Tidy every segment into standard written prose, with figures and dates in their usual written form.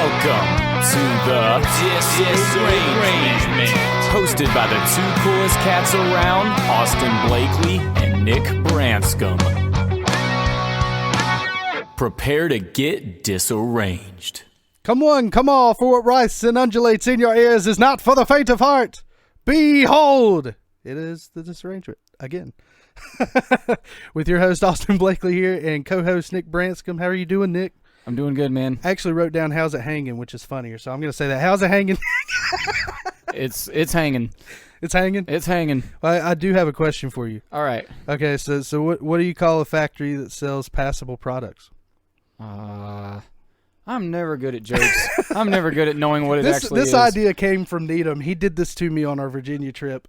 Welcome to the Disarrangement, hosted by the two coolest cats around, Austin Blakely and Nick Branscombe. Prepare to get disarranged. Come one, come all, for what rises and undulates in your ears is not for the faint of heart. Behold! It is the Disarrangement, again. With your host, Austin Blakely here, and co-host Nick Branscombe. How are you doing, Nick? I'm doing good, man. I actually wrote down how's it hanging, which is funnier, so I'm going to say that. How's it hanging? It's hanging. It's hanging? It's hanging. Well, I do have a question for you. All right. Okay, so what do you call a factory that sells passable products? I'm never good at jokes. I'm never good at knowing what it actually is. This idea came from Needham. He did this to me on our Virginia trip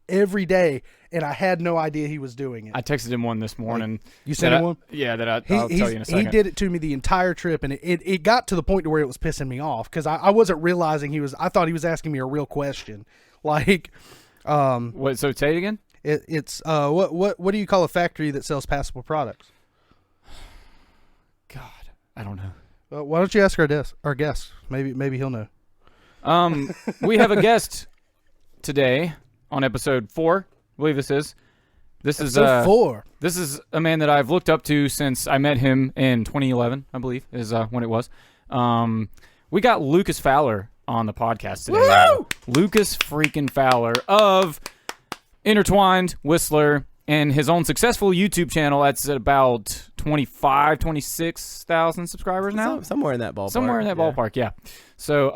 every day, and I had no idea he was doing it. I texted him one this morning. You sent him one? Yeah, I'll tell you in a second. He did it to me the entire trip, and it got to the point to where it was pissing me off because I wasn't realizing I thought he was asking me a real question. Like, what? So say it again. It's what do you call a factory that sells passable products? God, I don't know. Why don't you ask our guest? Maybe he'll know. We have a guest today on episode 4. I believe this is. This is episode 4. This is a man that I've looked up to since I met him in 2011. I believe is when it was. We got Lucas Fowler on the podcast today. Woo! Lucas freaking Fowler of InterTwyneD, Whistler, and his own successful YouTube channel. That's at about 26,000 subscribers now. Somewhere in that ballpark. Somewhere in that ballpark, yeah. So,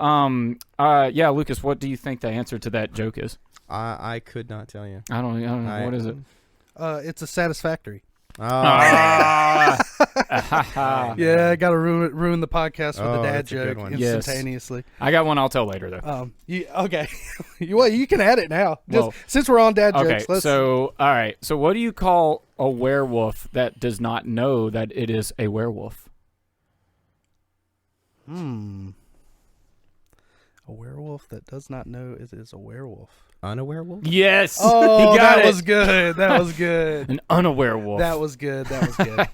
yeah, Lucas, what do you think the answer to that joke is? I could not tell you. I don't know. What is it? It's a satisfactory. Oh. Yeah, I got to ruin the podcast with the dad that's a good joke one. instantaneously. Yes. I got one I'll tell later, though. Okay. You can add it now. Well, Since we're on dad okay, jokes. all right. So what do you call a werewolf that does not know that it is a werewolf? A werewolf that does not know it is a werewolf. Unaware wolf? Yes. Oh, he got that it. was good. That was good. An unaware wolf. That was good. Well,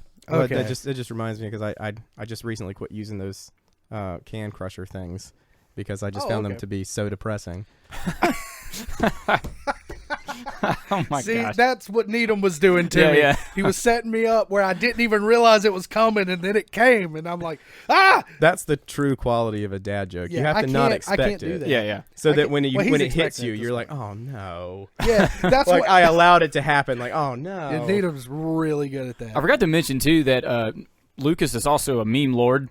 Okay. it just reminds me because I just recently quit using those can crusher things because I just found them to be so depressing. Oh my See, gosh. that's what Needham was doing to me. Yeah. He was setting me up where I didn't even realize it was coming, and then it came, and I'm like, ah! That's the true quality of a dad joke. Yeah, you have to not expect I can't it. do that. Yeah. So I that can't- when well, it he's hits expecting you, it you're this like, oh no. Yeah, that's Like what I allowed it to happen. Like, oh no. Yeah, Needham's really good at that. I forgot to mention, too, that Lucas is also a meme lord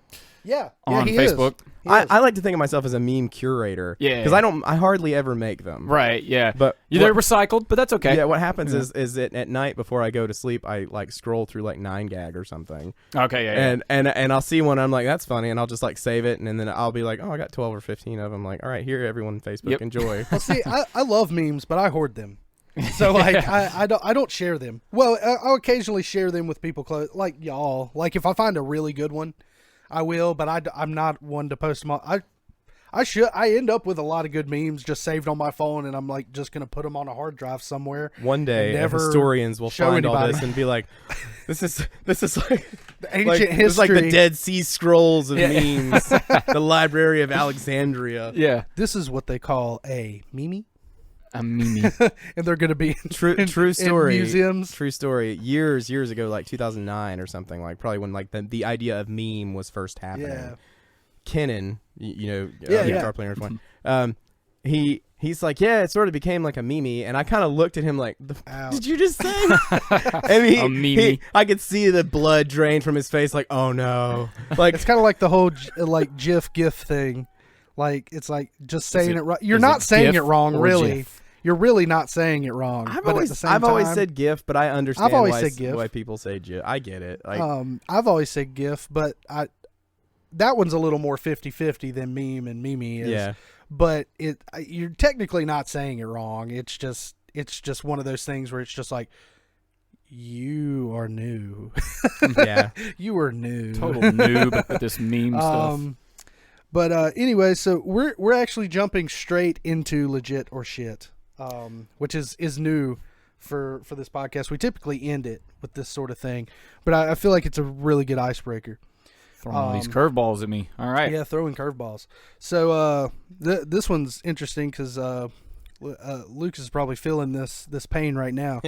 on he Facebook. Is. I like to think of myself as a meme curator. Yeah. Because I hardly ever make them. Right, yeah. But they're recycled, but that's okay. Yeah, what happens is that at night before I go to sleep, I like scroll through like 9gag or something. Okay, yeah. And I'll see one, I'm like, that's funny, and I'll just like save it, and then I'll be like, oh, I got 12 or 15 of them. Like, all right, here, everyone, Facebook, enjoy. Well, see, I love memes, but I hoard them. So like I don't share them. Well, I'll occasionally share them with people close, like y'all. Like if I find a really good one, I will. But I'm not one to post them all. I end up with a lot of good memes just saved on my phone, and I'm like just gonna put them on a hard drive somewhere. One day, never historians will show find all anybody. this and be like, "This is like The ancient history. It's like the Dead Sea Scrolls of memes, the Library of Alexandria." Yeah. This is what they call a meme, A meme. and they're gonna be True story. in museums. True story. Years ago, like 2009 or something, like probably when like the idea of meme was first happening. Yeah. Kennan, guitar player in one. He's like, yeah, it sort of became like a meme, and I kind of looked at him like, did you just say? I mean, A meme. I could see the blood drain from his face, like, oh no, like It's kind of like the whole like GIF thing. Like it's like just saying it right. You're is not it saying GIF it wrong, or really. GIF? You're really not saying it wrong. I've but at the same always time, said GIF, but I understand I've always said GIF. why people say GIF. I get it. Like, I've always said GIF, but that one's a little more 50-50 than meme and meme is. yeah. But you're technically not saying it wrong. It's just one of those things where it's just like you are new. Yeah. You are new. Total noob at this meme stuff. But anyway, so we're actually jumping straight into legit or shit, which is new for this podcast. We typically end it with this sort of thing, but I feel like it's a really good icebreaker. Throwing all these curveballs at me. All right. Yeah, throwing curveballs. So this one's interesting because Lucas is probably feeling this pain right now,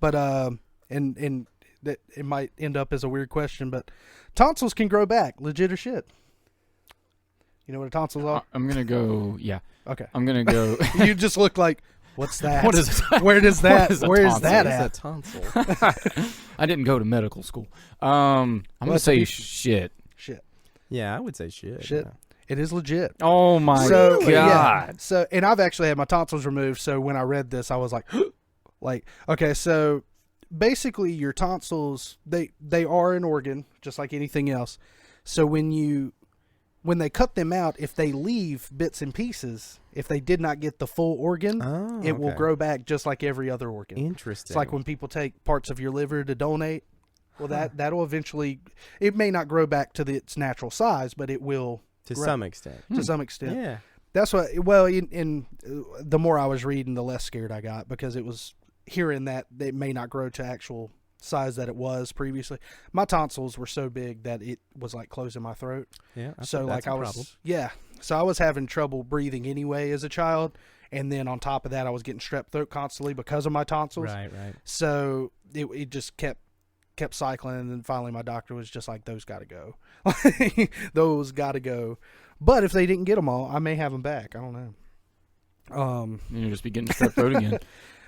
but and that it might end up as a weird question, but tonsils can grow back, legit or shit. You know what a tonsils are? I'm gonna go. Yeah. Okay. I'm gonna go. You just look like, what's that? What is it? Where does that? Where is that It's a at? tonsil. I didn't go to medical school. I'm gonna say shit. Shit. Yeah, I would say shit. Shit. Yeah. It is legit. Oh my So, god. yeah. So, and I've actually had my tonsils removed. So when I read this, I was like, okay. So basically, your tonsils they are an organ, just like anything else. So when they cut them out, if they leave bits and pieces, if they did not get the full organ, it will grow back just like every other organ. Interesting. It's like when people take parts of your liver to donate. Well, that'll eventually, it may not grow back to its natural size, but it will to grow, some extent. To some extent. Yeah. That's what. Well, in the more I was reading, the less scared I got because it was hearing that it may not grow to actual size that it was previously. My tonsils were so big that it was like closing my throat. Yeah. So like I was, so I was having trouble breathing anyway as a child, and then on top of that, I was getting strep throat constantly because of my tonsils. Right. So it just kept cycling, and then finally my doctor was just like, "Those got to go, those got to go." But if they didn't get them all, I may have them back. I don't know. You'll just be getting strep throat again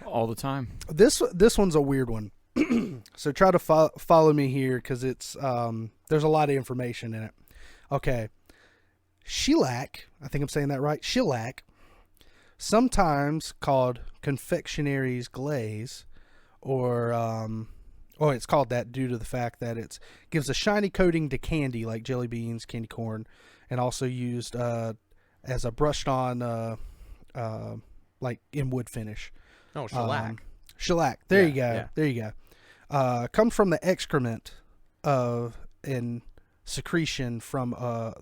all the time. This one's a weird one. So try to follow me here because it's there's a lot of information in it. Okay, shellac. I think I'm saying that right. Shellac, sometimes called confectionary's glaze, or it's called that due to the fact that it gives a shiny coating to candy like jelly beans, candy corn, and also used as a brushed on like in wood finish. Oh, shellac. Shellac. There you go. Yeah. There you go. Comes from the excrement of and secretion from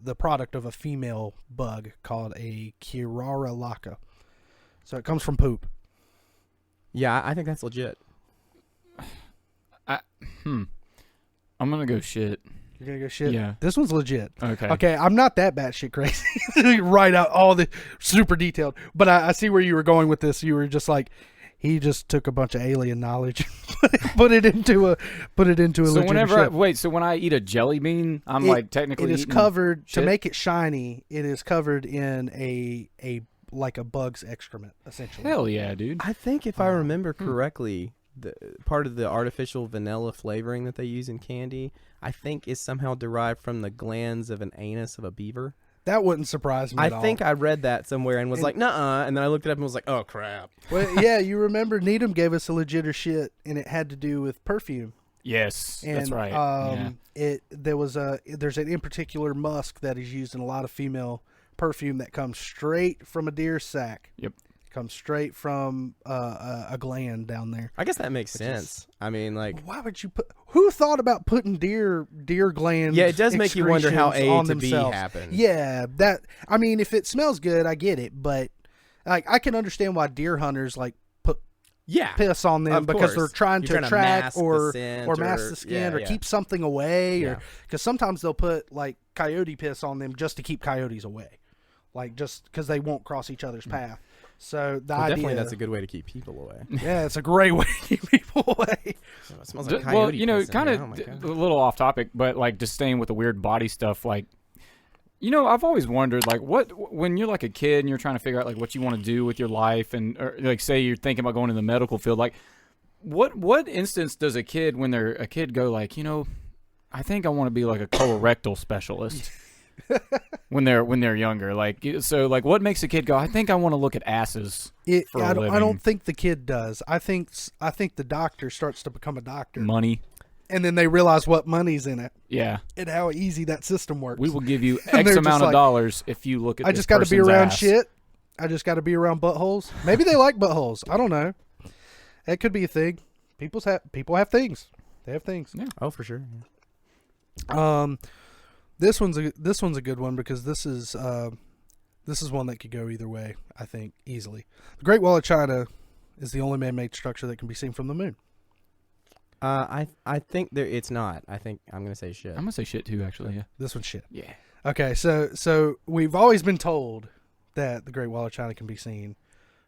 the product of a female bug called a Kiraralaka. So it comes from poop. Yeah, I think that's legit. I'm gonna go shit. You're gonna go shit? Yeah. This one's legit. Okay. Okay, I'm not that batshit crazy. Write out all the super detailed. But I see where you were going with this. You were just like, he just took a bunch of alien knowledge, put it into a So whenever ship. so when I eat a jelly bean, I'm like technically it is eating covered shit? to make it shiny. It is covered in a like a bug's excrement, essentially. Hell yeah, dude. I think if I remember correctly, the part of the artificial vanilla flavoring that they use in candy, I think is somehow derived from the glands of an anus of a beaver. That wouldn't surprise me. I think I read that somewhere and was like, nuh-uh. And then I looked it up and was like, oh, crap. Well, yeah, you remember Needham gave us a legitter shit, and it had to do with perfume. Yes, And, that's right. There's an in particular musk that is used in a lot of female perfume that comes straight from a deer sack. Yep. Comes straight from a gland down there. I guess that makes sense. I mean, like, Why would you put? Who thought about putting deer glands? yeah, it does make you wonder how excretions A on to B themselves. happened. Yeah, I mean, if it smells good, I get it, but like I can understand why deer hunters like put piss on them of because they're course. trying You're to trying to attract mask or the scent mask or- the skin or yeah. keep something away, or Yeah. because sometimes they'll put like coyote piss on them just to keep coyotes away, like just because they won't cross each other's path. So the idea, Definitely that's a good way to keep people away. yeah, it's a great way to keep people away. Oh, it smells like Well, coyote you know, piss in kind here. of Oh my God. a little off topic, but like just staying with the weird body stuff. Like, you know, I've always wondered, like, when you're like a kid and you're trying to figure out like what you want to do with your life, and or, like say you're thinking about going in the medical field, like, what instance does a kid when they're a kid go like, you know, I think I want to be like a colorectal specialist. when they're younger, like, so like what makes a kid go, I think I want to look at asses for a I living? don't think the kid does. I think the doctor starts to become a doctor, Money. and then they realize what money's in it Yeah, and how easy that system works. we will give you And X they're amount just of like, dollars if you look at I this just got to be person's around ass. shit. I just got to be around buttholes. Maybe they like buttholes. I don't know. That could be a thing. People have things. They have things. Yeah. Oh, for sure. This one's a good one because this is one that could go either way. I think easily. The Great Wall of China is the only man-made structure that can be seen from the moon. I think it's not. I think I'm gonna say shit. I'm gonna say shit too, actually. Yeah. This one's shit. Yeah. Okay, so we've always been told that the Great Wall of China can be seen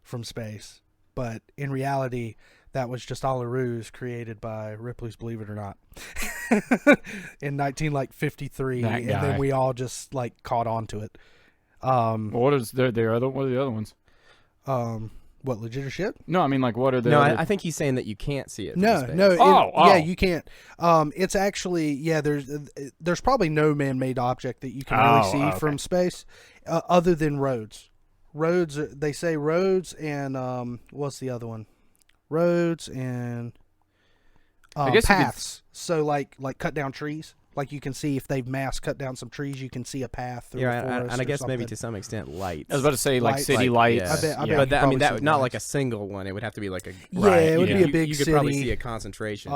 from space, but in reality, that was just all a ruse created by Ripley's Believe It or Not in 1953, and then we all just like caught on to it. What are the other ones? What, legit or shit? No, I mean like what are the? No, other... I think he's saying that you can't see it. No. Yeah, you can't. It's actually there's probably no man-made object that you can really see from space, other than roads. Roads. They say roads and what's the other one? Roads and paths. So like cut down trees. Like you can see if they've mass cut down some trees, you can see a path through the forest. And I guess something. maybe to some extent lights. I was about to say like city lights. Yeah. I bet But I mean that not like a single one. It would have to be like a it would be a big You city. could probably see a concentration.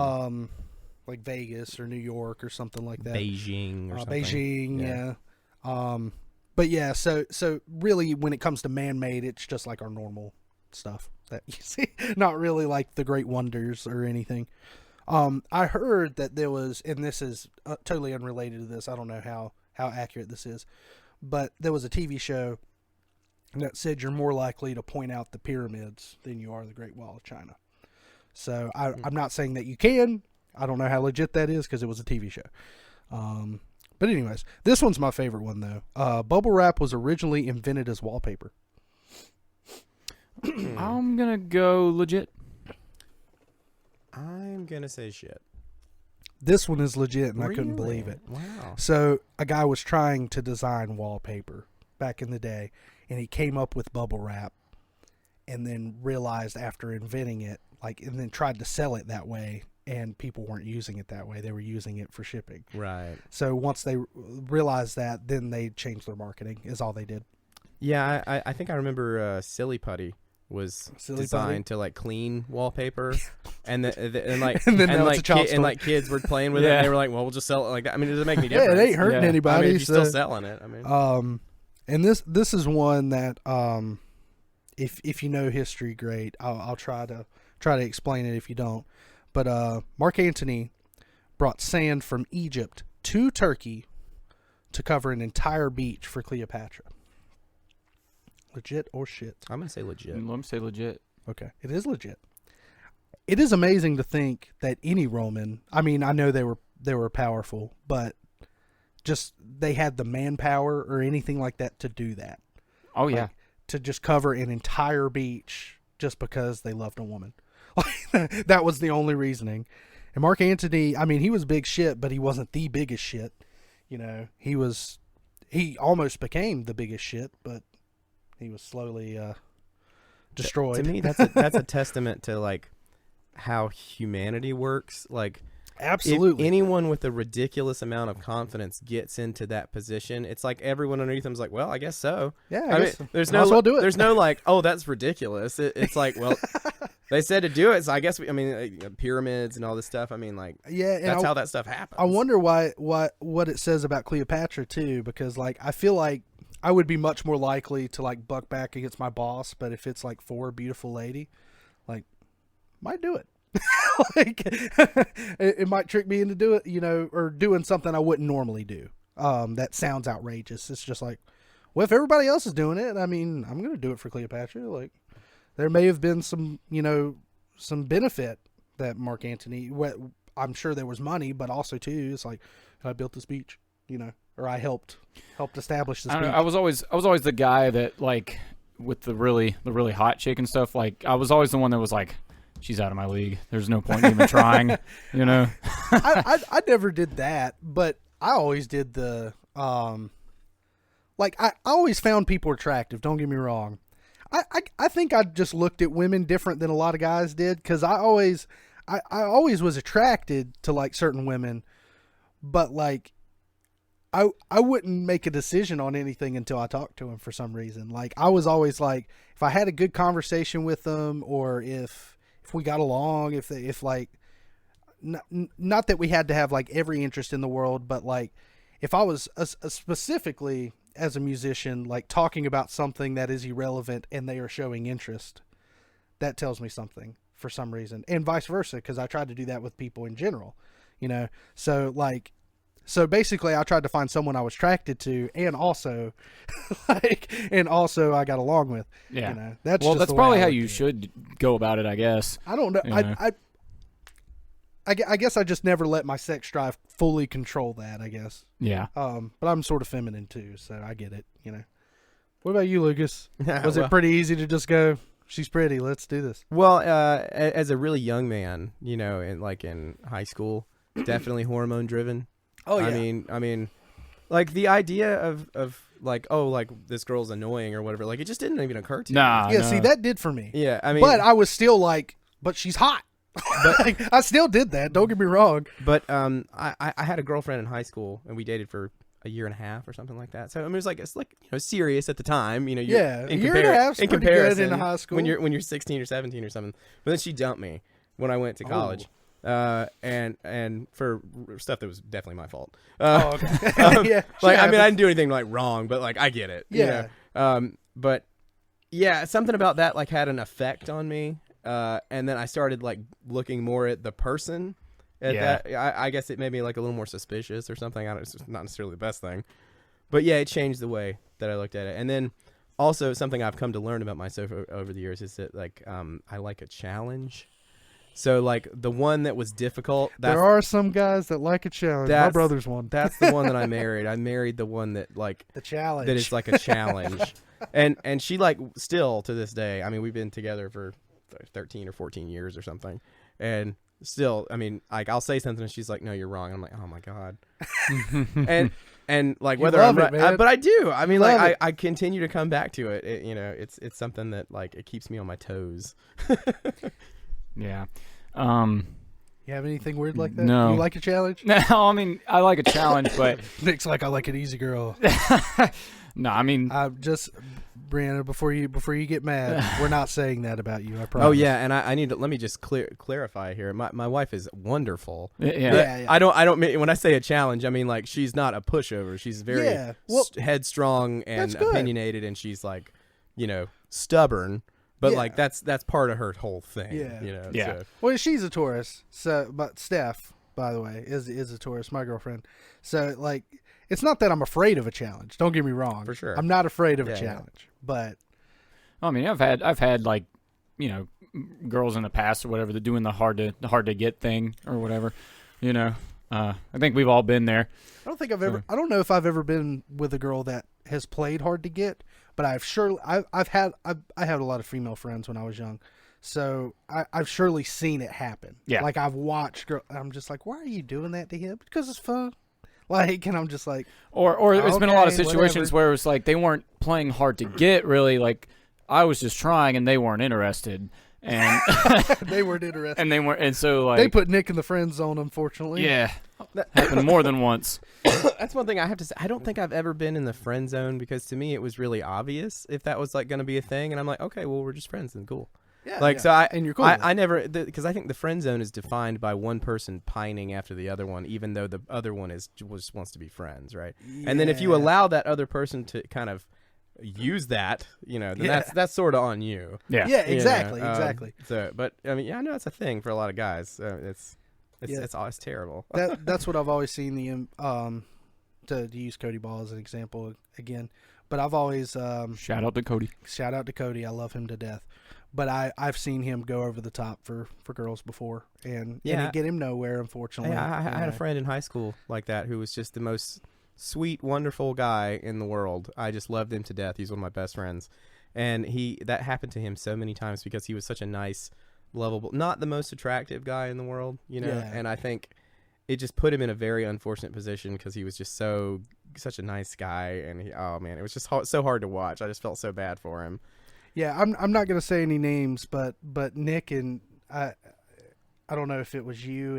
Like Vegas or New York or something like that. Beijing or something. Beijing, yeah. But yeah, so really when it comes to man-made, it's just like our normal stuff that you see. Not really like the great wonders or anything. I heard that there was, and this is totally unrelated to this. I don't know how accurate this is, but there was a TV show that said you're more likely to point out the pyramids than you are the Great Wall of China. So I'm not saying that you can. I don't know how legit that is because it was a TV show. But anyways, this one's my favorite one though. Bubble wrap was originally invented as wallpaper. I'm gonna go legit. I'm gonna say shit. This one is legit, and Really? I couldn't believe it. Wow. So a guy was trying to design wallpaper back in the day, and he came up with bubble wrap, and then realized after inventing it, and then tried to sell it that way, and people weren't using it that way. They were using it for shipping. Right. So once they realized that, then they changed their marketing. Is all they did. Yeah, I think I remember Silly Putty was designed to like clean wallpaper, and kids were playing with it. And they were like, "Well, we'll just sell it like that." I mean, it doesn't make any difference. Yeah, it ain't hurting anybody. I mean, if you're still selling it. I mean, and this is one that if you know history, great. I'll try to explain it if you don't. But Mark Antony brought sand from Egypt to Turkey to cover an entire beach for Cleopatra. Legit or shit? I'm gonna say legit. Let me say legit. Okay, it is legit. It is amazing to think that any Roman, I mean, I know they were powerful, but just they had the manpower or anything like that to do that. Oh yeah, like, to just cover an entire beach just because they loved a woman. That was the only reasoning. And Mark Antony, I mean, he was big shit, but he wasn't the biggest shit. You know, he almost became the biggest shit, but he was slowly destroyed. To me, that's a testament to like how humanity works. Like, absolutely, if anyone with a ridiculous amount of confidence gets into that position, it's like everyone underneath them's like, well, I guess so. Yeah, I mean, there's no, well do it. There's no like, oh, that's ridiculous. It's like, well, they said to do it, so I guess pyramids and all this stuff. I mean, like, yeah, that's how that stuff happens. I wonder what it says about Cleopatra too, because like I feel like I would be much more likely to like buck back against my boss, but if it's like for a beautiful lady, like, might do it. Like, it might trick me into do it, you know, or doing something I wouldn't normally do. That sounds outrageous. It's just like, well, if everybody else is doing it, I mean, I'm going to do it for Cleopatra. Like, there may have been some, you know, some benefit that Mark Antony. I'm sure there was money, but also too, it's like I built this beach, you know, or I helped establish this beach. I was always the guy that like with the really hot chick and stuff. Like I was always the one that was like, she's out of my league. There's no point in even trying, you know. I never did that, but I always did the like I always found people attractive. Don't get me wrong. I think I just looked at women different than a lot of guys did, because I always was attracted to like certain women, but like I wouldn't make a decision on anything until I talked to them for some reason. Like I was always like, if I had a good conversation with them, or if we got along, if like not that we had to have like every interest in the world, but like if I was specifically as a musician, like talking about something that is irrelevant and they are showing interest, that tells me something. for some reason, and vice versa, because I tried to do that with people in general, so basically I tried to find someone I was attracted to, and also I got along with. Yeah. That's well, just that's the way probably I how looked you at it. should go about it, I guess. I don't know. I guess I just never let my sex drive fully control that, I guess. Yeah. But I'm sort of feminine too, so I get it, What about you, Lucas? Was Well, it pretty easy to just go, she's pretty, let's do this? Well, as a really young man, in high school, definitely hormone driven. Oh, yeah. I mean, like the idea of like, oh, like this girl's annoying or whatever, like it just didn't even occur to me. Yeah, see, that did for me. Yeah, I mean, but I was still like, but she's hot. But I still did that. Don't get me wrong. But I had a girlfriend in high school, and we dated for a year and a half or something like that. So I mean, it's like serious at the time. A year and a half's pretty good in high school when you're 16 or 17 or something. But then she dumped me when I went to college. And for stuff that was definitely my fault. Okay. Yeah. Like, I mean, I didn't do anything like wrong, but like I get it. Yeah. But yeah, something about that like had an effect on me. And then I started like looking more at the person. That I guess it made me like a little more suspicious or something. It's not necessarily the best thing, but yeah, it changed the way that I looked at it. And then also something I've come to learn about myself over the years is that like I like a challenge. So like the one that was difficult. There are some guys that like a challenge. My brother's one. That's the one that I married. I married the one that like the challenge. That is like a challenge. and she like still to this day. I mean, we've been together for 13 or 14 years or something, and still, I mean, like I'll say something and she's like, "No, you're wrong." I'm like, "Oh my god," and like whether I'm right, but I do. I mean, like I continue to come back to it. It's something that like it keeps me on my toes. Yeah. You have anything weird like that? No. You like a challenge? No, I mean I like a challenge, but Nick's like, I like an easy girl. no, I mean just Brianna, before you get mad, we're not saying that about you. I promise. Oh yeah, and I need to let me just clarify here. My wife is wonderful. Yeah. I don't mean when I say a challenge, I mean like she's not a pushover. She's very headstrong and opinionated, and she's like, stubborn. But like that's part of her whole thing. Yeah. Yeah. So. Well, she's a Taurus. So, but Steph, by the way, is a Taurus. My girlfriend. So like, it's not that I'm afraid of a challenge. Don't get me wrong. For sure. I'm not afraid of a challenge. But I mean, I've had like, girls in the past or whatever that doing the hard to get thing or whatever. I think we've all been there. I don't know if I've ever been with a girl that has played hard to get, but I had a lot of female friends when I was young, so I've surely seen it happen. Yeah, like I've watched girl. I'm just like, why are you doing that to him? Because it's fun. Like, and I'm just like, or there's been a lot of situations where it's like they weren't playing hard to get really. Like I was just trying and they weren't interested. And they weren't interested, and they weren't, and so like they put Nick in the friend zone. Unfortunately, yeah, that happened more than once. That's one thing I have to say. I don't think I've ever been in the friend zone because to me it was really obvious if that was like going to be a thing, and I'm like, okay, well we're just friends and cool. Yeah, like so and you're cool. I never because I think the friend zone is defined by one person pining after the other one, even though the other one just wants to be friends, right? Yeah. And then if you allow that other person to kind of use that, then that's sort of on you. Yeah, exactly. So, but I mean, I know it's a thing for a lot of guys. It's always terrible. That's what I've always seen to use Cody Ball as an example again. But I've always shout out to Cody. Shout out to Cody. I love him to death. But I've seen him go over the top for girls before, and it get him nowhere. Unfortunately, I had a friend in high school like that who was just the most sweet, wonderful guy in the world. I just loved him to death. He's one of my best friends, and that happened to him so many times because he was such a nice, lovable, not the most attractive guy in the world, And I think it just put him in a very unfortunate position because he was just such a nice guy, and it was just so hard to watch. I just felt so bad for him. Yeah, I'm not gonna say any names, but Nick and I don't know if it was you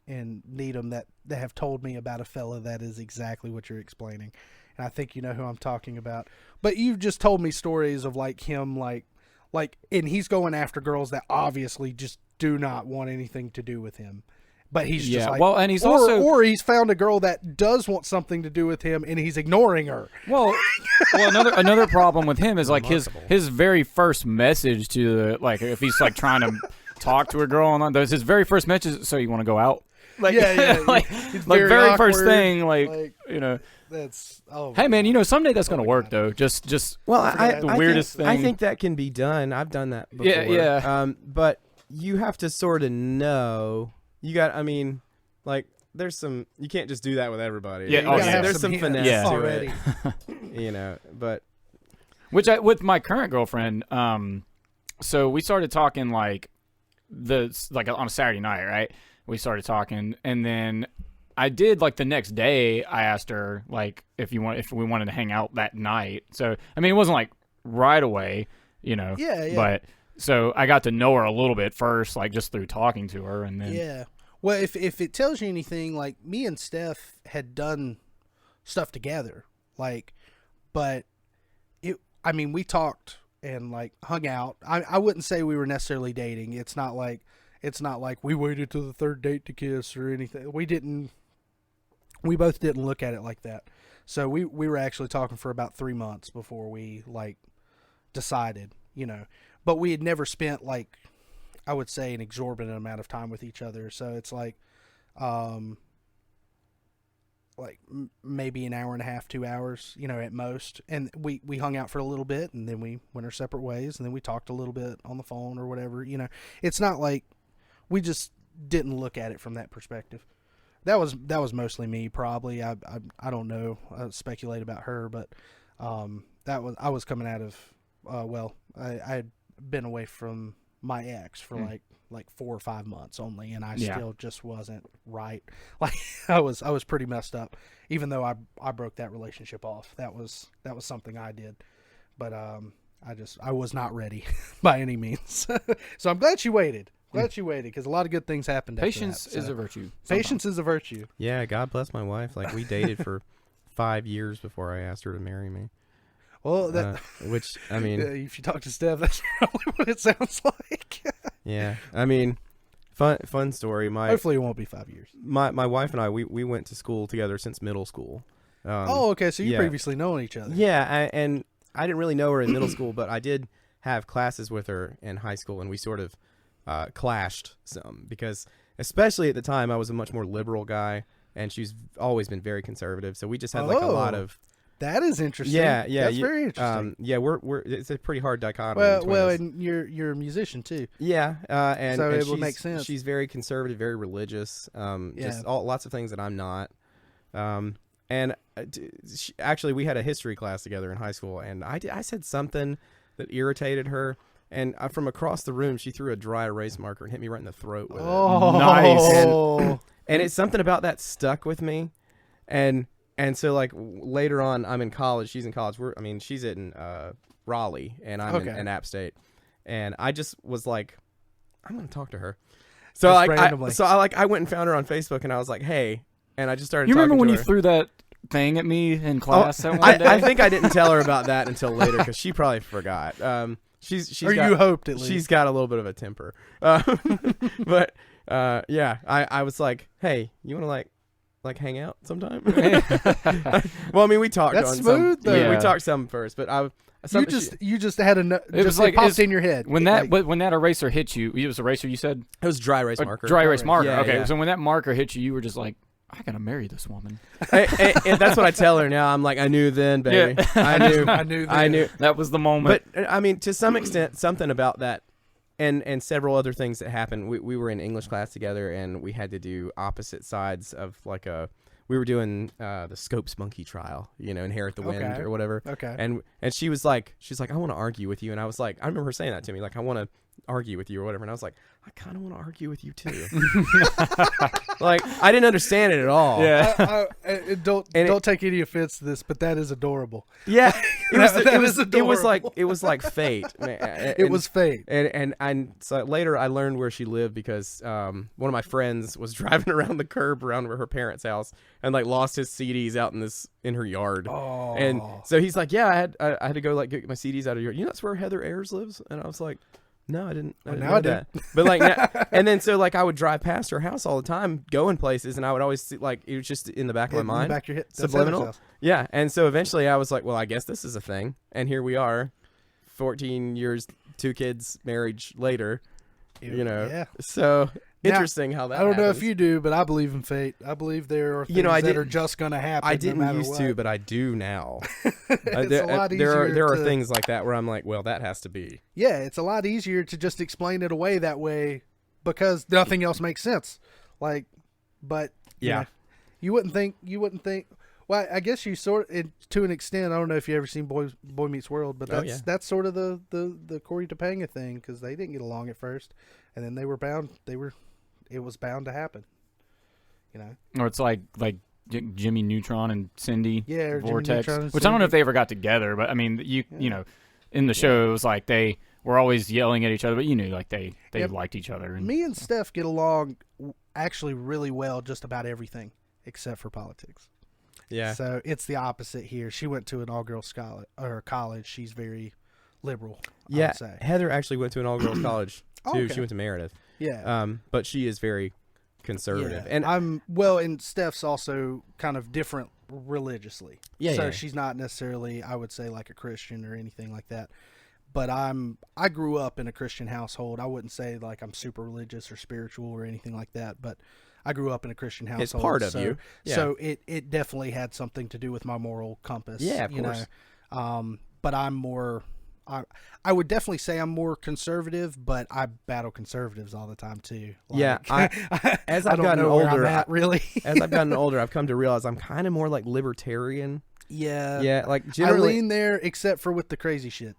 and Needham that have told me about a fella that is exactly what you're explaining. And I think you know who I'm talking about. But you've just told me stories of like him like and he's going after girls that obviously just do not want anything to do with him. But he's just like, well, and he's or he's found a girl that does want something to do with him and he's ignoring her. Well, another problem with him is like his very first message to like if he's like trying to talk to a girl on those. His very first message. So you want to go out? Like, Yeah. like, It's like very first awkward, thing, like you know. That's Hey man, you know someday that's gonna my work God. though. Just Well, the weirdest I thing. think that can be done. I've done that before. Yeah. But you have to sort of know. I mean, like, there's some. You can't just do that with everybody. Yeah, You oh, gotta yeah. have There's some hints finesse Yeah. to already. it. But with my current girlfriend, so we started talking like on a Saturday night, right? We started talking, and then I did like the next day. I asked her like if we wanted to hang out that night. So I mean, it wasn't like right away, you know. Yeah. But so I got to know her a little bit first, like just through talking to her, and then Yeah. Well, if it tells you anything, like me and Steph had done stuff together, like, but we talked and like hung out. I wouldn't say we were necessarily dating. It's not like we waited till the third date to kiss or anything. We both didn't look at it like that. So we were actually talking for about 3 months before we like decided, you know. But we had never spent like, I would say, an exorbitant amount of time with each other. So it's like maybe an hour and a half, 2 hours, you know, at most. And we hung out for a little bit, and then we went our separate ways, and then we talked a little bit on the phone or whatever. You know, it's not like we just didn't look at it from that perspective. That was mostly me, probably. I don't know. I speculate about her, but I was coming out of I had been away from my ex for like 4 or 5 months only, and I still just wasn't right. Like I was pretty messed up, even though I broke that relationship off. That was something I did, but I was not ready by any means. So I'm glad she waited. Because a lot of good things happened. patience after that, is a virtue. Patience is a virtue. yeah, God bless my wife. Like, we dated for 5 years before I asked her to marry me. Well, Which, I mean, if you talk to Steph, that's probably what it sounds like. yeah. I mean, fun story. Hopefully, it won't be 5 years. My wife and I, we went to school together since middle school. Okay. So you yeah. previously known each other. Yeah, and I didn't really know her in middle school, but I did have classes with her in high school, and we sort of clashed some because, especially at the time, I was a much more liberal guy, and she's always been very conservative. So we just had like a lot of. That is interesting. Yeah, That's very interesting. Yeah, we're it's a pretty hard dichotomy. Well, between us. and you're a musician too. Yeah, and So and it would make sense. She's very conservative, very religious. Just lots of things that I'm not. And actually, we had a history class together in high school, and I said something that irritated her, and from across the room, she threw a dry erase marker and hit me right in the throat with it. Nice. And it's something about that stuck with me, and so like later on, I'm in college. She's in college. She's in Raleigh, and I'm in App State, and I just was like, I'm gonna talk to her. So I went and found her on Facebook, and I was like, hey, and I just started. You remember talking when to you her. threw that thing at me in class that one day? I think I didn't tell her about that until later because she probably forgot. You hoped at least. She's got a little bit of a temper, but yeah, I was like, hey, you want to like hang out sometime? Well, I mean, we talked. That's on smooth, some, though. yeah, we Yeah. talked some first, but You just had a. It was like popped in your head when that eraser hit you. It was eraser. You said it was dry erase a marker. dry erase marker. Yeah, okay, yeah. so when that marker hit you, you were just like, I gotta marry this woman. And that's what I tell her now. I'm like, I knew then, baby. Yeah. I knew. That was the moment. But I mean, to some extent, something about that, and several other things that happened. We were in English class together, and we had to do opposite sides of like a. We were doing the Scopes Monkey trial, Inherit the Wind or whatever. Okay. And she's like, I want to argue with you, and I was like, I remember her saying that to me, like, I want to argue with you or whatever, and I was like, I kind of want to argue with you too. Like, I didn't understand it at all. Yeah. Don't take any offense to this, but that is adorable. Yeah, it was like fate. Man. It was fate. And so later I learned where she lived because one of my friends was driving around the curb around her parents' house and like lost his CDs out in her yard. Oh. And so he's like, yeah, I had to go like get my CDs out of your yard. That's where Heather Ayers lives? And I was like, no, I didn't. Now I do. That. But like, and then so like I would drive past her house all the time, going places, and I would always see, like, it was just in the back of my mind, In the back of your head. That's subliminal. Heather's house. Yeah, and so eventually I was like, well, I guess this is a thing, and here we are, 14 years, 2 kids, marriage later. Yeah. So Now, interesting how that. I don't know if happens. you do, but I believe in fate. I believe there are things I that are didn't- just going to happen. I didn't no matter used what. to, but I do now. It's a lot easier. There are to- things like that where I'm like, well, that has to be. Yeah, it's a lot easier to just explain it away that way because nothing else makes sense. Like, but Yeah. you wouldn't think. Well, I guess you to an extent. I don't know if you ever seen Boy Meets World, but that's sort of the Corey Topanga thing because they didn't get along at first, and then they were bound. It was bound to happen. Or it's like Jimmy Neutron and Cindy Yeah, or Jimmy Vortex, Neutron and which I don't know Cindy. if they ever got together, but I mean, you know, in the show it was like they were always yelling at each other, but you knew like they Yep. liked each other. And, Me and Steph get along actually really well, just about everything except for politics. Yeah. So it's the opposite here. She went to an all-girls college. She's very liberal. I Yeah. would say. Heather actually went to an all-girls college too. Oh, okay. She went to Meredith. Yeah. But she is very conservative. Yeah. And and Steph's also kind of different religiously. Yeah, So yeah. she's not necessarily, I would say, like a Christian or anything like that. But I grew up in a Christian household. I wouldn't say like I'm super religious or spiritual or anything like that, but I grew up in a Christian household. It's part of so, you. Yeah. So it definitely had something to do with my moral compass. Yeah, of course. But I'm more I would definitely say I'm more conservative, but I battle conservatives all the time too. Yeah, as I I've don't gotten know where older, I'm at, really. as I've gotten older, I've come to realize I'm kind of more like libertarian. Yeah. Yeah, like I generally, lean there except for with the crazy shit.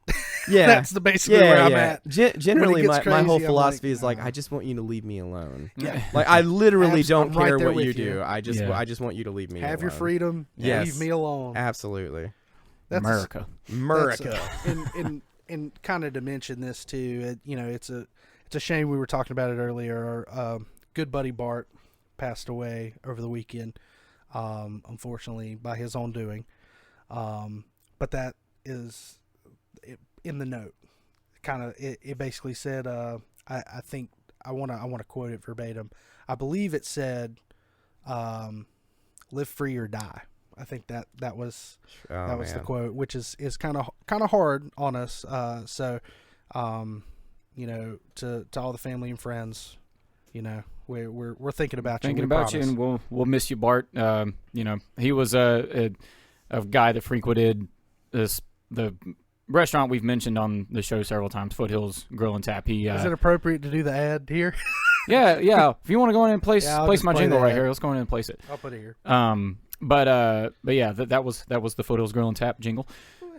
yeah, That's basically where I'm at. Generally, gets my crazy, whole I'm philosophy like, is like, I just want you to leave me alone. Yeah. Like I literally don't I'm right care there what you with you. do. I just Yeah. I just want you to leave me Have alone. your freedom. Yes. Leave me alone. Absolutely. That's America. America. And kind of to mention this too, it's a shame we were talking about it earlier. Our good buddy Bart passed away over the weekend, unfortunately by his own doing. But that is in the note. Kind of, it basically said, I think I want to quote it verbatim. I believe it said, "Live free or die." I think that was the quote, which is kind of hard on us. So, to all the family and friends, we're thinking about you. Thinking we about you, promise. and we'll miss you, Bart. He was a guy that frequented the restaurant we've mentioned on the show several times, Foothills Grill and Tap. Is it appropriate to do the ad here? yeah. If you want to go in and place Yeah, I'll place just my play jingle the right ad. here, let's go in and place it. I'll put it here. But yeah, that was the Foothills Grill and Tap jingle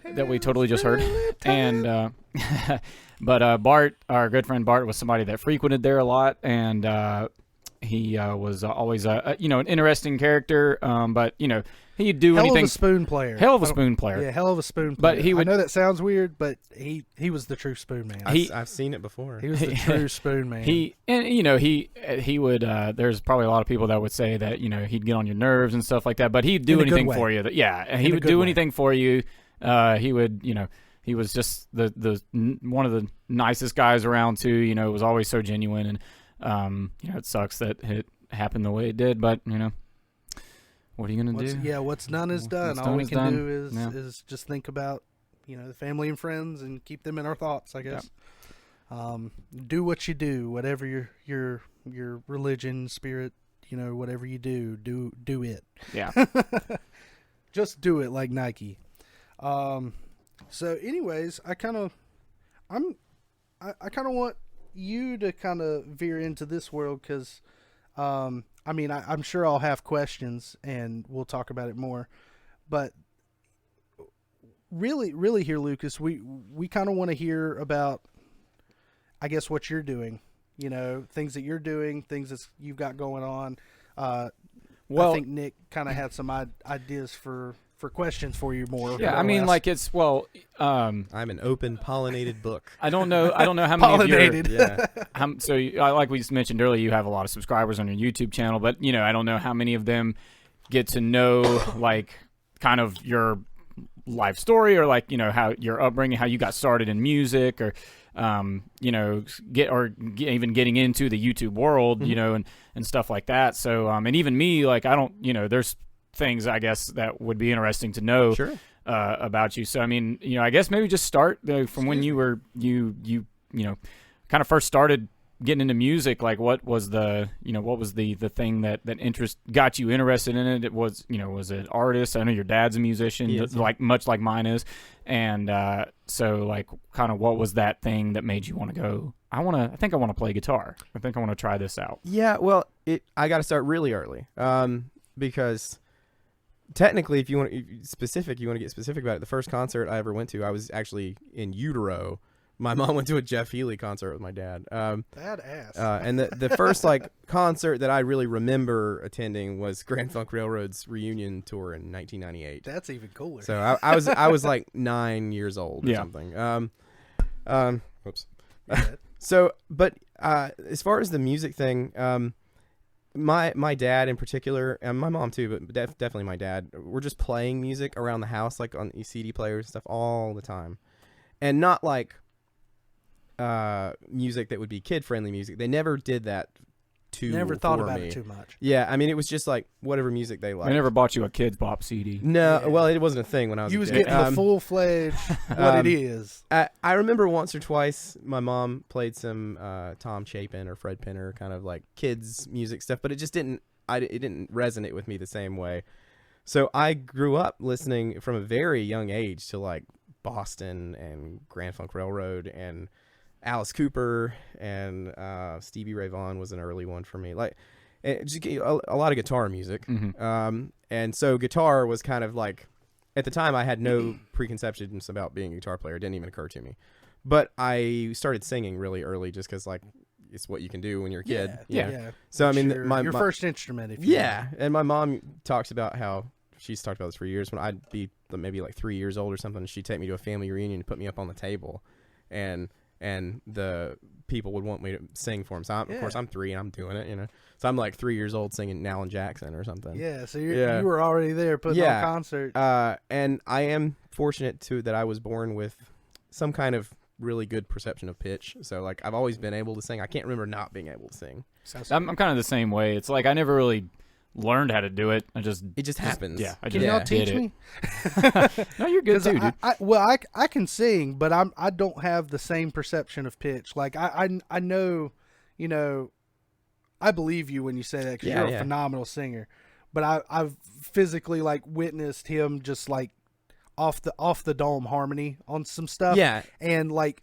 that we totally just heard. And but Bart, our good friend Bart, was somebody that frequented there a lot, and he was always an interesting character. But he'd do Hell anything. of a spoon player. Hell of a spoon player. Yeah, hell of a spoon player. But he would- I know that sounds weird, but he was the true spoon man. I've seen it before. He was the true spoon man. He would. There's probably a lot of people that would say that he'd get on your nerves and stuff like that, but he'd do In a good anything way. for you. And he In a would good do way. anything for you. He would. He was just the one of the nicest guys around too. It was always so genuine, and it sucks that it happened the way it did, but what are you gonna do? Yeah, what's done is done. What's All done we is can done. do Yeah. is just think about the family and friends and keep them in our thoughts. I guess. Do what you do, whatever your religion, spirit, whatever you do it. Yeah. Just do it like Nike. So, anyways, I kind of want you to kind of veer into this world because, I'm sure I'll have questions and we'll talk about it more, but really here, Lucas, we kind of want to hear about, I guess, what you're doing, things that you're doing, things that you've got going on. Well, I think Nick kind of had some ideas for questions for you more. yeah. more I or mean, less. like it's I'm an open pollinated book. I don't know how many of your Pollinated. Yeah. like we just mentioned earlier, you have a lot of subscribers on your YouTube channel, but I don't know how many of them get to know like kind of your life story or like how your upbringing, how you got started in music, or even getting into the YouTube world, and stuff like that. So and even me, like I don't, there's things I guess that would be interesting to know. Sure. About you. So I mean, I guess maybe just start from when you were you kind of first started getting into music, like what was the thing that got you interested in it? It was, was it artists? I know your dad's a musician, much like mine is. And so like kind of what was that thing that made you want to go, I think I want to play guitar. I think I want to try this out. Yeah, well, I got to start really early. Because technically, if you want to get specific about it, the first concert I ever went to, I was actually in utero. My mom went to a Jeff Healey concert with my dad. Badass. And the first like concert that I really remember attending was Grand Funk Railroad's reunion tour in 1998. That's even cooler. So I was like 9 years old or something. Whoops. So, but as far as the music thing, my dad in particular, and my mom too, but definitely my dad, we're just playing music around the house, like on CD players and stuff all the time, and not like music that would be kid-friendly music. They never did that Never thought about it too much. Yeah, I mean, it was just like whatever music they liked. I never bought you a Kids Bop CD. No, well, it wasn't a thing when I was a kid. You was getting the full-fledged what it is. I remember once or twice my mom played some Tom Chapin or Fred Penner kind of like kids music stuff, but it just didn't resonate with me the same way. So I grew up listening from a very young age to like Boston and Grand Funk Railroad and Alice Cooper and Stevie Ray Vaughan was an early one for me. Like just a lot of guitar music. Mm-hmm. And so guitar was kind of like, at the time I had no preconceptions about being a guitar player. It didn't even occur to me. But I started singing really early just because like it's what you can do when you're a kid. Yeah. So I mean, your first instrument. If you know. And my mom talks about how she's talked about this for years. When I'd be maybe like 3 years old or something, she'd take me to a family reunion and put me up on the table, and the people would want me to sing for them. So of course I'm 3 and I'm doing it, So I'm like 3 years old singing Alan Jackson or something. Yeah. So you were already there putting on concerts. And I am fortunate too that I was born with some kind of really good perception of pitch. So like I've always been able to sing. I can't remember not being able to sing. I'm kind of the same way. It's like I never really learned how to do it. It just happens. Yeah. Can y'all teach me? No, you're good too, dude. I can sing, but I don't have the same perception of pitch. Like I know, I believe you when you say that because you're a phenomenal singer. But I've physically like witnessed him just like off the dome harmony on some stuff. Yeah, and like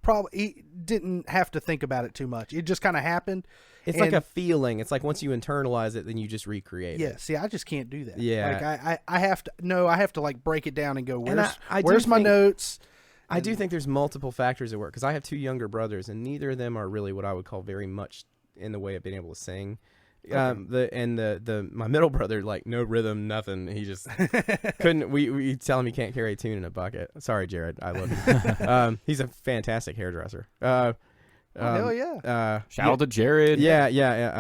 probably he didn't have to think about it too much. It just kind of happened. It's like a feeling. It's like once you internalize it, then you just recreate it. Yeah, see, I just can't do that. Yeah. Like I have to like break it down and go, I where's my notes? I do think there's multiple factors at work because I have 2 younger brothers and neither of them are really what I would call very much in the way of being able to sing. Okay. My middle brother, like no rhythm, nothing. He just couldn't. We tell him he can't carry a tune in a bucket. Sorry, Jared. I love you. He's a fantastic hairdresser. Hell yeah! Shout out to Jared. Yeah.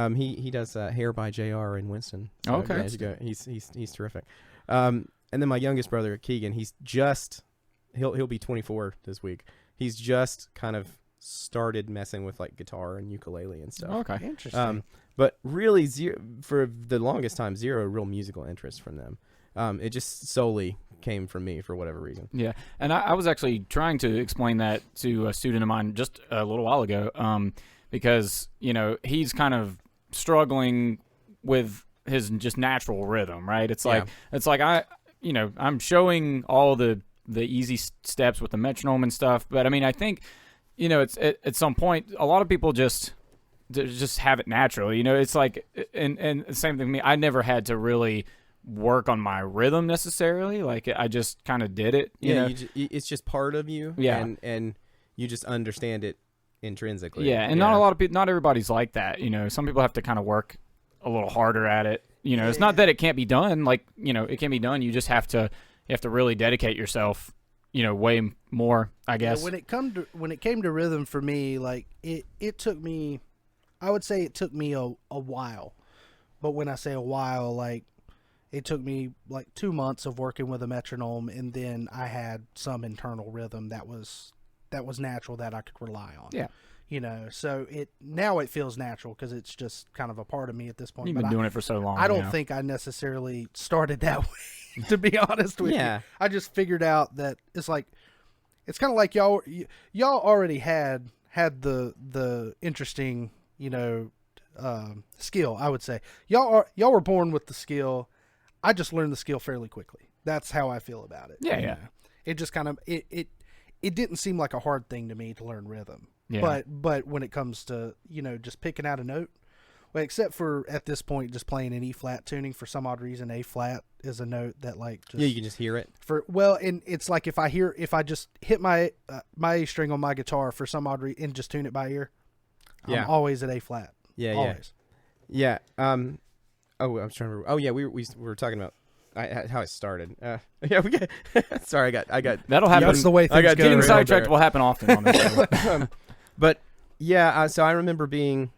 He does hair by JR in Winston. So, okay, he's terrific. And then my youngest brother Keegan, he'll be 24 this week. He's just kind of started messing with like guitar and ukulele and stuff. Okay, interesting. But really, for the longest time, zero real musical interest from them. It just solely came from me for whatever reason. Yeah, and I was actually trying to explain that to a student of mine just a little while ago, because he's kind of struggling with his just natural rhythm, right? It's like I'm showing all the easy steps with the metronome and stuff, but I mean I think it's at some point a lot of people just have it naturally. It's like and the same thing with me. I never had to really work on my rhythm necessarily. Like I just kind of did it. It's just part of you. Yeah, and you just understand it intrinsically. Yeah, and not a lot of people. Not everybody's like that. Some people have to kind of work a little harder at it. It's not that it can't be done. Like it can be done. You just have to really dedicate yourself. Way more. I guess. When it came to rhythm for me, like it took me. I would say it took me a while, but when I say a while, like it took me like 2 months of working with a metronome, and then I had some internal rhythm that was natural that I could rely on. Yeah. So now it feels natural because it's just kind of a part of me at this point. You've been doing it for so long. I don't think I necessarily started that way, to be honest with you. I just figured out that it's kind of like y'all already had had the interesting, skill. I would say y'all were born with the skill. I just learned the skill fairly quickly. That's how I feel about it. Yeah, yeah. It just kind of it didn't seem like a hard thing to me to learn rhythm. Yeah. But when it comes to just picking out a note, well, except for at this point just playing an E flat tuning, for some odd reason A flat is a note that like just, you can just hear it. And it's like if I just hit my my A string on my guitar for some odd reason and just tune it by ear, I'm always at A flat. Yeah, always. Yeah. Oh, I was trying to remember. Oh, yeah, we were talking about how it started. Yeah, we got. Sorry, I got. That'll happen. That's the way things go. Getting sidetracked will happen often on this show. But yeah, so I remember being.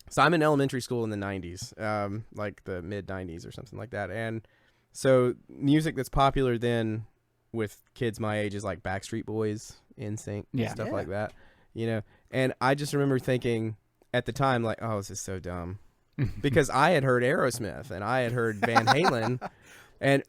So I'm in elementary school in the 90s, like the mid 90s or something like that, and so music that's popular then with kids my age is like Backstreet Boys, NSYNC, stuff like that, And I just remember thinking at the time, like, oh, this is so dumb. Because I had heard Aerosmith and I had heard Van Halen. and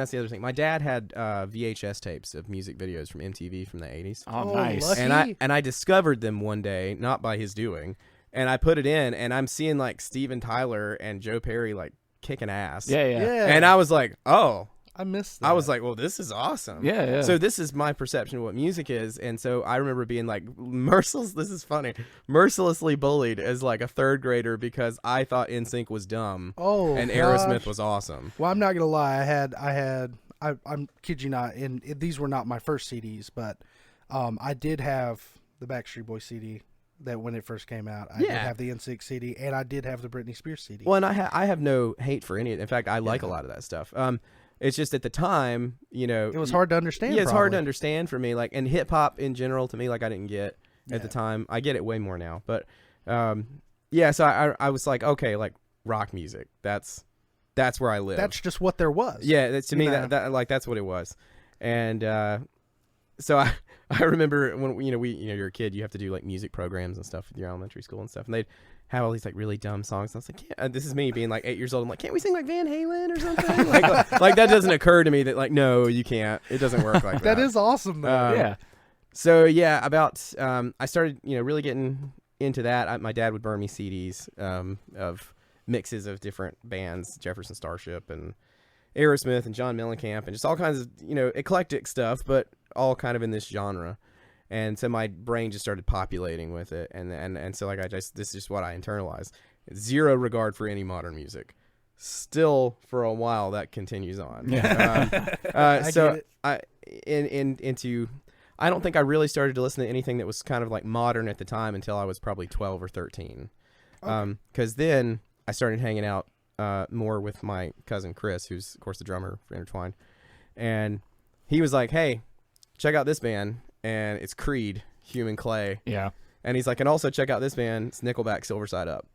that's the other thing. My dad had VHS tapes of music videos from MTV from the 80s. Oh, nice. Lucky. And I discovered them one day, not by his doing. And I put it in and I'm seeing like Steven Tyler and Joe Perry like kicking ass. Yeah. And I was like, oh. I missed that. I was like, well, this is awesome. Yeah. So this is my perception of what music is. And so I remember being like this is funny, mercilessly bullied as like a third grader because I thought NSYNC was dumb. Oh, and gosh. Aerosmith was awesome. Well, I'm not going to lie. I'm kid you not, and these were not my first CDs, but I did have the Backstreet Boys CD that when it first came out. I did have the NSYNC CD, and I did have the Britney Spears CD. Well, and I have no hate for any of it. In fact, I like a lot of that stuff. It's just at the time, it was hard to understand. Yeah, it's hard to understand for me. Like, and hip hop in general, to me, like I didn't get at the Yeah. time. I get it way more now, but so I was like, okay, like rock music. That's where I live. That's just what there was. Yeah, that's to me know? that like that's what it was, and so I remember when you're a kid, you have to do like music programs and stuff with your elementary school and stuff, and they'd have all these like really dumb songs. And I was like, yeah, this is me being like 8 years old. I'm like, can't we sing like Van Halen or something? like that doesn't occur to me that like, no, you can't. It doesn't work like that. That is awesome though. Yeah. So yeah, about I started really getting into that. My dad would burn me CDs of mixes of different bands, Jefferson Starship and Aerosmith and John Mellencamp and just all kinds of eclectic stuff, but all kind of in this genre. And so my brain just started populating with it, and so like this is just what I internalized. Zero regard for any modern music. Still, for a while, that continues on. Yeah. I don't think I really started to listen to anything that was kind of like modern at the time until I was probably 12 or 13. Because then I started hanging out more with my cousin Chris, who's of course the drummer for InterTwyneD, and he was like, "Hey, check out this band." And it's Creed, Human Clay. Yeah. And he's like, and also check out this band, it's Nickelback, Silver Side Up.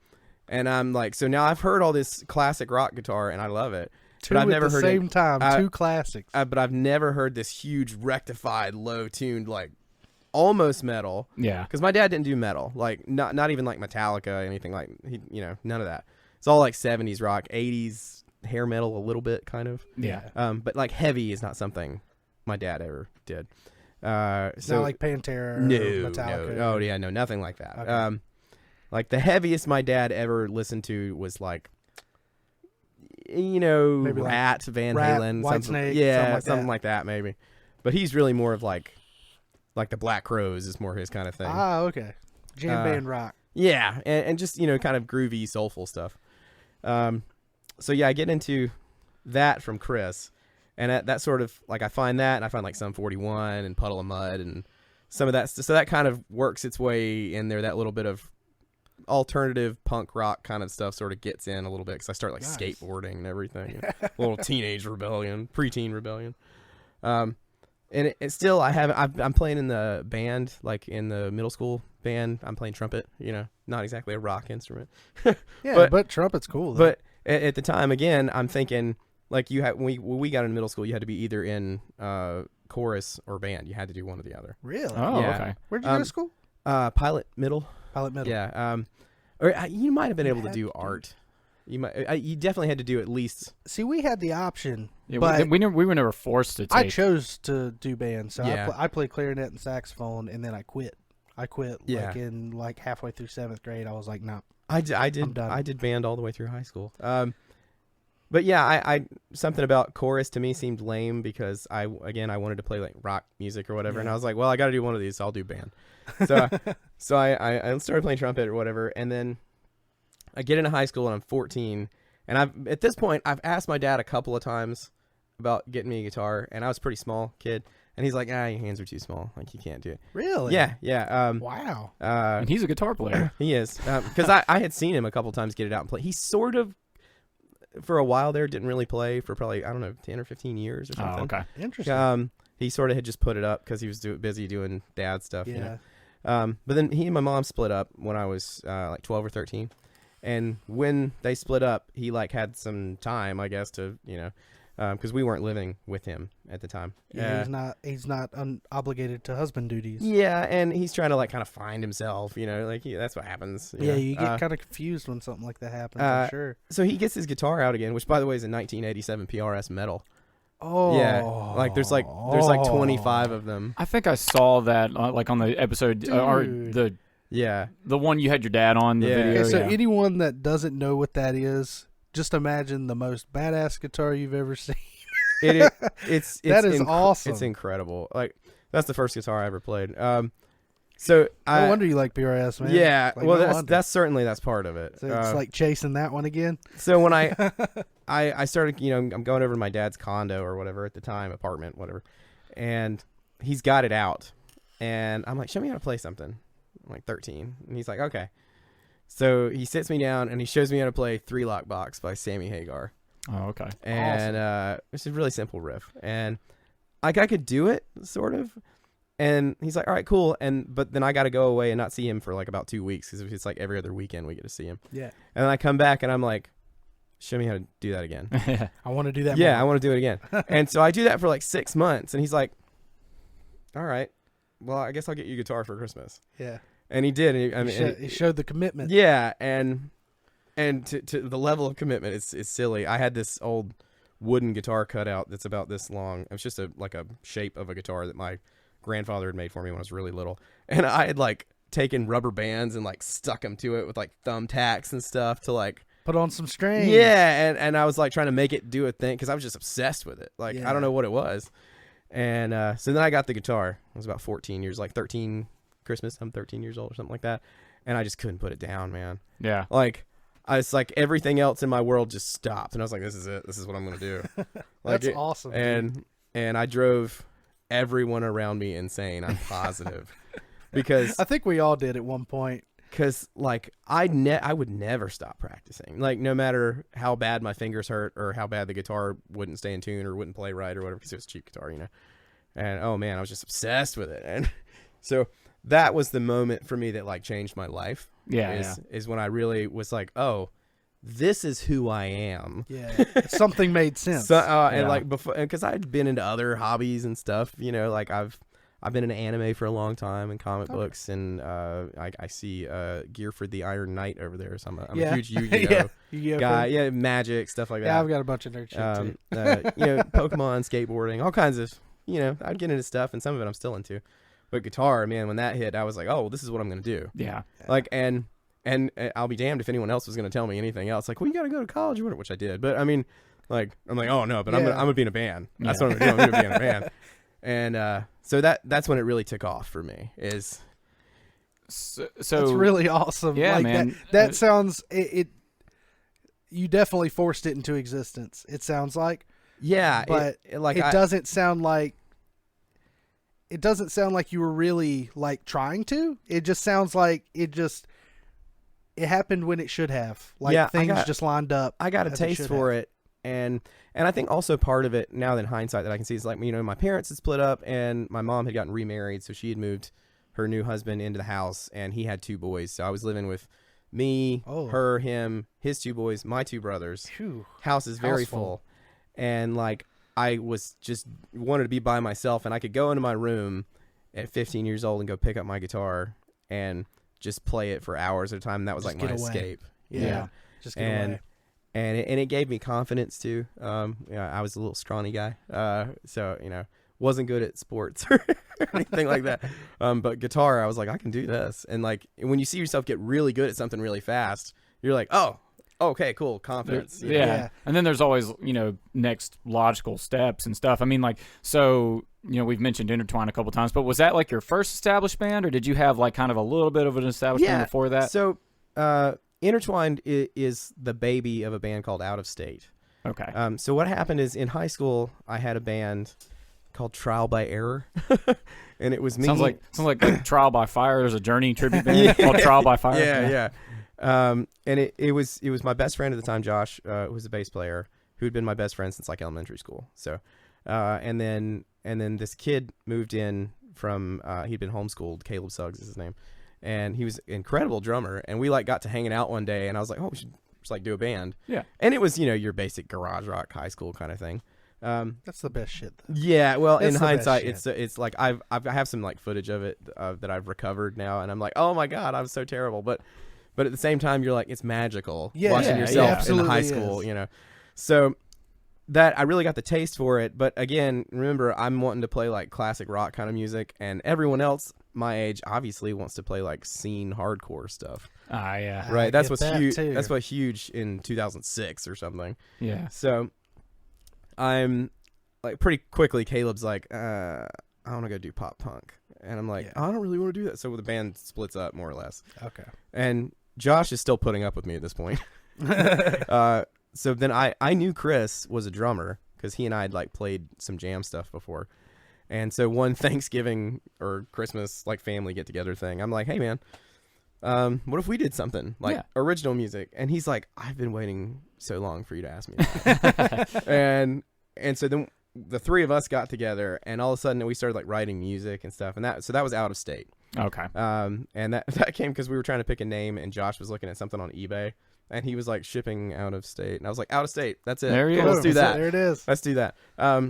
And I'm like, so now I've heard all this classic rock guitar, and I love it. Two at the same time, two classics. But I've never heard this huge, rectified, low-tuned, like, almost metal. Yeah. Because my dad didn't do metal. Like, not even like Metallica, anything like, none of that. It's all like 70s rock, 80s hair metal a little bit, kind of. Yeah. But like heavy is not something my dad ever did. It's not like Pantera or Metallica. No. Oh yeah, no, nothing like that. Okay. Like the heaviest my dad ever listened to was like, maybe Rat, Van Halen, Whitesnake, something like that maybe. But he's really more of like the Black Crowes is more his kind of thing. Ah, okay. Jam band rock. Yeah, and just kind of groovy, soulful stuff. So yeah, I get into that from Chris. And that sort of, like, I find that, and I find, like, Sum 41 and Puddle of Mud and some of that. So that kind of works its way in there. That little bit of alternative punk rock kind of stuff sort of gets in a little bit because I start, like, skateboarding and everything. A little teenage rebellion, preteen rebellion. And it's still, I'm playing in the band, like, in the middle school band. I'm playing trumpet, not exactly a rock instrument. Yeah, but trumpet's cool, though. But at the time, again, I'm thinking... Like when we got in middle school, you had to be either in chorus or band. You had to do one or the other. Really? Oh, Yeah. okay. Where'd you go to school? Pilot Middle. Pilot Middle. Yeah. Or you might have been able to do art. You definitely had to do at least. See, we had the option, Yeah, but we were never forced to take. I chose to do band, so Yeah. I played clarinet and saxophone, and then I quit. I quit Yeah. like in like halfway through 7th grade. I was like, no. I did band all the way through high school. But yeah, I something about chorus to me seemed lame because I wanted to play like rock music or whatever, and I was like, well, I got to do one of these, so I'll do band. So I started playing trumpet or whatever, and then I get into high school and I'm 14, and at this point I've asked my dad a couple of times about getting me a guitar, and I was a pretty small kid, and he's like, your hands are too small, like you can't do it. Really? Yeah. Wow. And he's a guitar player. He is, because I had seen him a couple times get it out and play. He sort of, for a while there, didn't really play for probably, I don't know, 10 or 15 years or something. Oh, okay. Interesting. He sort of had just put it up because he was busy doing dad stuff. Yeah. You know? But then he and my mom split up when I was like 12 or 13. And when they split up, he like had some time, I guess, to, because we weren't living with him at the time. Yeah, he's not obligated to husband duties. Yeah, and he's trying to like kind of find himself, like that's what happens. You get kind of confused when something like that happens, I'm sure. So he gets his guitar out again, which by the way is a 1987 PRS metal. Oh. Yeah, like there's like 25 of them. I think I saw that like on the episode or the one you had your dad on the video. Okay, so anyone that doesn't know what that is, just imagine the most badass guitar you've ever seen. It's that is awesome. It's incredible. Like that's the first guitar I ever played. So no wonder you like PRS, man. Yeah, like, well, that's certainly part of it. So it's like chasing that one again. So when I started, I'm going over to my dad's condo or whatever at the time, apartment, whatever, and he's got it out, and I'm like, show me how to play something. I'm like 13, and he's like, okay. So he sits me down and he shows me how to play Three Lock Box by Sammy Hagar. Oh, okay. And it's a really simple riff, and like I could do it sort of. And he's like, all right, cool. But then I got to go away and not see him for like about 2 weeks because it's like every other weekend we get to see him. Yeah. And then I come back and I'm like, show me how to do that again. I want to do that. Yeah, more. I want to do it again. And so I do that for like 6 months. And he's like, all right, well, I guess I'll get you a guitar for Christmas. Yeah. And he did. And he showed the commitment. Yeah. And to the level of commitment, it's silly. I had this old wooden guitar cutout that's about this long. It was just like a shape of a guitar that my grandfather had made for me when I was really little, and I had like taken rubber bands and like stuck them to it with like thumbtacks and stuff to like put on some strings. Yeah, and I was like trying to make it do a thing because I was just obsessed with it. Like I don't know what it was, and so then I got the guitar. I was about 14 years, like 13 Christmas. I'm 13 years old or something like that, and I just couldn't put it down, man. Yeah, like it's like everything else in my world just stopped, and I was like, this is it. This is what I'm gonna do. Like That's awesome. And I drove everyone around me insane. I'm positive because I think we all did at one point. Because like I would never stop practicing. Like no matter how bad my fingers hurt or how bad the guitar wouldn't stay in tune or wouldn't play right or whatever, because it was a cheap guitar, And oh man, I was just obsessed with it. And so that was the moment for me that like changed my life. Is when I really was like, oh, this is who I am. Yeah, something made sense. So, and like before, because I'd been into other hobbies and stuff, like I've been into anime for a long time and comic books, and I see gear for the Iron Knight over there. So I'm a huge Yu-Gi-Oh guy. Yeah, Magic, stuff like that. Yeah, I've got a bunch of nerd shit too. Pokemon, skateboarding, all kinds of, I'd get into stuff, and some of it I'm still into. But guitar, man, when that hit, I was like, oh, well, this is what I'm gonna do. Yeah. Like And I'll be damned if anyone else was going to tell me anything else. Like, well, you got to go to college or whatever, which I did. But I mean, like, I'm like, oh no, but I'm gonna be in a band. That's what I'm gonna do. I'm gonna be in a band. And so that's when it really took off for me. So that's really awesome. Yeah, like man. That sounds it. You definitely forced it into existence. It sounds like. Yeah, but it doesn't sound like. It doesn't sound like you were really like trying to. It just sounds like it happened when it should have. Like things just lined up. I got a taste for it, and I think also part of it now, in hindsight, that I can see is like my parents had split up, and my mom had gotten remarried, so she had moved her new husband into the house, and he had 2 boys. So I was living with me, her, him, his 2 boys, my 2 brothers. Whew. House is very full, and like I was just wanted to be by myself, and I could go into my room at 15 years old and go pick up my guitar and just play it for hours at a time. And that was like my escape. Yeah. Just get away. And it gave me confidence too. I was a little scrawny guy. So, wasn't good at sports or anything like that. But guitar, I was like, I can do this. And like when you see yourself get really good at something really fast, you're like, oh, okay, cool, confidence. Yeah. And then there's always, next logical steps and stuff. I mean, like, so, we've mentioned InterTwyneD a couple times, but was that like your first established band, or did you have like kind of a little bit of an established band before that? So, InterTwyneD is the baby of a band called Out of State. Okay. So what happened is in high school, I had a band called Trial by Error, and it was me. Sounds like Trial by Fire. There's a Journey tribute band called Trial by Fire. Yeah. And it was my best friend at the time, Josh, who was a bass player, who'd been my best friend since like elementary school. So, and then this kid moved in from he'd been homeschooled. Caleb Suggs is his name, and he was an incredible drummer. And we like got to hanging out one day, and I was like, oh, we should just like do a band. Yeah. And it was your basic garage rock high school kind of thing. That's the best shit, though. Yeah, well, That's in the hindsight, best it's like I have some like footage of it that I've recovered now, and I'm like, oh my god, I was so terrible, but at the same time, you're like, it's magical watching yourself in high school, So that I really got the taste for it, but again, remember, I'm wanting to play like classic rock kind of music, and everyone else my age obviously wants to play like scene hardcore stuff. Yeah. Right, that's what's that huge. too. That's what's huge in 2006 or something. Yeah. So I'm like pretty quickly Caleb's like, I want to go do pop punk. And I'm like, I don't really want to do that. So the band splits up more or less. Okay. And Josh is still putting up with me at this point. So then I knew Chris was a drummer because he and I had like played some jam stuff before. And so one Thanksgiving or Christmas like family get together thing, I'm like, hey man, what if we did something like original music? And he's like, I've been waiting so long for you to ask me that. and so then the three of us got together, and all of a sudden we started like writing music and stuff, and that was Out of State. Okay. And that came because we were trying to pick a name, and Josh was looking at something on eBay, and he was like shipping Out of State, and I was like, Out of State, that's it. There you Cool, go. let's do that. There it is. Let's do that.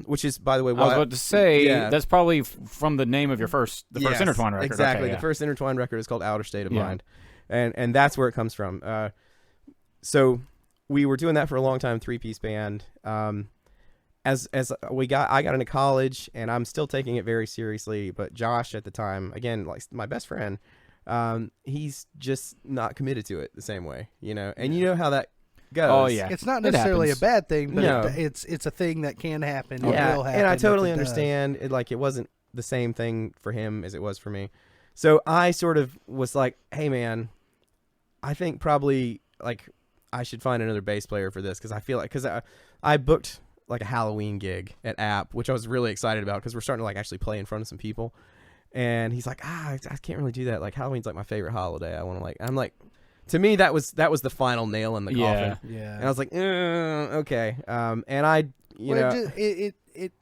Which is, by the way, I was about to say that's probably from the name of your first InterTwyneD record. Exactly. Okay, the first InterTwyneD record is called Outer State of Yeah. Mind, and that's where it comes from. So we were doing that for a long time, 3-piece band. As I got into college, and I'm still taking it very seriously. But Josh at the time, again, like my best friend, he's just not committed to it the same way, And you know how that goes. Oh yeah. It's not necessarily a happens. bad thing, but No. it's a thing that can happen. Yeah, It will happen and I if totally it does. understand. It wasn't the same thing for him as it was for me. So I sort of was like, hey man, I think probably like I should find another bass player for this, because I feel like I booked like a Halloween gig at App, which I was really excited about because we're starting to like actually play in front of some people. And he's like, I can't really do that. Like Halloween's like my favorite holiday. I want to like. I'm like, to me that was the final nail in the coffin. Yeah. And I was like, okay. And I, It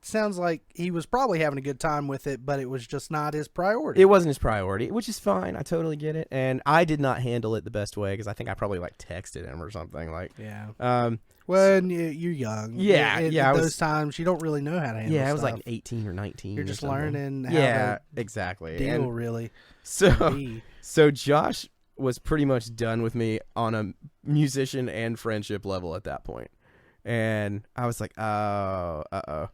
sounds like he was probably having a good time with it, but it was just not his priority. It wasn't his priority, which is fine. I totally get it. And I did not handle it the best way because I think I probably like texted him or something like. Yeah. When you're young. Yeah, At those times you don't really know how to handle I was stuff. like 18 or 19. You're or just something. learning how Yeah, to exactly. deal, And really. so Josh was pretty much done with me on a musician and friendship level at that point. And I was like, uh-oh.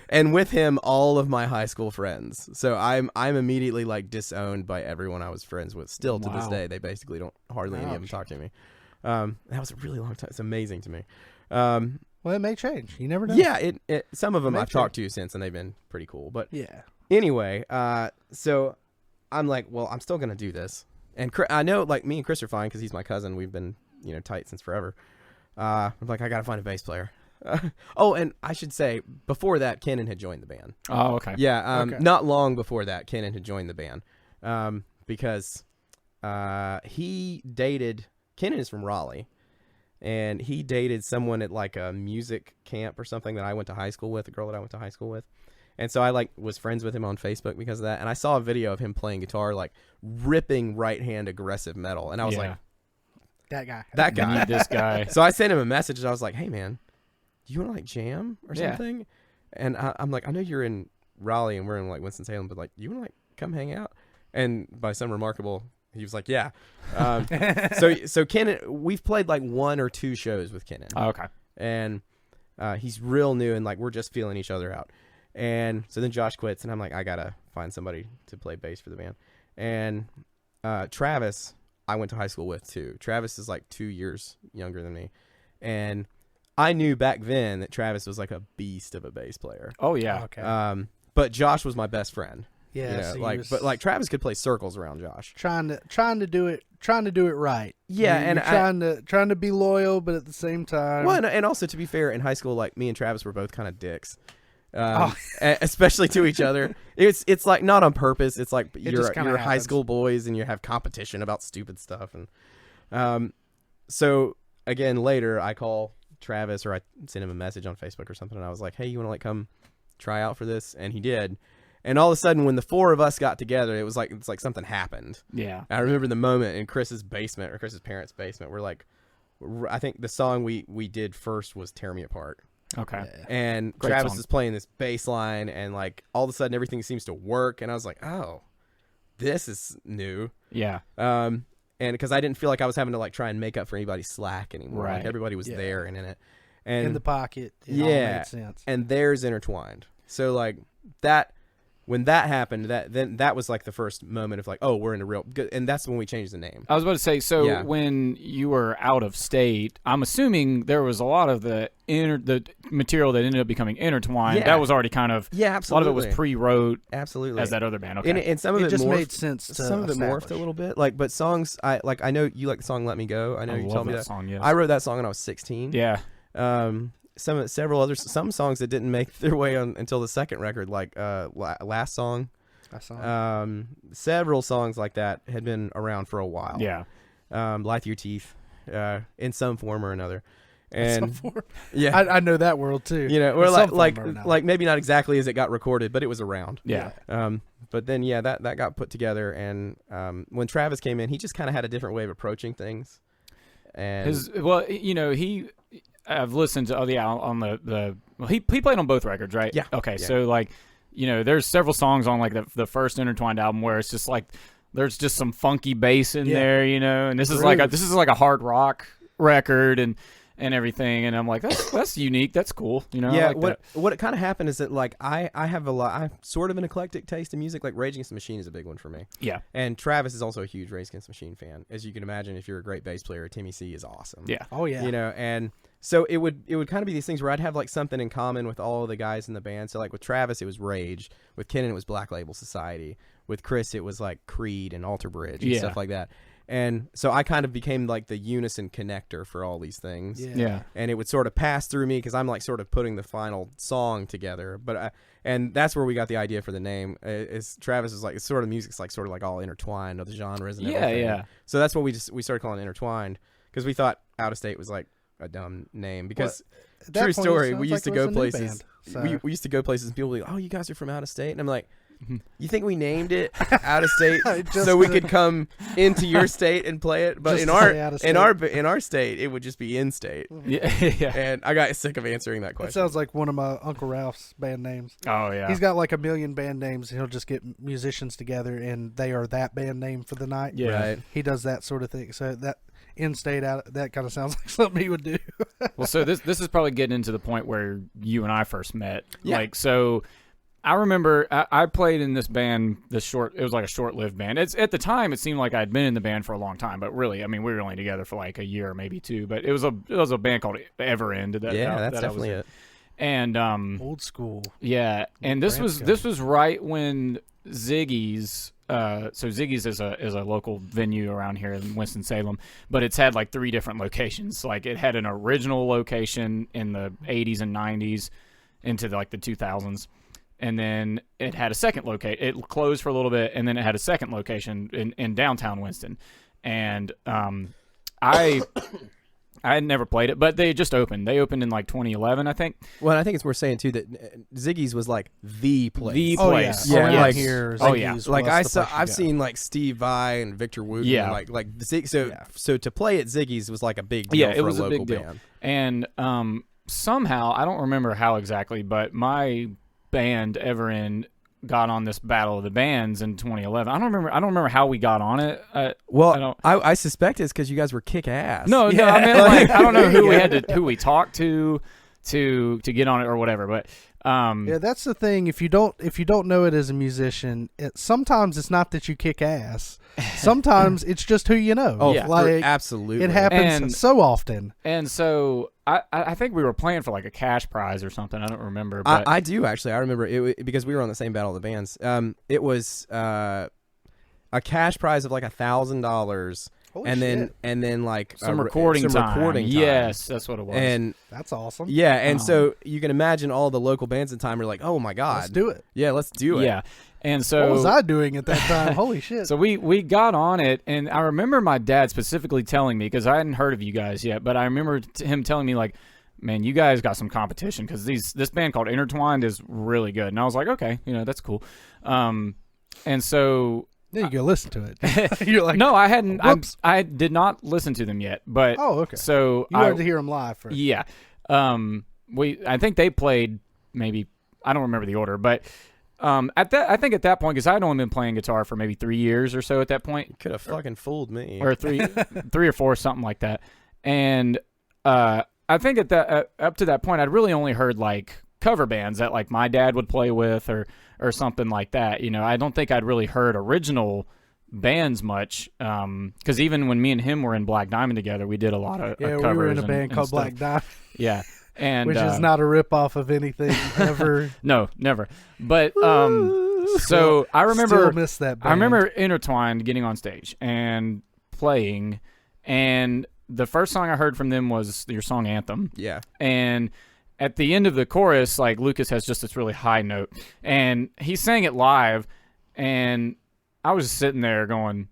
and with him, all of my high school friends. So I'm immediately like disowned by everyone I was friends with. Still to this day, they basically don't hardly any of them talk to me. That was a really long time. It's amazing to me. Well, it may change. You never know. Yeah, some of them I've talked to since, and they've been pretty cool. But yeah. anyway, so I'm like, well, I'm still gonna do this. And I know, like, me and Chris are fine because he's my cousin. We've been, tight since forever. I'm like, I gotta find a bass player. Oh, and I should say, before that, Kenan had joined the band. Oh, okay. Yeah, Okay. not long before that, Kenan had joined the band, because Kenan is from Raleigh, and he dated someone at like a music camp or something that I went to high school with, a girl that I went to high school with. And so I like was friends with him on Facebook because of that. And I saw a video of him playing guitar, like ripping right hand aggressive metal. And I was like, that guy. that guy. This guy. So I sent him a message, and I was like, hey man, do you want to like jam or Yeah. something? And I'm like, I know you're in Raleigh and we're in like Winston-Salem, but like, you want to like come hang out? And by some remarkable, he was like, yeah. So Kenan, we've played like 1 or 2 shows with Kenan. Oh, okay. And he's real new, and like we're just feeling each other out. And so then Josh quits, and I'm like, I gotta find somebody to play bass for the band. And Travis, I went to high school with too. Travis is like 2 years younger than me, and I knew back then that Travis was like a beast of a bass player. Oh yeah. Okay. But Josh was my best friend. Yeah. You know, so he like, was but like Travis could play circles around Josh. trying to do it right. Yeah, You're and trying to be loyal, but at the same time, Well, and also to be fair, in high school, like me and Travis were both kind of dicks, especially to each other. It's like not on purpose. It's like you're high happens. school boys and you have competition about stupid stuff. And so again, later I call Travis or I send him a message on Facebook or something, and I was like, "Hey, you want to like come try out for this?" And he did. And all of a sudden, when the four of us got together, it's like something happened. Yeah. I remember the moment in Chris's basement or Chris's parents' basement. We're like, I think the song we did first was "Tear Me Apart." Okay. And Great Travis song. is playing this bass line, and like all of a sudden everything seems to work. And I was like, oh, this is new. Yeah. And because I didn't feel like I was having to like try and make up for anybody's slack anymore. Right. Like everybody was there and in it. And in the pocket. It all yeah, made sense. and there's InterTwyneD. So like that. When that happened, that was like the first moment of like, oh, we're in a real, and that's when we changed the name. I was about to say, so Yeah. when you were out of state, I'm assuming there was a lot of the material that ended up becoming InterTwyneD. Yeah. That was already kind of, Yeah, a lot absolutely. of it was pre-wrote Absolutely. as that other band. Okay. And some of it just morphed, made sense to some of it morphed a establish. little bit. Like, but songs, I know you like the song "Let Me Go." I know I you love told me that that. song, yes. I wrote that song when I was 16. Yeah. Several others, some songs that didn't make their way on until the second record, like Last Song. I saw it. Several songs like that had been around for a while. Yeah. Lie to Your Teeth, in some form or another. And So yeah, I know that world too. you know, or In some like form or another. like maybe not exactly as it got recorded, but it was around. Yeah. But then yeah, that got put together, and when Travis came in, he just kind of had a different way of approaching things. And I've listened to on he played on both records, right? Yeah. Okay. Yeah. So like, there's several songs on like the first InterTwyneD album where it's just like there's just some funky bass in there, and this is like a hard rock record and everything, and I'm like, that's unique, that's cool, Yeah, I like what it kind of happened is that like I have sort of an eclectic taste in music. Like Rage Against the Machine is a big one for me. Yeah. And Travis is also a huge Rage Against the Machine fan. As you can imagine, if you're a great bass player, Timmy C is awesome. Yeah. Oh yeah. And so it would kind of be these things where I'd have like something in common with all of the guys in the band. So like with Travis, it was Rage. With Kenan, it was Black Label Society. With Chris, it was like Creed and Alter Bridge and stuff like that. And so I kind of became like the unison connector for all these things. Yeah. And it would sort of pass through me because I'm like sort of putting the final song together. And that's where we got the idea for the name. Travis is like, it's sort of music's like sort of like all intertwined of the genres and everything. Yeah. So that's what we started calling InterTwyneD because we thought Out of State was like a dumb name because At that true point, it story, sounds we used like to it go was a new places. band, so. We used to go places and people would be like, oh, you guys are from out of state? And I'm like, you think we named it out of state Just so we to- could come into your state and play it? But Just in to our say out of in our state, it would just be in state. Yeah. Yeah. And I got sick of answering that That question. sounds like one of my Uncle Ralph's band names. Oh yeah. He's got like a million band names. He'll just get musicians together, and they are that band name for the night. Yeah. Right. He does that sort of thing. So that in-state out, that kind of sounds like something he would do. Well, so this is probably getting into the point where you and I first met. Yeah. Like, so I remember I played in this band, it was like a short-lived band. At the time, it seemed like I'd been in the band for a long time, but really, I mean, we were only together for like a year, maybe two. But it was a band called Everend. That's definitely it. And Old school. yeah, and this Branch was right when Ziggy's. So Ziggy's is a local venue around here in Winston-Salem, but it's had like 3 different locations. Like it had an original location in the 80s and 90s into like the 2000s. And then it had a second location. It closed for a little bit, and then it had a second location in downtown Winston. And I had never played it, but they just opened. They opened in like 2011, I think. Well, I think it's worth saying too that Ziggy's was like the place. The Oh place. yeah. Yeah, Around like- here. oh, yeah. Ziggy's Like was the place I've you go. seen like Steve Vai and Victor Wooten. Yeah. Like so to play at Ziggy's was like a big deal Yeah, for it was a a local big deal. band. And somehow, I don't remember how exactly, but my band Everend got on this Battle of the Bands in 2011. I don't remember how we got on it. I suspect it's because you guys were kick ass. No, I mean, like, I don't know who we talked to get on it or whatever. But Yeah, that's the thing. If you don't know it as a musician, sometimes it's not that you kick ass. Sometimes it's just who you know. Oh, Yeah. like absolutely. It happens And- so often. And so I think we were playing for like a cash prize or something. I don't remember. But I do actually. I remember it because we were on the same Battle of the Bands. It was a cash prize of like $1,000, Holy and shit. then like some recording time. recording time. Yes, that's what it was. And That's awesome. yeah, and so you can imagine all the local bands at the time are like, oh my god, Let's do it. Yeah, let's do it. yeah. And so What was I doing at that time? Holy shit. So we got on it, and I remember my dad specifically telling me, because I hadn't heard of you guys yet, but I remember him telling me, like, man, you guys got some competition, because this band called InterTwyneD is really good. And I was like, okay, that's cool. And so Then you go listen to it. You're like, no, I hadn't. Whoops. I did not listen to them yet, but oh, okay. so You wanted to hear them live first. yeah, I think they played maybe, I don't remember the order, but. I think at that point, because I'd only been playing guitar for maybe 3 years or so at that point, Could have fucking fooled me. or three or four, something like that. And I think at that up to that point, I'd really only heard like cover bands that like my dad would play with or something like that. I don't think I'd really heard original bands much. Because even when me and him were in Black Diamond together, we did a lot of Yeah, covers we were in a and- band and called stuff. Black Diamond, Yeah. And which is not a ripoff of anything ever. no, never. But so I remember Still miss that band. I remember InterTwyneD getting on stage and playing, and the first song I heard from them was your song Anthem. Yeah. And at the end of the chorus, like, Lucas has just this really high note, and he sang it live, and I was just sitting there going,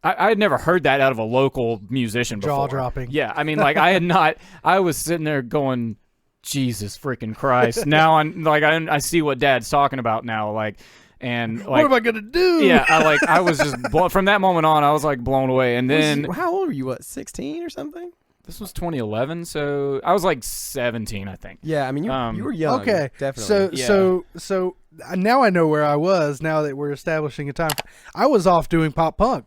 I had never heard that out of a local musician before. Jaw-dropping. Yeah, I mean, like, I had not. I was sitting there going, Jesus freaking Christ! Now I see what Dad's talking about now, like, and like, what am I gonna do? yeah, I was just from that moment on, I was like blown away, and then How old were you? What, 16 or something? this was 2011, so I was like 17, I think. Yeah, I mean you were young. Okay. Definitely. So now I know where I was. Now that we're establishing a time, I was off doing pop punk.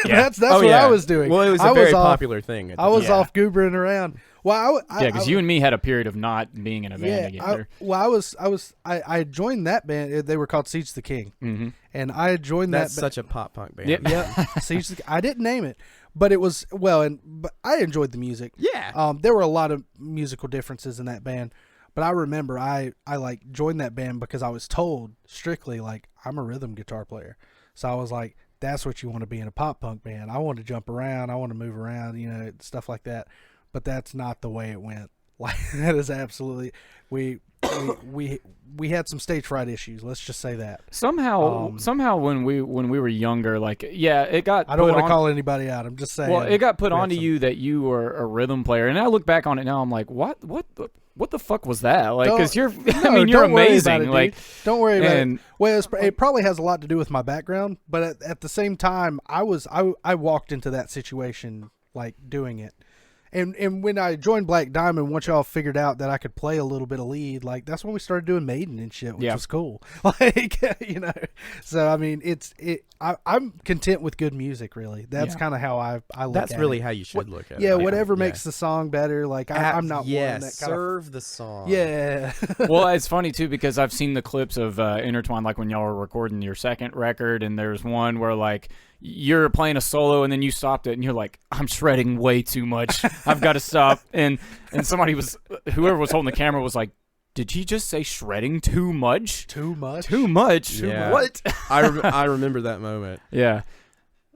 Yeah. That's what I was doing. Well, it was I a very off- popular thing. At the I was time. off goobering around. Well, Yeah, because you and me had a period of not being in a band together. I joined that band. They were called Siege the King, Mm-hmm. and I joined That's that. such a pop punk band. Yep. Yeah, Siege. I didn't name it, but it was but I enjoyed the music. Yeah. There were a lot of musical differences in that band, but I remember I like joined that band because I was told strictly like I'm a rhythm guitar player, so I was like, that's what you want to be in a pop punk band. I want to jump around, I want to move around, stuff like that. But that's not the way it went. Like, that is absolutely we had some stage fright issues. Let's just say that. Somehow when we were younger, like, yeah, it got. I don't want to on, call anybody out. I'm just saying. Well, it got put we had onto some- you that you were a rhythm player, and I look back on it now. I'm like, what the fuck was that? Like, because you're, I mean, you're don't worry amazing. about it, Like, dude. Don't worry about and- it. Well, it probably has a lot to do with my background, but at the same time, I walked into that situation like doing it. And when I joined Black Diamond, once y'all figured out that I could play a little bit of lead, like, that's when we started doing Maiden and shit, which Yeah. was cool. Like, so I mean, I'm content with good music, really. That's Yeah. kind of how I look That's at really it. how you should look at it. Yeah, I think. whatever Yeah. makes the song better. Like, I'm not one that kind of serve the song. yeah. well, it's funny too because I've seen the clips of InterTwyneD, like when y'all were recording your second record, and there's one where like you're playing a solo and then you stopped it and you're like, I'm shredding way too much. I've got to stop. And whoever was holding the camera was like, did he just say shredding too much? Too much. Too much? Yeah. What? I remember that moment. Yeah.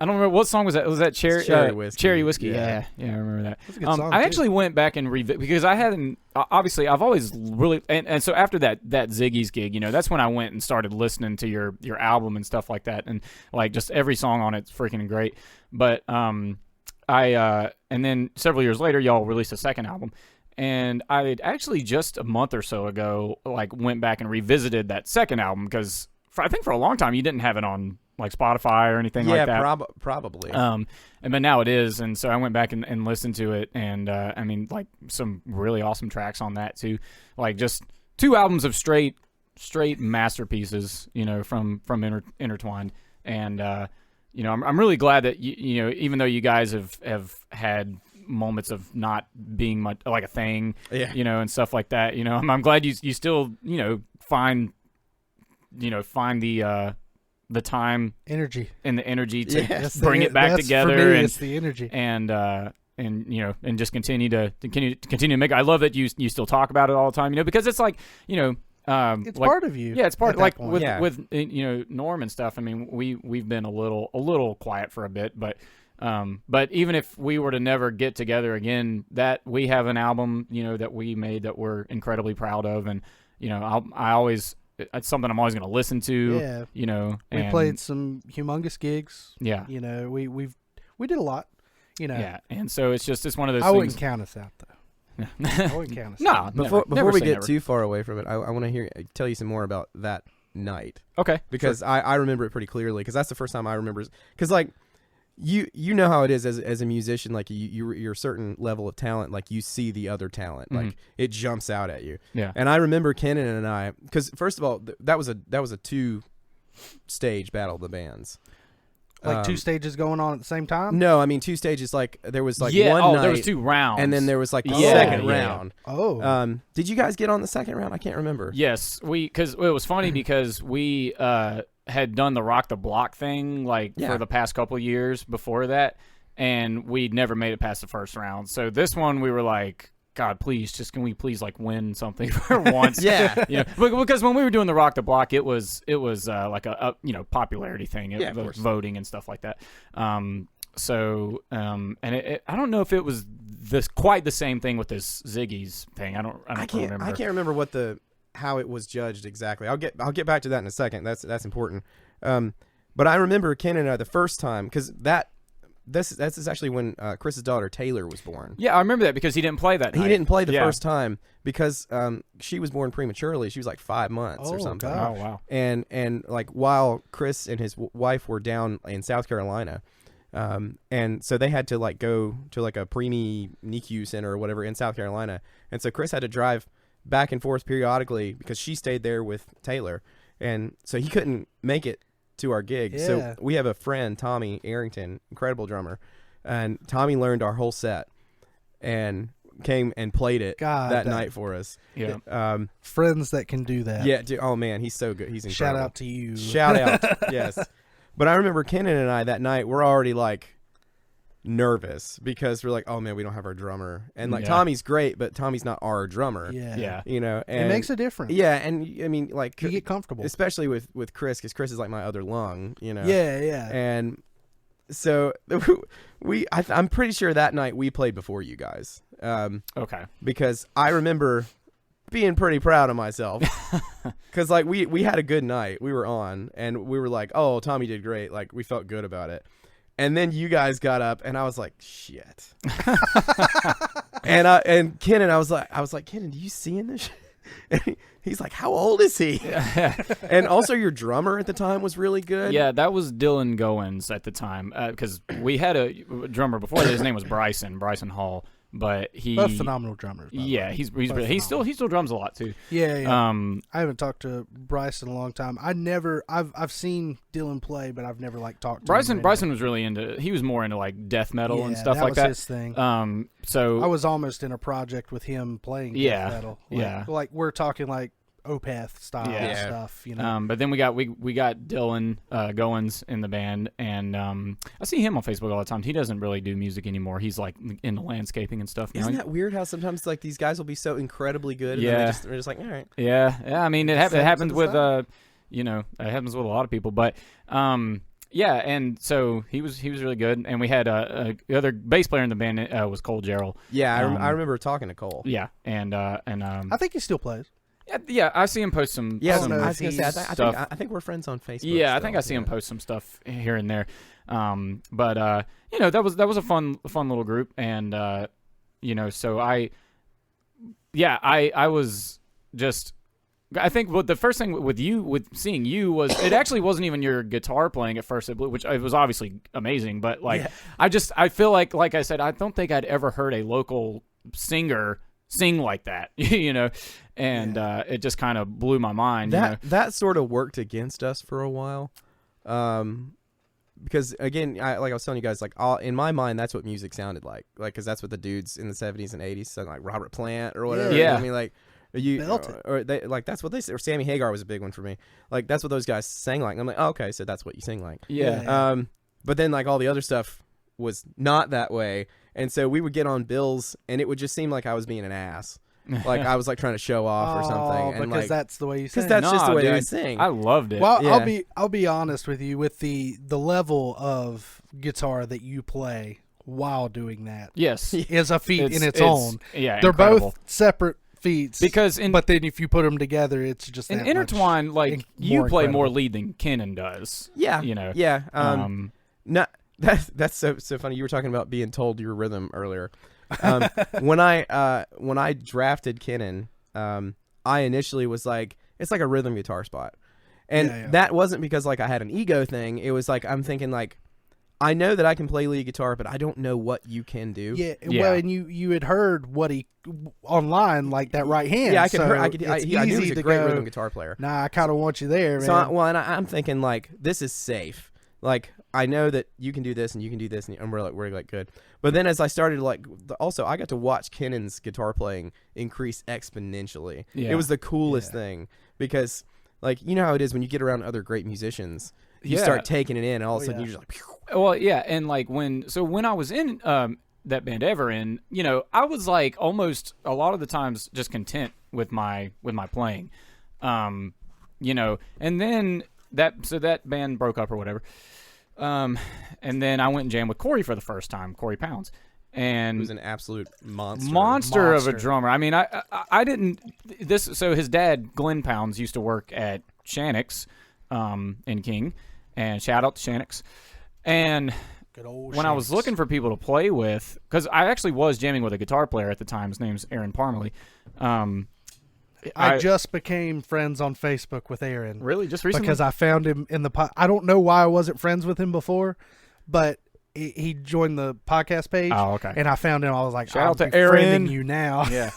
I don't remember what song was that. Was that Cherry Whiskey. Cherry Whiskey. Yeah. Yeah, I remember that. That's a good song, I too. actually went back and because I hadn't. Obviously, I've always really and so after that Ziggy's gig, that's when I went and started listening to your album and stuff like that, and like just every song on it's freaking great. But and then several years later, y'all released a second album. And I actually just a month or so ago, like, went back and revisited that second album because I think for a long time you didn't have it on like Spotify or anything like that. Probably. But now it is, and so I went back and listened to it, and I mean, like, some really awesome tracks on that too, like just 2 albums of straight masterpieces, from InterTwyneD, and I'm really glad that you even though you guys have had moments of not being much like a thing, Yeah. and stuff like that. I'm glad you still find the time Energy. and the energy to Yeah. bring it back That's together for me, and it's the energy. and just continue to make it. I love that you still talk about it all the time, because it's like, It's part of you. yeah, it's part at that like point. with Yeah. with Norm and stuff. I mean, we've been a little quiet for a bit, but even if we were to never get together again, that we have an album that we made that we're incredibly proud of, and it's something I'm always going to listen to. Yeah. We and, played some humongous gigs. Yeah. We did a lot. Yeah, and so it's one of those I things. wouldn't count us out though. I wouldn't count us out. No, Before never we say get never. too far away from it, I want to tell you some more about that night, Okay, because I remember it pretty clearly, because that's the first time I remember. Because like you know how it is as a musician, like you're a certain level of talent, like you see the other talent, like it jumps out at you. Yeah. And I remember Kenan and I, because first of all, that was a 2-stage battle of the bands. Like 2 stages going on at the same time. No, I mean 2 stages. Like there was like yeah. one night, there was 2 rounds, and then there was like the Yeah, second yeah. round. Oh. Did you guys get on the second round? I can't remember. Yes, because it was funny because we had done the Rock the Block thing for the past couple of years before that, and we'd never made it past the first round. So this one we were like, God, please, can we please win something for once? Yeah. Because when we were doing the Rock the Block, it was like a popularity thing, Yeah, of was course. voting and stuff like that. And I don't know if it was quite the same thing with this Ziggy's thing. I don't remember. I can't remember how it was judged exactly. I'll get back to that in a second. That's important. But I remember Ken and I the first time, because this is actually when Chris's daughter Taylor was born. Yeah, I remember that because he didn't play that night. He didn't play the first time because she was born prematurely. She was like 5 months or something. God. Oh, wow. And like while Chris and his wife were down in South Carolina, and so they had to go to a preemie NICU center or whatever in South Carolina, and so Chris had to drive back and forth periodically because she stayed there with Taylor, and so he couldn't make it to our gig. Yeah. So we have a friend, Tommy Arrington, incredible drummer, and Tommy learned our whole set and came and played it that night for us. Yeah. Friends that can do that. Yeah, dude, oh man, he's so good. He's incredible. Shout out to you. Shout out. Yes. But I remember Kenan and I that night, we're already nervous because we're like, oh man, we don't have our drummer. And Yeah. Tommy's great, but Tommy's not our drummer. Yeah. Yeah. And It makes a difference. Yeah, and I mean You get comfortable. especially with Chris, because Chris is like my other lung, Yeah. And so I'm pretty sure that night we played before you guys. Okay. Because I remember being pretty proud of myself, because we had a good night. We were on, and we were like, oh, Tommy did great. Like we felt good about it. And then you guys got up, and I was like, shit. and Kenan, I was like, Kenan, do you see in this shit? And he's like, how old is he? And also your drummer at the time was really good. Yeah, that was Dylan Goins at the time, because we had a drummer before that. His name was Bryson Hall, but he Both phenomenal drummers. By the Yeah, way. he phenomenal. still drums a lot too. Yeah. I haven't talked to Bryce in a long time. I've seen Dylan play, but I've never talked to him. Bryson was really he was more into death metal and stuff that like was that. His thing. So I was almost in a project with him playing death metal. Like we're talking Opeth style stuff, But then we got Dylan Goins in the band, and I see him on Facebook all the time. He doesn't really do music anymore. He's into landscaping and stuff now. Isn't that weird how sometimes these guys will be so incredibly good, and Yeah. then they're just like, all right. Yeah. I mean, it happens with style. it happens with a lot of people. But yeah, and so he was really good, and we had the other bass player in the band was Cole Jarrell. Yeah, I remember talking to Cole. Yeah, and I think he still plays. yeah, I see him post some. Yeah, some I was gonna say, stuff. I think we're friends on Facebook. Yeah, I still. think I see him post some stuff here and there. But that was a fun little group, and so I was just. I think the first thing with seeing you was it actually wasn't even your guitar playing at first, which it was obviously amazing. But I feel like I said, I don't think I'd ever heard a local singer sing like that, and it just kind of blew my mind. That sort of worked against us for a while, because again, like I was telling you guys, like in my mind, that's what music sounded like, because that's what the dudes in the 70s and 80s sounded like, Robert Plant or whatever. Yeah. I mean, like you Belt it. or they like that's what they or Sammy Hagar was a big one for me. Like that's what those guys sang like. And I'm like, oh, okay, so that's what you sing like. Yeah. But then like all the other stuff was not that way, and so we would get on bills, and it would just seem like I was being an ass. Like I was like trying to show off or something, and because like that's the way you sing. because that's just the way that I dude, sing. I loved it. Well, Yeah. I'll be honest with you, with the level of guitar that you play while doing that yes. is a feat in its own. Yeah, They're incredible. both separate feats, Because but then if you put them together, it's just in that much InterTwyne, like you more play more incredible. lead than Kenan does. Yeah, You know. yeah. Um, Not that's so funny. You were talking about being told your rhythm earlier. When I drafted Kenan, I initially was like, it's like a rhythm guitar spot, and Yeah. that wasn't because like I had an ego thing. It was like I'm thinking like, I know that I can play lead guitar, but I don't know what you can do. Yeah, Yeah. well, and you had heard what he online, like that right hand. Yeah, I could. so I it's knew he was easy a to great go, rhythm guitar player. Nah, I kind of want you there, man. So I'm thinking like this is safe. Like I know that you can do this and you can do this, and we're like good. But then as I started also I got to watch Kenan's guitar playing increase exponentially. Yeah. It was the coolest thing because like you know how it is when you get around other great musicians, you Yeah. start taking it in, and all of a Oh, sudden yeah. you're just like, Phew. Well, yeah, and like when I was in that band Everin, you know, I was like almost a lot of the times just content with my playing, you know, and then that band broke up or whatever, and then I went and jammed with Corey for the first time, Corey Pounds, He and was an absolute monster. monster of a Monster. drummer. I mean, I didn't this. So his dad, Glenn Pounds, used to work at Shannock's in King, and shout out to Shannock's. And Good old when I was Shanks. looking for people to play with, because I actually was jamming with a guitar player at the time. His name's Aaron Parmalee. I just became friends on Facebook with Aaron. Really just recently Because I found him in the I don't know why I wasn't friends with him before, but he joined the podcast page. Oh, okay. And I found him. I was like, Shout I'm out to befriending Aaron. you now. Yeah.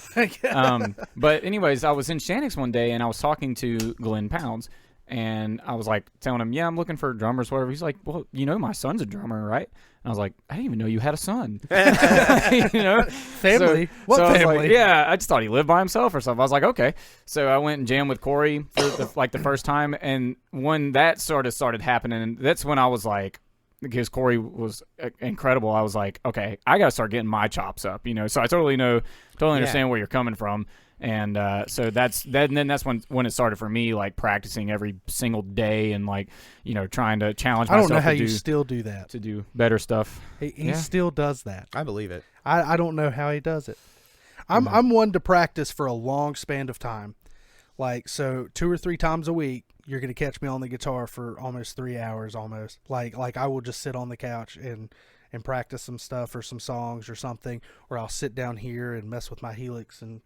But anyways, I was in Shannock's one day and I was talking to Glenn Pounds, and I was like telling him, yeah, I'm looking for drummers, whatever. He's like, well, you know, my son's a drummer, right? And I was like, I didn't even know you had a son. You know, Family? So, What so I was family? like, yeah, I just thought he lived by himself or something. I was like, okay. So I went and jammed with Corey for the first time, and when that sort of started happening, that's when I was like, because Corey was incredible, I was like, okay, I got to start getting my chops up, you know. So I totally understand where you're coming from. And so that's when it started for me, like practicing every single day and like, you know, trying to challenge I myself don't know how to you do, still do that. to do better stuff. He Yeah. still does that. I believe it. I don't know how he does it. I'm one to practice for a long span of time. Like, so 2 or 3 times a week, you're going to catch me on the guitar for almost 3 hours almost. Like I will just sit on the couch and practice some stuff or some songs or something, or I'll sit down here and mess with my Helix and,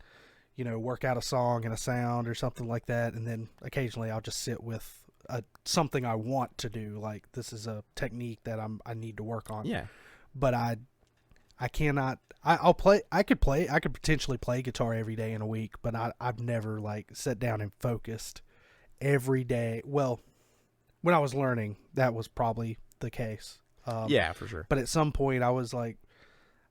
you know, work out a song and a sound or something like that. And then occasionally I'll just sit with something I want to do. Like, this is a technique that I need to work on. Yeah. But I cannot. I could potentially play guitar every day in a week, but I've never like sat down and focused every day. Well, when I was learning, that was probably the case. Yeah, for sure. But at some point, I was like,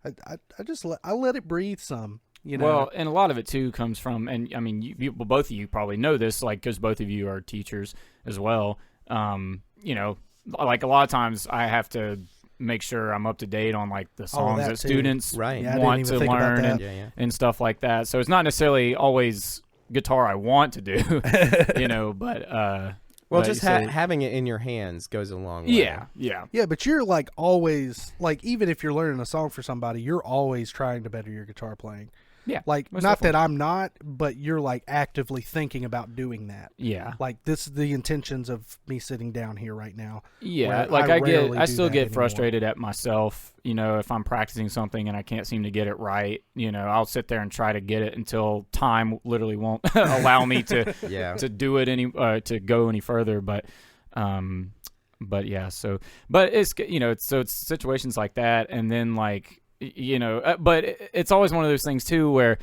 I just let it breathe some. You know. Well, and a lot of it too comes from, and I mean, you both of you probably know this, like, because both of you are teachers as well. You know, like a lot of times I have to make sure I'm up to date on like the songs that that too. students Right. Yeah, I want didn't to even think about learn that. and, Yeah. and stuff like that. So it's not necessarily always guitar I want to do, you know, but Well, but just so- having it in your hands goes a long way. yeah. Yeah, but you're like always like, even if you're learning a song for somebody, you're always trying to better your guitar playing. Yeah, Like, most not that definitely. I'm not, but you're like actively thinking about doing that. Yeah. Like, this is the intentions of me sitting down here right now. Yeah, where like I I rarely do still that get anymore. frustrated at myself, you know, if I'm practicing something and I can't seem to get it right, you know, I'll sit there and try to get it until time literally won't allow me to Yeah. to do it to go any further, but yeah, so but it's, you know, it's situations like that, and then like, you know, but it's always one of those things too where,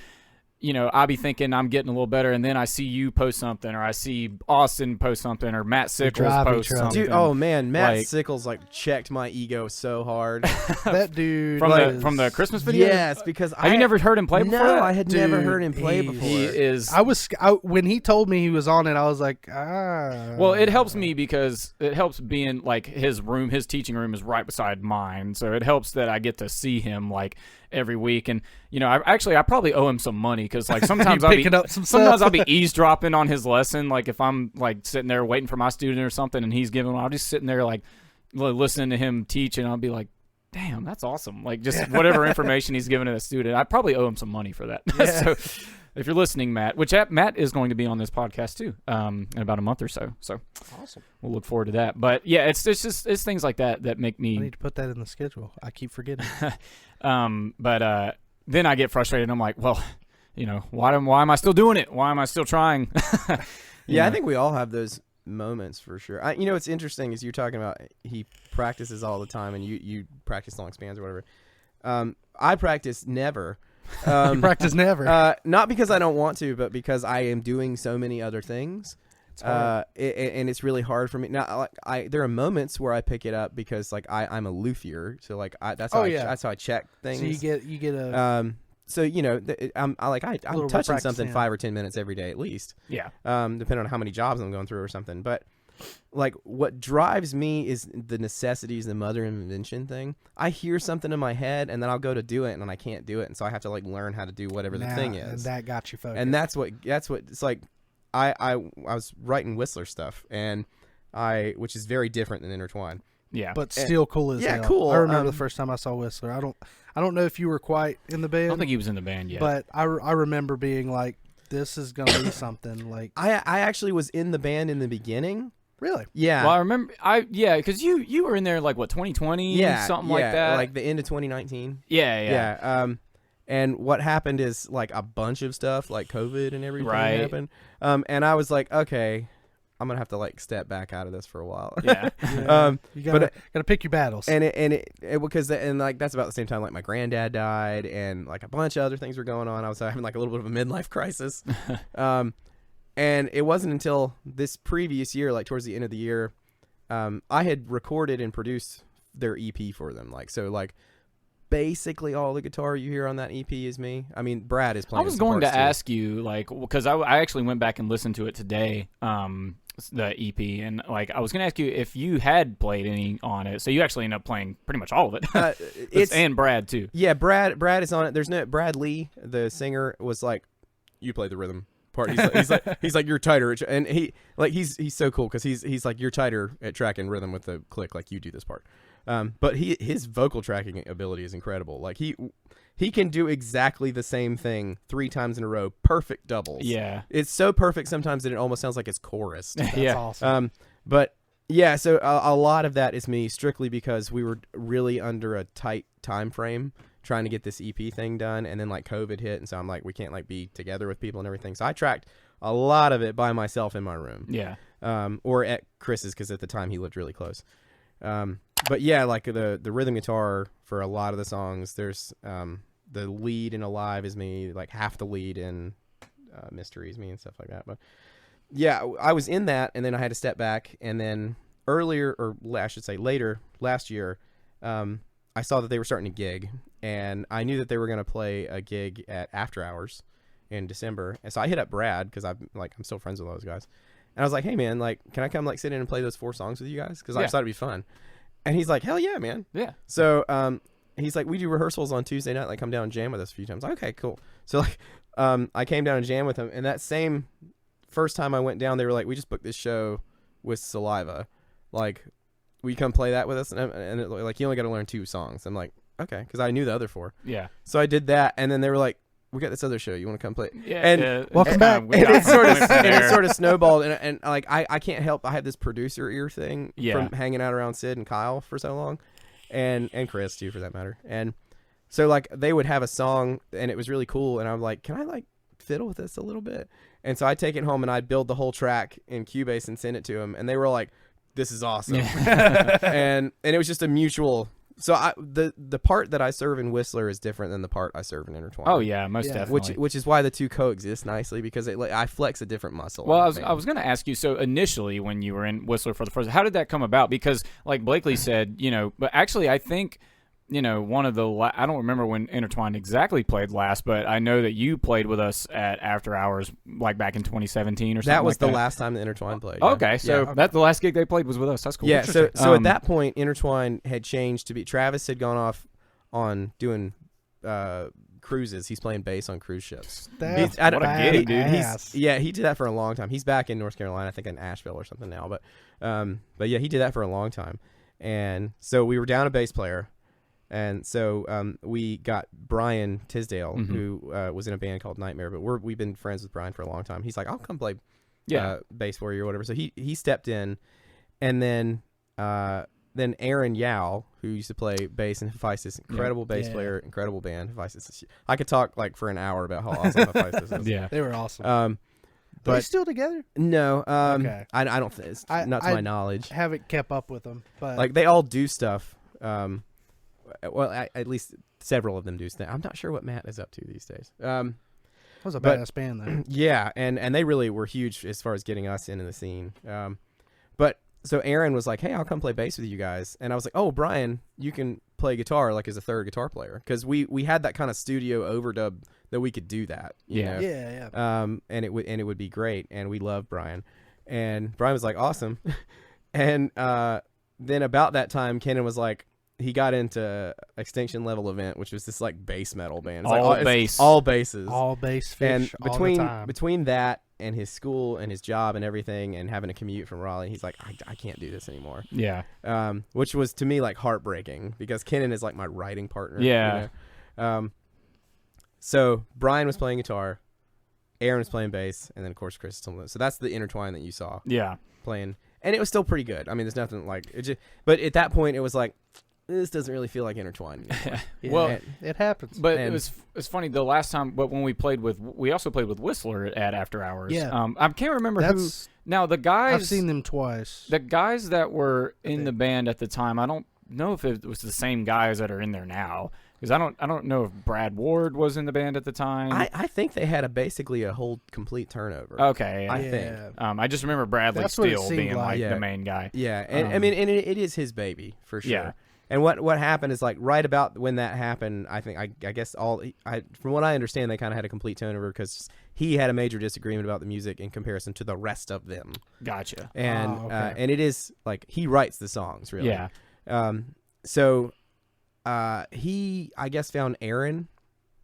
you know, I'll be thinking I'm getting a little better, and then I see you post something, or I see Austin post something, or Matt Sickles driving post trouble. something. Dude, oh man, Matt Like- Sickles like checked my ego so hard. That dude from the Christmas video. Yes, because Have you never heard him play before? No, that? I had never Dude, heard him play he- before. He is. when he told me he was on it, I was like, Well, it helps me because it helps being like his teaching room is right beside mine, so it helps that I get to see him like every week. And you know, I probably owe him some money because like sometimes I'll be eavesdropping on his lesson. Like if I'm like sitting there waiting for my student or something, and he's giving, I'll just sitting there like listening to him teach, and I'll be like, damn, that's awesome. Like just whatever information he's giving to the student, I probably owe him some money for that. Yeah. So if you're listening, Matt, Matt is going to be on this podcast too, in about a month or so. So awesome. we'll look forward to that. But yeah, it's things like that make I me. need to put that in the schedule. I keep forgetting. But then I get frustrated. And I'm like, well, you know, why am I still doing it? Why am I still trying? Yeah, I think we all have those moments for sure. You know, what's interesting is you're talking about he practices all the time, and you practice long spans or whatever. I practice never. You practice never. Not because I don't want to, but because I am doing so many other things. hard. And it's really hard for me now. Like there are moments where I pick it up because like I'm a luthier, so like that's how that's how I check things. So you get a so you know I'm little touching practice something in. 5 or 10 minutes every day at least. Yeah. Depending on how many jobs I'm going through or something. But like what drives me is the necessities, the mother invention thing. I hear something in my head and then I'll go to do it and I can't do it, and so I have to like learn how to do whatever the thing is. And that got you focused. And that's what it's like. I was writing Whistler stuff, and which is very different than InterTwyneD. Yeah. but still cool as yeah, hell. cool. I remember the first time I saw Whistler. I don't know if you were quite in the I band, don't think he was in the band yet. but I remember being like, this is gonna be something. Like, I actually was in the band in the beginning. really? Yeah. well, I remember, because you were in there like what 2020, yeah, something like that. like the end of 2019. yeah. Yeah. And what happened is like a bunch of stuff, like COVID and everything Right. happened. And I was like, okay, I'm gonna have to like step back out of this for a while. Yeah. You gotta pick your battles. And it because like that's about the same time like my granddad died and like a bunch of other things were going on. I was having like a little bit of a midlife crisis. And it wasn't until this previous year, like towards the end of the year, I had recorded and produced their EP for them. Like so, like basically all the guitar you hear on that EP is me. I mean, Brad is playing. I was some going to parts, too. ask you, like, because I actually went back and listened to it today, the EP, and like I was going to ask you if you had played any on it. So you actually ended up playing pretty much all of it. It's and Brad too. Yeah, Brad is on it. There's no Brad Lee, the singer, was like, you play the rhythm part. He's like you're tighter, and he's so cool because he's like you're tighter at tracking rhythm with the click, like you do this part. But his vocal tracking ability is incredible. Like he can do exactly the same thing 3 times in a row, perfect doubles. Yeah. It's so perfect sometimes that it almost sounds like it's chorused. That's Yeah. awesome. But yeah, so a lot of that is me strictly because we were really under a tight time frame trying to get this EP thing done, and then like COVID hit, and so I'm like, we can't like be together with people and everything. So I tracked a lot of it by myself in my room. Yeah. Or at Chris's, because at the time he lived really close. But yeah, like the rhythm guitar for a lot of the songs, there's the lead in Alive is me, like half the lead in Mystery is me and stuff like that. But yeah, I was in that, and then I had to step back, and then I should say later last year, I saw that they were starting to gig, and I knew that they were going to play a gig at After Hours in December, and so I hit up Brad because I'm still friends with those guys, and I was like, hey man, like, can I come like sit in and play those 4 songs with you guys? Because I just thought it'd be fun. And he's like, hell yeah, man. Yeah. So he's like, we do rehearsals on Tuesday night, like come down and jam with us a few times. Okay, cool. So like I came down and jammed with him, and that same first time I went down, they were like, we just booked this show with Saliva, like, will you come play that with us? And like, you only got to learn 2 songs. I'm like, okay, because I knew the other 4. Yeah. So I did that, and then they were like, we got this other show, you want to come play? Yeah. And welcome back. And it sort of snowballed, and like I can't help. I had this producer ear thing from hanging out around Sid and Kyle for so long, and Chris too for that matter. And so like they would have a song, and it was really cool. And I'm like, can I like fiddle with this a little bit? And so I'd take it home and I'd build the whole track in Cubase and send it to them, and they were like, this is awesome. and it was just a mutual So the part that I serve in Whistler is different than the part I serve in InterTwyneD. Oh yeah, most definitely. Which is why the two coexist nicely, because I flex a different muscle. Well, I was going to ask you. So initially, when you were in Whistler for the first, how did that come about? Because like Blakely said, but actually, I think. One of the I don't remember when InterTwyneD exactly played last, but I know that you played with us at After Hours, like back in 2017 or something. That was like the that. last time the InterTwyneD played. Yeah. Okay, so that's the last gig they played was with us. That's cool. Yeah, so at that point, InterTwyneD had changed to be. Travis had gone off on doing cruises. He's playing bass on cruise ships. What a gig, dude. He did that for a long time. He's back in North Carolina, I think in Asheville or something now. But yeah, he did that for a long time. And so we were down a bass player. And so we got Brian Tisdale, who was in a band called Nightmare, but we've been friends with Brian for a long time. He's like, I'll come play bass for you or whatever. So he stepped in, and then Aaron Yao, who used to play bass in Hephaestus, incredible bass player, incredible band, Hephaestus. I could talk like for an hour about how awesome Hephaestus is. Yeah, they were awesome. But are they still together? No, okay. I don't think it's not to my knowledge. Haven't kept up with them, but like they all do stuff. Well, at least several of them do. I'm not sure what Matt is up to these days. That was a badass band, though. Yeah, and they really were huge as far as getting us into the scene. But so Aaron was like, "Hey, I'll come play bass with you guys," and I was like, "Oh, Brian, you can play guitar like as a third guitar player," because we had that kind of studio overdub that we could do that. You know? Yeah. And it would be great, and we love Brian, and Brian was like, "Awesome," and then about that time, Kenan was like. He got into Extinction Level Event, which was this like bass metal band. It's all like, bass, all bases, all bass and fish. All the time. between that and his school and his job and everything, and having to commute from Raleigh, he's like, I can't do this anymore. Yeah. Which was to me like heartbreaking because Kenan is like my writing partner. Yeah. You know? So Brian was playing guitar, Aaron was playing bass, and then of course Chris. So that's the InterTwyneD that you saw. Yeah. Playing, and it was still pretty good. I mean, there's nothing like it. Just, but at that point, it was like. This doesn't really feel like InterTwyneD. Well, it happens. But it's funny the last time. But when we also played with Whistler at After Hours. Yeah. I can't remember who. Now the guys. I've seen them twice. The guys that were in the band at the time, I don't know if it was the same guys that are in there now. Because I don't know if Brad Ward was in the band at the time. I think they had basically a whole complete turnover. Okay. I think. I just remember Bradley Steele being like the main guy. Yeah, and I mean, and it is his baby for sure. Yeah. And what happened is like right about when that happened, I think I guess from what I understand, they kind of had a complete turnover because he had a major disagreement about the music in comparison to the rest of them. Gotcha. And and it is like he writes the songs really. Yeah. So he I guess found Aaron,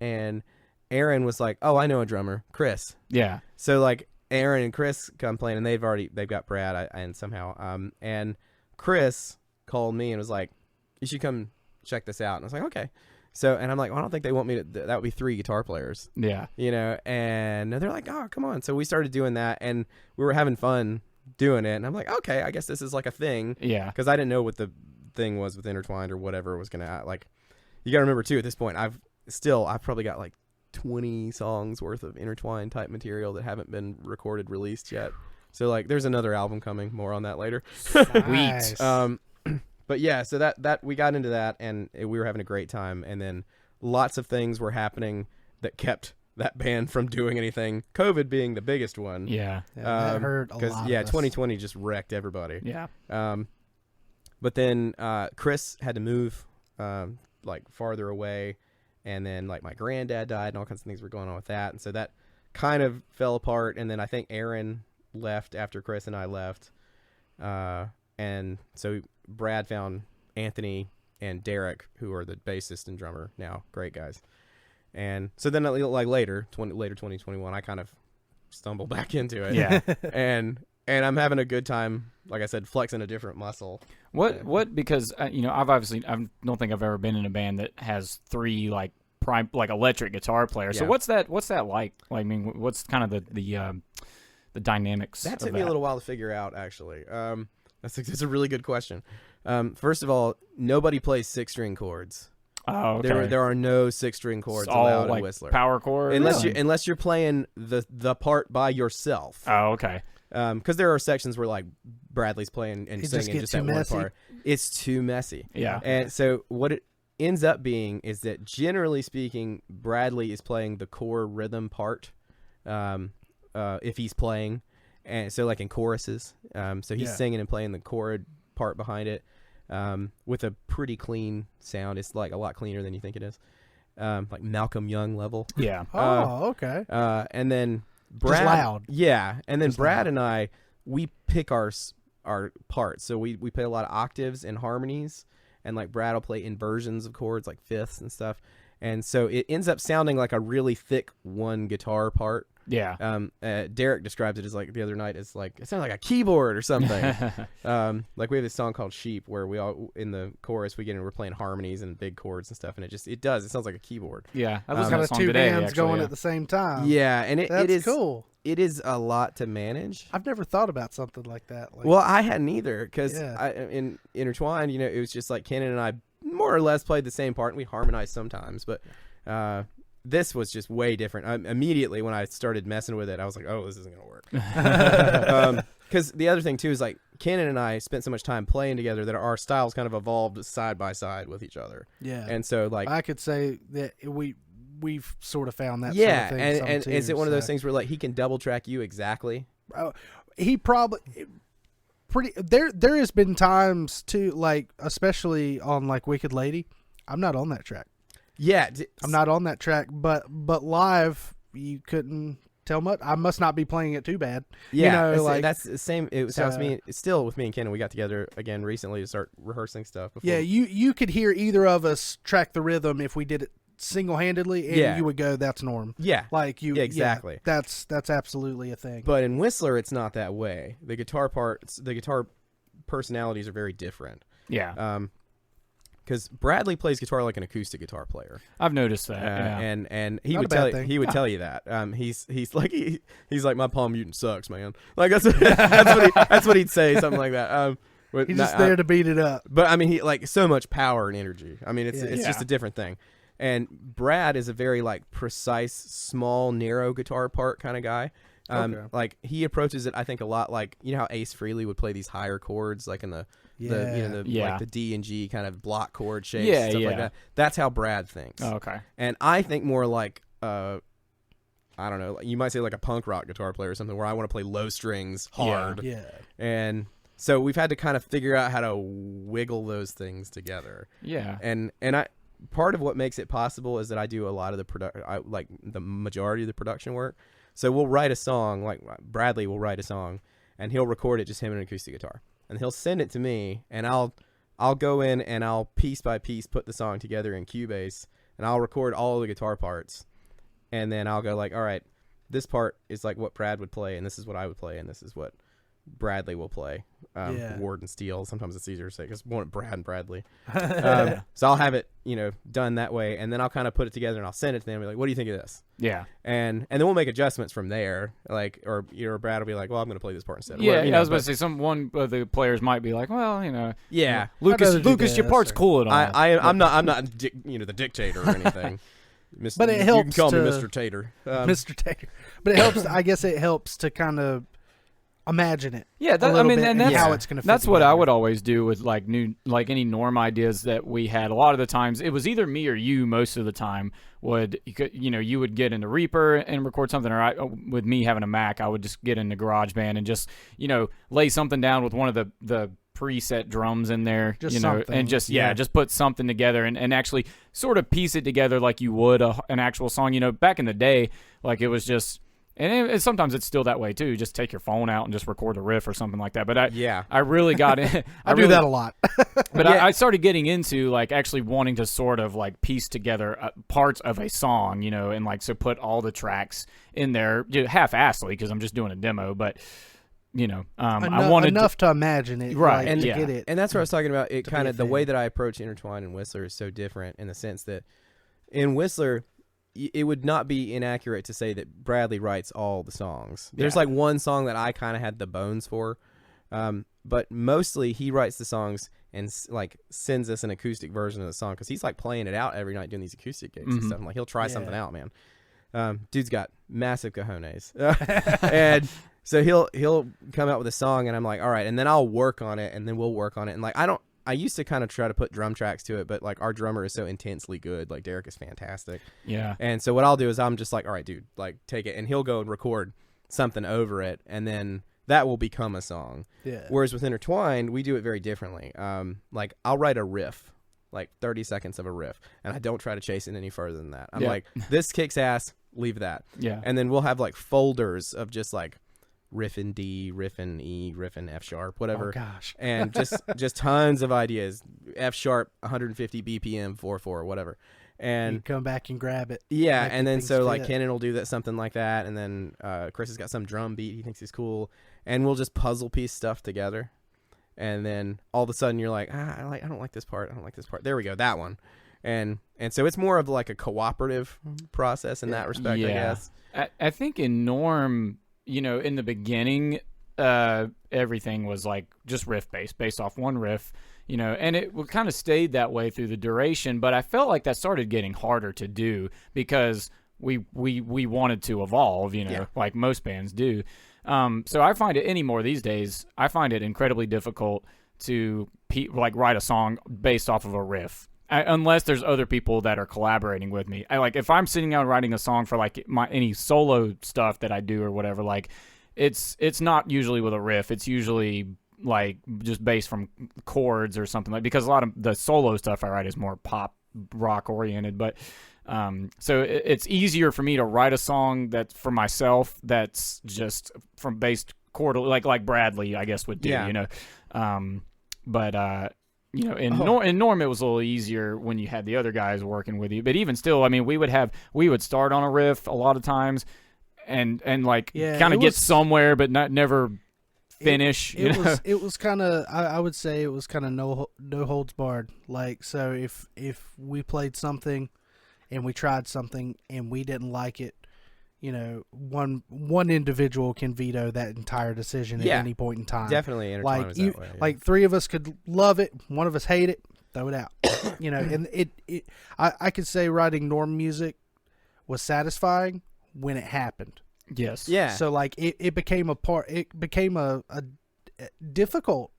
and Aaron was like, oh, I know a drummer, Chris. Yeah. So like Aaron and Chris come playing, and they've got Brad and somehow and Chris called me and was like. You should come check this out. And I was like, okay. So, and I'm like, well, I don't think they want me to, that would be 3 guitar players. Yeah. You know, and they're like, oh, come on. So we started doing that and we were having fun doing it. And I'm like, okay, I guess this is like a thing. Yeah. Cause I didn't know what the thing was with InterTwyneD or whatever was going to like, you got to remember too, at this point, I've probably got like 20 songs worth of InterTwyneD type material that haven't been recorded, released yet. So like, there's another album coming, more on that later. Nice. But yeah, so that we got into that and we were having a great time, and then lots of things were happening that kept that band from doing anything. COVID being the biggest one. Yeah. That hurt a lot. Because 2020 just wrecked everybody. Yeah. But then Chris had to move like farther away, and then like my granddad died and all kinds of things were going on with that, and so that kind of fell apart. And then I think Aaron left after Chris and I left, and so Brad found Anthony and Derek, who are the bassist and drummer now, great guys. And so then like later 2021, I kind of stumbled back into it. Yeah. and I'm having a good time, like I said, flexing a different muscle. What because I don't think I've ever been in a band that has 3 like electric guitar players. Yeah. So what's that like? Like, I mean, what's kind of the dynamics? That took me a little while to figure out, actually. That's a really good question. First of all, nobody plays 6-string chords. Oh, okay. There are no 6-string chords it's all allowed like in Whistler. Power chord, unless you're playing the part by yourself. Oh, okay. Because there are sections where like Bradley's playing and It just singing gets just too that one messy. part. It's too messy. Yeah. And so what it ends up being is that generally speaking, Bradley is playing the core rhythm part, if he's playing, and so like in choruses. So he's singing and playing the chord part behind it, with a pretty clean sound. It's like a lot cleaner than you think it is, like Malcolm Young level. Yeah. Oh, okay. And then Brad, loud. Yeah, and then Just Brad loud. and I, we pick our parts. So we play a lot of octaves and harmonies, and like Brad will play inversions of chords like fifths and stuff. And so it ends up sounding like a really thick one guitar part. Yeah. Derek describes it as like the other night as like it sounds like a keyboard or something. Like we have this song called Sheep where we all in the chorus we're playing harmonies and big chords and stuff, and it sounds like a keyboard. Yeah. I listened Kind to of that song two today. bands Actually, going yeah. at the same time. Yeah, and it That's is cool. It is a lot to manage. I've never thought about something like that. Like, Well, I hadn't either because Yeah. in InterTwyneD, it was just like Kenan and I more or less played the same part, and we harmonized sometimes, but this was just way different. Immediately when I started messing with it, I was like, "Oh, this isn't gonna work." Because the other thing too is like Kenan and I spent so much time playing together that our styles kind of evolved side by side with each other. yeah. And so like I could say that we've sort of found that. yeah, sort of thing and some is too, it one of those so. things where like he can double track you exactly? He probably pretty there has been times too, like especially on like Wicked Lady. I'm not on that track. Yeah, I'm not on that track, but live you couldn't tell much. I must not be playing it too bad. Yeah, like that's the same. It sounds me. It's still with me and Kenan. We got together again recently to start rehearsing stuff. Before. yeah, you could hear either of us track the rhythm if we did it single-handedly, and Yeah. you would go, "That's Norm." Yeah, Like you, Yeah, exactly. Yeah, that's absolutely a thing. but in Whistler, it's not that way. The guitar personalities are very different. Yeah. Because Bradley plays guitar like an acoustic guitar player, I've noticed that. Yeah. and he Not would a bad tell thing. he would tell you that. He's like he's like my palm mutant sucks, man. Like that's what he'd say, something like that. But He's just there to beat it up. But I mean, he like so much power and energy. I mean, it's Yeah. just a different thing. And Brad is a very like precise, small, narrow guitar part kind of guy. Okay. Like he approaches it, I think, a lot like how Ace Frehley would play these higher chords, like in the Yeah. like the D and G kind of block chord shapes, Yeah, stuff like yeah. that. That's how Brad thinks. Oh, okay. And I think more like I don't know, you might say like a punk rock guitar player or something, where I want to play low strings hard. Yeah. And so we've had to kind of figure out how to wiggle those things together. Yeah. And I part of what makes it possible is that I do a lot of the majority of the production work. So we'll write a song, like Bradley will write a song, and he'll record it just him and an acoustic guitar, and he'll send it to me, and I'll go in and I'll piece by piece put the song together in Cubase, and I'll record all the guitar parts, and then I'll go like, all right, this part is like what Brad would play, and this is what I would play, and this is what Bradley will play. Ward and Steele. Sometimes it's easier to say because one Brad and Bradley. So I'll have it, done that way, and then I'll kind of put it together and I'll send it to them. And be like, what do you think of this? Yeah. And then we'll make adjustments from there. Like, or Brad will be like, well, I'm going to play this part instead. Or Yeah, whatever, I was about to say one of the players might be like, well, Yeah, Lucas, I'd rather do your this, part's or- cool and all. I'm not the dictator or anything. But it You helps can call me to- Mr. Tater. Mr. Tater. But it helps. I guess it helps to kind of imagine it. Yeah, a that, I little mean, bit and and that's how it's going to. that's what I would always do with like any Norm ideas that we had. A lot of the times, it was either me or you. Most of the time, you would get into Reaper and record something, or with me having a Mac, I would just get into GarageBand and just lay something down with one of the preset drums in there, Just something. and just just put something together and actually sort of piece it together like you would an actual song. Back in the day, like it was just. And sometimes it's still that way too. Just take your phone out and just record a riff or something like that. But I really got in. I do that a lot. But I started getting into like actually wanting to sort of like piece together parts of a song, and like so put all the tracks in there half-assedly because I'm just doing a demo. But I wanted enough to imagine it, Right, like, and to yeah. get it. And that's what I was talking about. It To kind be of a the fan. way that I approach InterTwyneD and Whistler is so different in the sense that in Whistler, it would not be inaccurate to say that Bradley writes all the songs. There's Yeah. like one song that I kind of had the bones for, but mostly he writes the songs and like sends us an acoustic version of the song because he's like playing it out every night doing these acoustic gigs and stuff. And, like he'll try something out, man. Dude's got massive cojones, and So he'll come out with a song, and I'm like, all right, and then I'll work on it, and then we'll work on it, and like I used to kind of try to put drum tracks to it, but like our drummer is so intensely good. Like Derek is fantastic. Yeah. And so what I'll do is I'm just like, all right, dude, like take it, and he'll go and record something over it, and then that will become a song. Yeah. Whereas with InterTwyneD, we do it very differently. Like I'll write a riff, like 30 seconds of a riff, and I don't try to chase it any further than that. I'm like, this kicks ass, leave that. Yeah. And then we'll have like folders of just like riff in D, riff in E, riff in F sharp, whatever. Oh gosh. And just tons of ideas. F sharp, 150 BPM, 4/4, whatever. And you come back and grab it. yeah, Make and then things so like fit. Kenan will do that, something like that, and then Chris has got some drum beat he thinks is cool, and we'll just puzzle piece stuff together. And then all of a sudden you're like, I don't like this part. I don't like this part. There we go, that one. And so it's more of like a cooperative process in that respect, I guess. I think in Norm, in the beginning, everything was like just riff based off one riff, and it kind of stayed that way through the duration. But I felt like that started getting harder to do because we wanted to evolve, like most bands do. So I find it anymore these days. I find it incredibly difficult to write a song based off of a riff. Unless there's other people that are collaborating with me. If I'm sitting down writing a song for like any solo stuff that I do or whatever, like it's not usually with a riff. It's usually like just based from chords or something, like, because a lot of the solo stuff I write is more pop rock oriented. But so it's easier for me to write a song that's for myself that's just from based chord, like Bradley I guess would do, in Norm it was a little easier when you had the other guys working with you. But even still, I mean, we would start on a riff a lot of times and like kind of get somewhere, but never finish. It was kind of, I would say it was kind of no holds barred. Like, so if we played something and we tried something and we didn't like it, one individual can veto that entire decision at any point in time. Definitely InterTwyneD was that way. Yeah. Like three of us could love it, one of us hate it, throw it out. And I could say writing Norm music was satisfying when it happened. Yes. Yeah. So like it became a difficult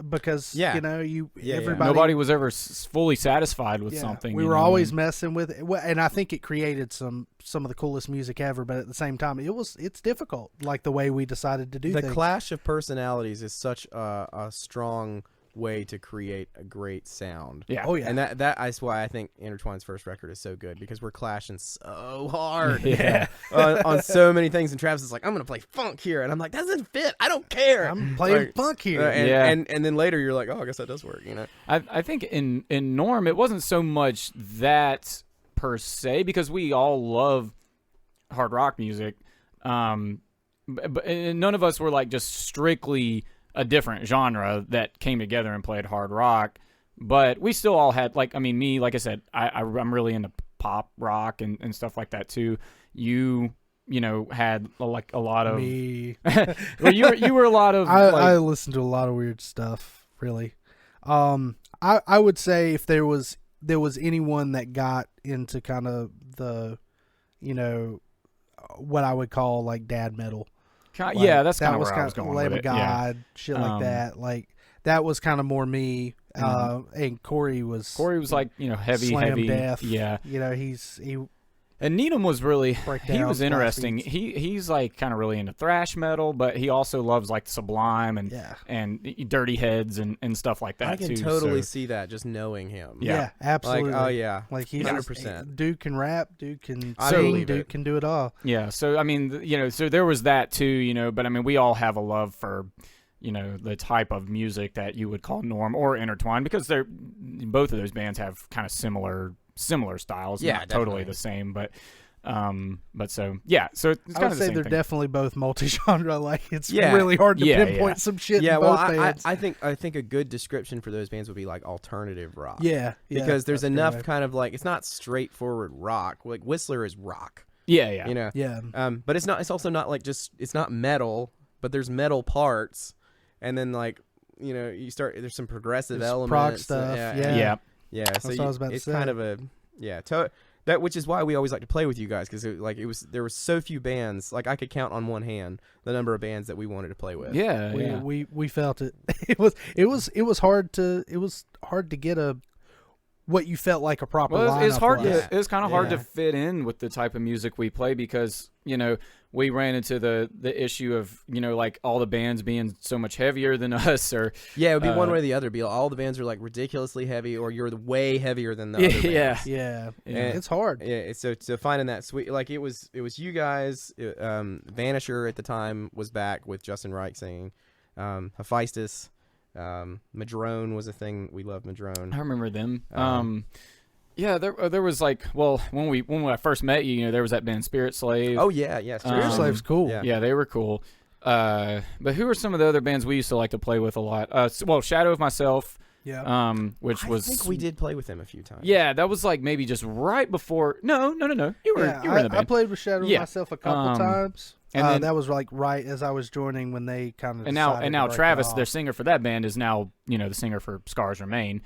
because everybody, nobody was ever fully satisfied with something. We were always messing with it, and I think it created some of the coolest music ever. But at the same time, it's difficult, like the way we decided to do the things. clash of personalities is such a strong way to create a great sound. Yeah. Oh yeah. And that is why I think InterTwyneD's first record is so good, because we're clashing so hard. Yeah. on so many things. And Travis is like, I'm gonna play funk here, and I'm like, that doesn't fit. I don't care. I'm playing funk here. And then later you're like, oh, I guess that does work. I think in Norm it wasn't so much that per se, because we all love hard rock music, but none of us were like just strictly a different genre that came together and played hard rock. But we still all had, like, I mean, me, like I said, I'm really into pop rock and stuff like that too. You had like a lot of me. Well, you were a lot of I listened to a lot of weird stuff, really. I would say if there was anyone that got into kind of the what I would call like dad metal. That's kind of where I was going Lamb with of it. God, shit like that. Like that was kind of more me. And Corey was like heavy, Slam Death. Yeah, he. And Needham was really, he was interesting. beats. He's like kind of really into thrash metal, but he also loves like Sublime and Dirty Heads and stuff like that. I can totally see that just knowing him. Yeah, absolutely. Like, oh yeah, like he's 100%. Dude can rap, dude can I sing, believe dude it. can do it all. Yeah, so I mean, so there was that too, but I mean, we all have a love for, the type of music that you would call Norm or InterTwyneD, because both of those bands have kind of similar styles. Yeah, not totally the same, but so yeah, so it's kind I of would the say same they're thing. definitely both multi-genre. Like it's Yeah. really hard to Yeah, pinpoint yeah. some shit Yeah, in well, both bands. I think a good description for those bands would be like alternative rock. Yeah, because there's that's a good enough way. kind of like, it's not straightforward rock. Like Whistler is rock. Yeah. Yeah. But it's also not like it's not metal, but there's metal parts, and then like there's some progressive There's elements. prog stuff. Yeah. Yeah. Yeah. So That's what I was about to it's say. kind of a which is why we always like to play with you guys, because there were so few bands. Like I could count on one hand the number of bands that we wanted to play with. Yeah, we felt it. It was hard to get what you felt like a proper well, lineup it's hard. was. It's kind of hard to Yeah. fit in with the type of music we play because we ran into the issue of like all the bands being so much heavier than us, or Yeah, it would be one way or the other. Be all the bands are like ridiculously heavy, or you're way heavier than the other bands. Yeah, And- it's hard. Yeah, so finding that sweet, like it was you guys. Vanisher at the time was back with Justin Reich singing. Hephaestus, Madrone was a thing. We loved Madrone. I remember them. Yeah, there was like, well, when I first met you, there was that band Spirit Slave. Oh yeah, Spirit Slave's cool. yeah. Yeah, they were cool. But who are some of the other bands we used to like to play with a lot? Well, Shadow of Myself. Yeah. Which I was think we did play with them a few times. Yeah, that was like maybe just right before. No. You were in the I band. played with Shadow Yeah. myself a couple times. and then- that was like right as I was joining when they kind of and now Travis, their singer for that band, is now the singer for Scars Remain.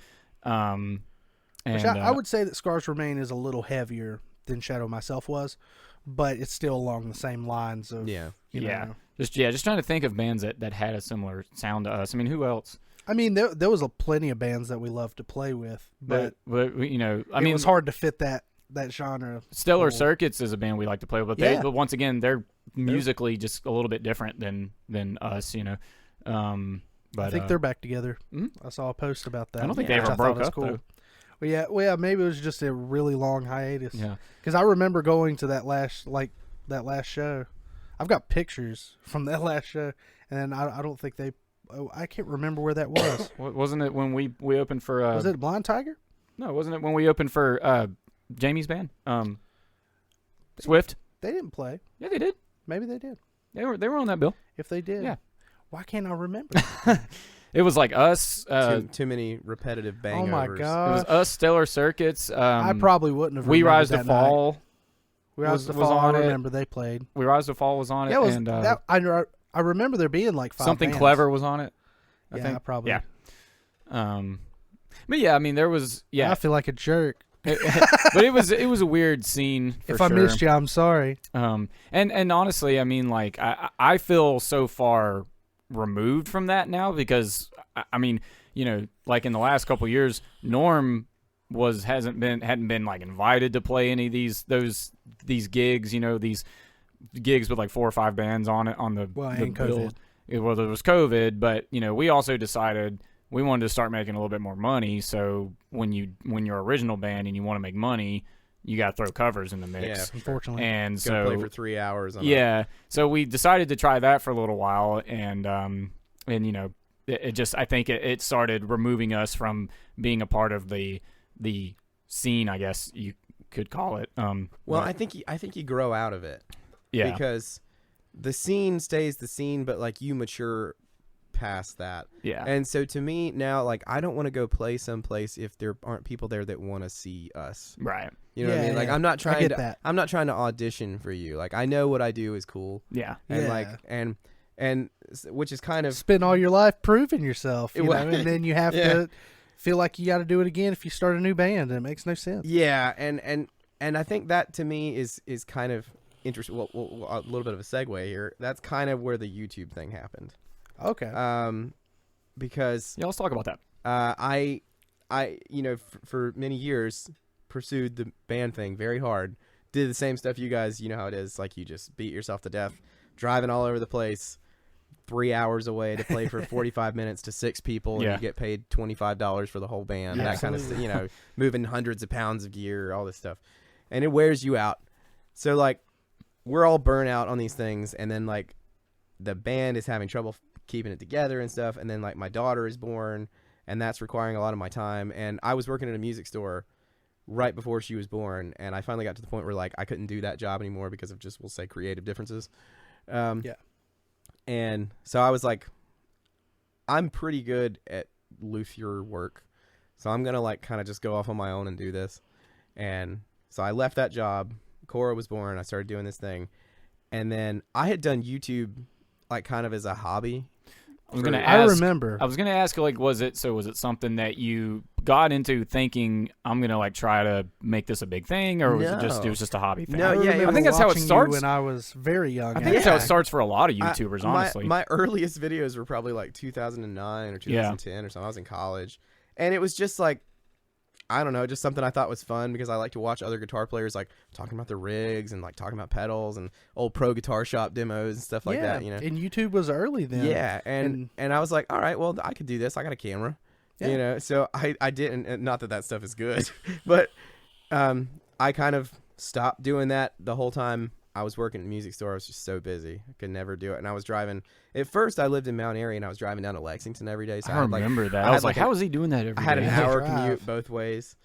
Which I would say that Scars Remain is a little heavier than Shadow myself was, but it's still along the same lines of Yeah. you Yeah. know. just trying to think of bands that had a similar sound to us. I mean, who else? I mean, there was plenty of bands that we loved to play with, but But I it mean, was hard to fit that genre. Stellar mold. Circuits is a band we like to play with, but once again, they're musically just a little bit different than us, But I think they're back together. Mhm. I saw a post about that. I don't think they which ever I thought broke was up, cool. though. Well, yeah, maybe it was just a really long hiatus. Yeah. Because I remember going to that last show. I've got pictures from that last show, and I don't think they. Oh, I can't remember where that was. Wasn't it when we opened for? Was it Blind Tiger? No, wasn't it when we opened for Jamie's band? Swift. They didn't play. Yeah, they did. Maybe they did. They were on that bill. If they did, Yeah. Why can't I remember? It was like us. Too many repetitive bangers. Oh my It was god! us, Stellar Circuits. I probably wouldn't have. We remembered Rise to that night. Fall. We Rise to was Fall. on I it. remember they played. We Rise to Fall was on it. Yeah, it was and that. I remember there being like 5 Something bands. Clever was on it. I Yeah, think. probably. Yeah. But yeah, I mean, there was I feel like a jerk. but it was a weird scene. For If sure. I missed you, I'm sorry. And honestly, I mean, like I feel so far removed from that now because I mean, like in the last couple of years, Norm hadn't been like invited to play any of these gigs, these gigs with like 4 or 5 bands on it on the And bill. COVID. Well, there was COVID, but we also decided we wanted to start making a little bit more money. So when you're original band and you want to make money, you got to throw covers in the mix. Yeah, Unfortunately. And Go so play for 3 hours. so we decided to try that for a little while, and it just I think it started removing us from being a part of the scene, I guess you could call it. Well, but- I think you grow out of it. yeah, Because the scene stays the scene, but like you mature past that. yeah, And so to me now, like I don't want to go play someplace if there aren't people there that want to see us. right, You know what I Yeah, mean? Like yeah. I'm not I trying get to that. I'm not trying to audition for you. Like I know what I do is cool. yeah. And Yeah. like and which is kind of Spend all your life proving yourself, you know, Well, and then you have yeah. to feel like you got to do it again if you start a new band. It makes no sense. Yeah, and I think that to me is kind of interesting. Well, a little bit of a segue here. That's kind of where the YouTube thing happened. Okay. Because Yeah, let's talk about that. I for many years pursued the band thing very hard. Did the same stuff you guys, you know how it is. Like you just beat yourself to death, driving all over the place, 3 hours away to play for 45 minutes to 6 people, and Yeah. you get paid $25 for the whole band. Yeah, that kind of absolutely. moving hundreds of pounds of gear, all this stuff, and it wears you out. So like, we're all burnt out on these things, and then like, the band is having trouble keeping it together and stuff, and then like my daughter is born, and that's requiring a lot of my time. And I was working at a music store right before she was born, and I finally got to the point where like I couldn't do that job anymore because of just, we'll say, creative differences. Yeah. And so I was like, I'm pretty good at luthier work, so I'm gonna like kind of just go off on my own and do this. And so I left that job. Cora was born. I started doing this thing, and then I had done YouTube like kind of as a hobby. I was gonna I ask. remember. I was gonna ask, like, was it something that you got into thinking I'm gonna like try to make this a big thing, or was it was just a hobby thing? No, I think that's how it watching you starts. when I was very young. I think that's how it starts for a lot of YouTubers, honestly. My earliest videos were probably like 2009 or 2010 or something. I was in college, and it was just like, I don't know, just something I thought was fun because I like to watch other guitar players like talking about their rigs and like talking about pedals and old pro guitar shop demos and stuff like that. You know, and YouTube was early then. Yeah, and I was like, all right, well, I could do this. I got a camera, you know. So I didn't. And not that stuff is good, but I kind of stopped doing that the whole time I was working at the music store. I was just so busy, I could never do it. And I was driving. At first, I lived in Mount Airy, and I was driving down to Lexington every day. So I remember that. I was like, how is he doing that every day? I had an hour commute both ways.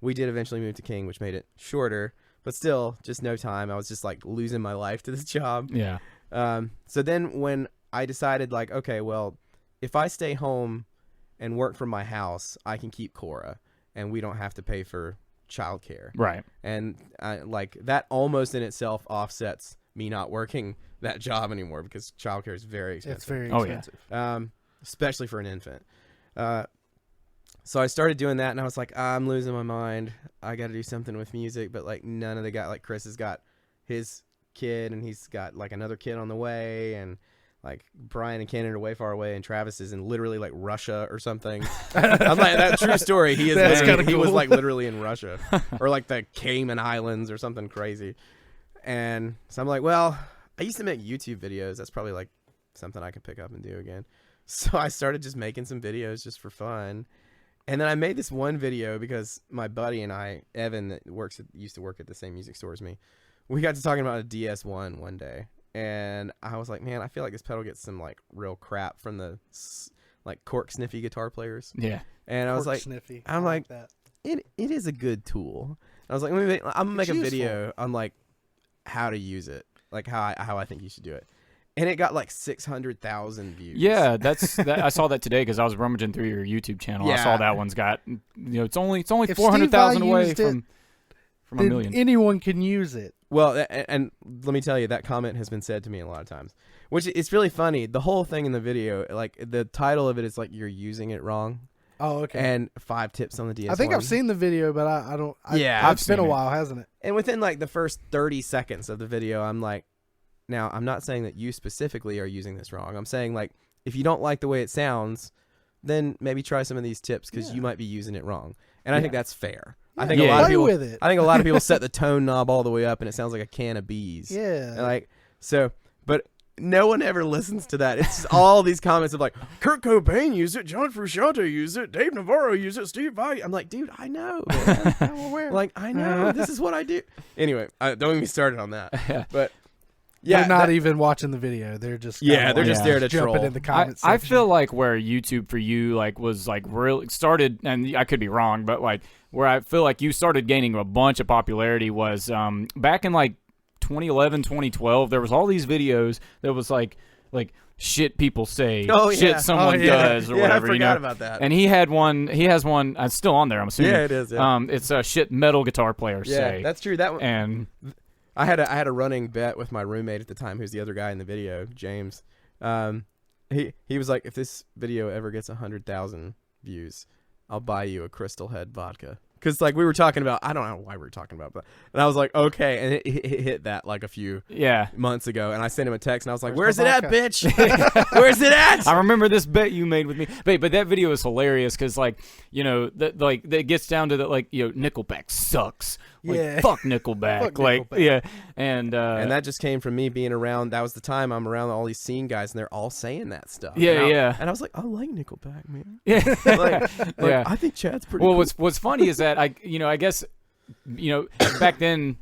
We did eventually move to King, which made it shorter, but still, just no time. I was just like losing my life to this job. Yeah. So then when I decided, like, okay, well, if I stay home and work from my house, I can keep Cora, and we don't have to pay for childcare. Right. And like that almost in itself offsets me not working that job anymore because childcare is very expensive. It's very expensive. Especially for an infant. So I started doing that, and I was like, I'm losing my mind. I got to do something with music, but like none of the guys, like Chris has got his kid, and he's got like another kid on the way, and like Brian and Cannon are way far away, and Travis is in literally like Russia or something. I'm like, that true story. He is. He was like literally in Russia or like the Cayman Islands or something crazy. And so I'm like, well, I used to make YouTube videos. That's probably like something I could pick up and do again. So I started just making some videos just for fun. And then I made this one video because my buddy and I, Evan, that used to work at the same music store as me, we got to talking about a DS1 one day. And I was like, man, I feel like this pedal gets some like real crap from the like cork sniffy guitar players. Yeah. And I was like, sniffy. I'm like that. It is a good tool. And I was like, I'm gonna make a video on like how to use it, like how I think you should do it. And it got like 600,000 views. Yeah, I saw that today because I was rummaging through your YouTube channel. Yeah. I saw that one's got, it's only 400,000 away from a million. Anyone can use it. Well, and let me tell you, that comment has been said to me a lot of times, which it's really funny. The whole thing in the video, like the title of it is like, you're using it wrong. Oh, okay. And 5 tips on the DS1. I think I've seen the video, but I don't. Yeah, it's been a while, hasn't it? And within like the first 30 seconds of the video, I'm like, now I'm not saying that you specifically are using this wrong. I'm saying like, if you don't like the way it sounds, then maybe try some of these tips because you might be using it wrong. And I think that's fair. I think a lot of people with it. I think a lot of people set the tone knob all the way up, and it sounds like a can of bees. Yeah. And like so, but no one ever listens to that. It's just all these comments of like, Kurt Cobain used it, John Frusciante used it, Dave Navarro used it, Steve Vai. I'm like, dude, I know. Man. I'm aware. Like, I know. This is what I do. Anyway, don't get me started on that. But yeah, they're not even watching the video. They're just they're just there to jumping troll. in the comments. I feel like where YouTube for you like was like really started, and I could be wrong, but like where I feel like you started gaining a bunch of popularity was back in like 2011, 2012. There was all these videos that was like shit people say, shit someone does or whatever. I forgot about that. And he has one. It's still on there. I'm assuming. Yeah, it is. Yeah. It's a shit metal guitar player say. Yeah, that's true. That one. And I had a running bet with my roommate at the time, who's the other guy in the video, James. He was like, if this video ever gets 100,000 views, I'll buy you a Crystal Head vodka. Because like we were talking about, I don't know why we were talking about that, and I was like, okay, and it hit that like a few months ago, and I sent him a text, and I was like, where's it at, bitch? Where's it at? I remember this bet you made with me, but that video is hilarious because like that gets down to that like Nickelback sucks, like, fuck Nickelback, Fuck like Nickelback. And that just came from me being around. That was the time I'm around all these scene guys, and they're all saying that stuff. And I was like, I like Nickelback, man. Yeah, I think Chad's pretty. Well, cool. What's funny is that I guess back then,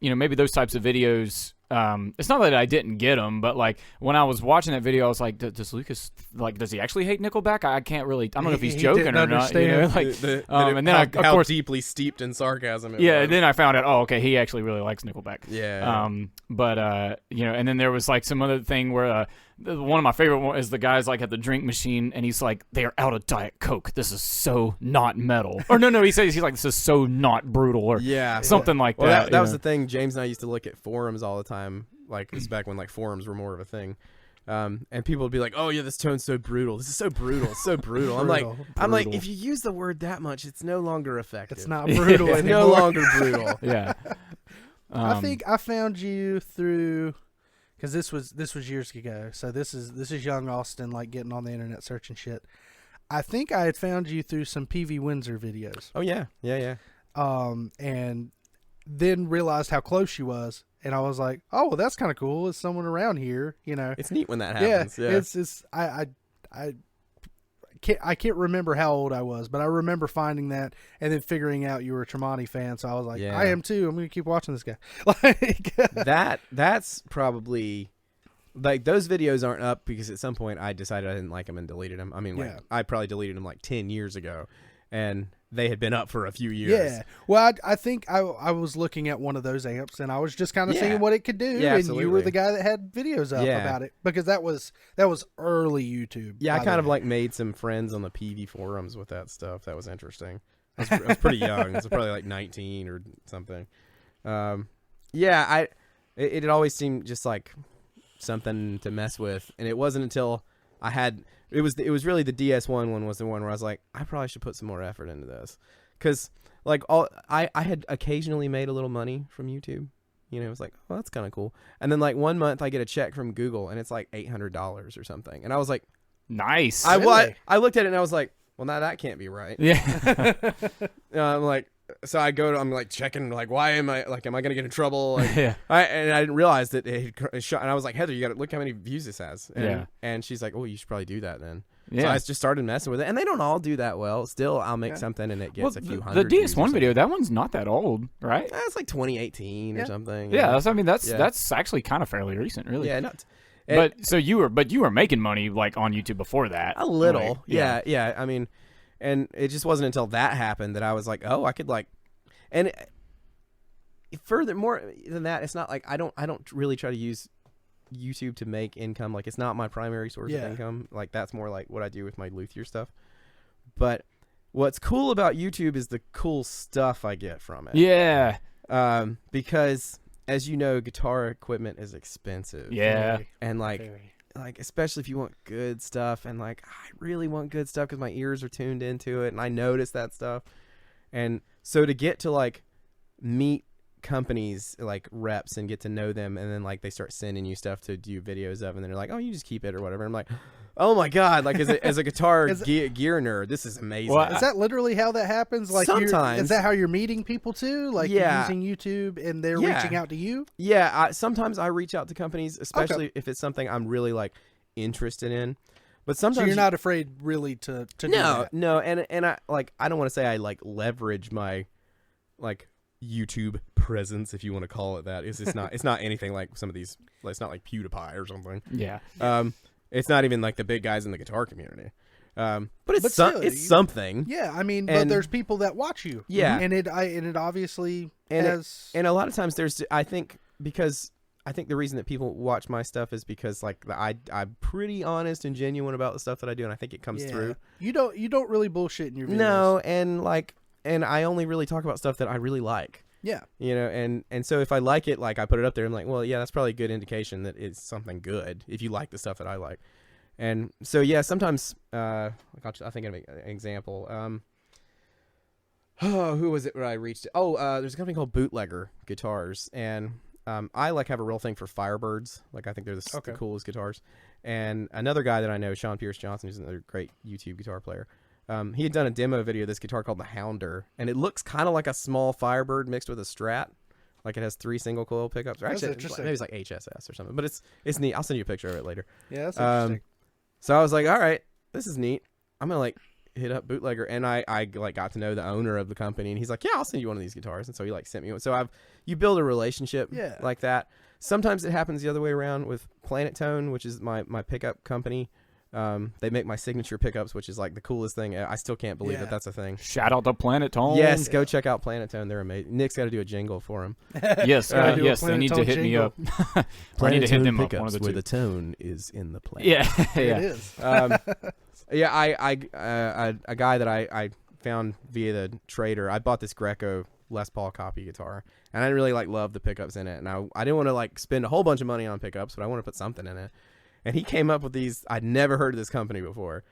maybe those types of videos. It's not that I didn't get them, but like when I was watching that video, I was like, does Lucas does he actually hate Nickelback? I can't really. I don't know if he's joking or not. And then of course deeply steeped in sarcasm. And then I found out, oh, okay, he actually really likes Nickelback. Yeah. But and then there was like some other thing where one of my favorite one is the guy's like at the drink machine and he's like, they are out of Diet Coke. This is so not metal. Or no, he's like, this is so not brutal or something like well, that. That was the thing. James and I used to look at forums all the time. Like, it's back when like forums were more of a thing. And people would be like, "Oh yeah, this tone's so brutal. This is so brutal, so brutal." I'm like, if you use the word that much, it's no longer effective. It's not brutal It's anymore. no longer brutal. Yeah. I think I found you through, because this was years ago. So this is young Austin, like getting on the internet searching shit. I think I had found you through some PV Windsor videos. Oh yeah. And then realized how close you was, and I was like, oh, well, that's kind of cool. It's someone around here, you know. It's neat when that happens. Yeah. It's I can't remember how old I was, but I remember finding that and then figuring out you were a Tremonti fan. So I was like, Yeah. I am too. I'm gonna keep watching this guy. Like That's probably, like, those videos aren't up because at some point I decided I didn't like them and deleted them. I mean, like, Yeah. I probably deleted them like 10 years ago, and they had been up for a few years. Yeah. Well, I think I was looking at one of those amps, and I was just kind of seeing what it could do. Yeah, and you were absolutely. the guy that had videos up Yeah. about it, because that was early YouTube. Yeah, I by kind the of way. like made some friends on the PV forums with that stuff. That was interesting. I was pretty young. I was probably like 19 or something. It had always seemed just like something to mess with, and it wasn't until I had it was really the DS1 one was the one where I was like, I probably should put some more effort into this, because like I had occasionally made a little money from YouTube. You know, it was like, oh, that's kind of cool. And then like 1 month I get a check from Google and it's like $800 or something, and I was like, nice. I Really? I looked at it and I was like, well, now that can't be right. Yeah. I'm like, so I'm like checking, like, why am I gonna get in trouble? Like, Yeah. and I didn't realize that it had shot. And I was like, Heather, you got to look how many views this has. And, Yeah. And she's like, oh, you should probably do that then. Yeah. So I just started messing with it, and they don't all do that well. Still, I'll make something and it gets a few the hundred. views or DS1 video, something. that one's not that old, right? It's like 2018 or something. Yeah, that's Yeah. that's actually kind of fairly recent, really. Yeah, not. But you were making money like on YouTube before that. A little, right? yeah. I mean, and it just wasn't until that happened that I was like, oh, I could like, and furthermore than that, it's not like I don't really try to use YouTube to make income. Like, it's not my primary source of income. Like, that's more like what I do with my luthier stuff. But what's cool about YouTube is the cool stuff I get from it. Yeah. Because as you know, guitar equipment is expensive. Yeah. And like especially if you want good stuff, and like I really want good stuff because my ears are tuned into it and I notice that stuff. And so to get to like meet companies like reps and get to know them, and then like they start sending you stuff to do videos of, and then they're like, oh, you just keep it or whatever. I'm like, oh my god, like as a guitar gear nerd, this is amazing. Well, Is that literally how that happens? Like, sometimes. Is that how you're meeting people too? Like, you're Yeah. using YouTube and they're Yeah. reaching out to you? Yeah, sometimes I reach out to companies, especially if it's something I'm really like interested in. But sometimes So you're not afraid really to do that? No, and I like, I don't want to say I like leverage my like YouTube presence, if you want to call it that. It's not anything like some of these, like, it's not like PewDiePie or something. Yeah. It's not even like the big guys in the guitar community. But it's still, it's something. Yeah, I mean, but And- there's people that watch you. Yeah. and it obviously And has. and a lot of times I think the reason that people watch my stuff is because like I'm pretty honest and genuine about the stuff that I do, and I think it comes through. You don't really bullshit in your videos. No, and I only really talk about stuff that I really like. Yeah. You know, and so if I like it, like I put it up there, I'm like, well, yeah, that's probably a good indication that it's something good if you like the stuff that I like. And so yeah, sometimes I think of an example. Who was it that I reached? There's a company called Bootlegger Guitars, and I like have a real thing for Firebirds. Like, I think they're the coolest guitars. And another guy that I know, Sean Pierce Johnson, who's another great YouTube guitar player. He had done a demo video of this guitar called the Hounder, and it looks kind of like a small Firebird mixed with a Strat. Like, it has 3 single coil pickups. That's Actually, interesting. maybe it's like HSS or something, but it's neat. I'll send you a picture of it later. Yeah, that's interesting. So I was like, all right, this is neat. I'm gonna like hit up Bootlegger, and I like got to know the owner of the company, and he's like, yeah, I'll send you one of these guitars. And so he like sent me one. So you build a relationship like that. Sometimes it happens the other way around with Planet Tone, which is my pickup company. They make my signature pickups, which is like the coolest thing. I still can't believe that that's a thing. Shout out to Planet Tone. Yes, go check out Planet Tone. They're amazing. Nick's got to do a jingle for him. Yes, Gotta do a yes. They Planet need to Tone hit me jingle. up. I need to hit them up. Pickups One of the where two. the tone is in the plane. Yeah, It yeah. is. A guy that I found via the trader. I bought this Greco Les Paul copy guitar, and I really like love the pickups in it, and I didn't want to like spend a whole bunch of money on pickups, but I want to put something in it. And he came up with these. I'd never heard of this company before.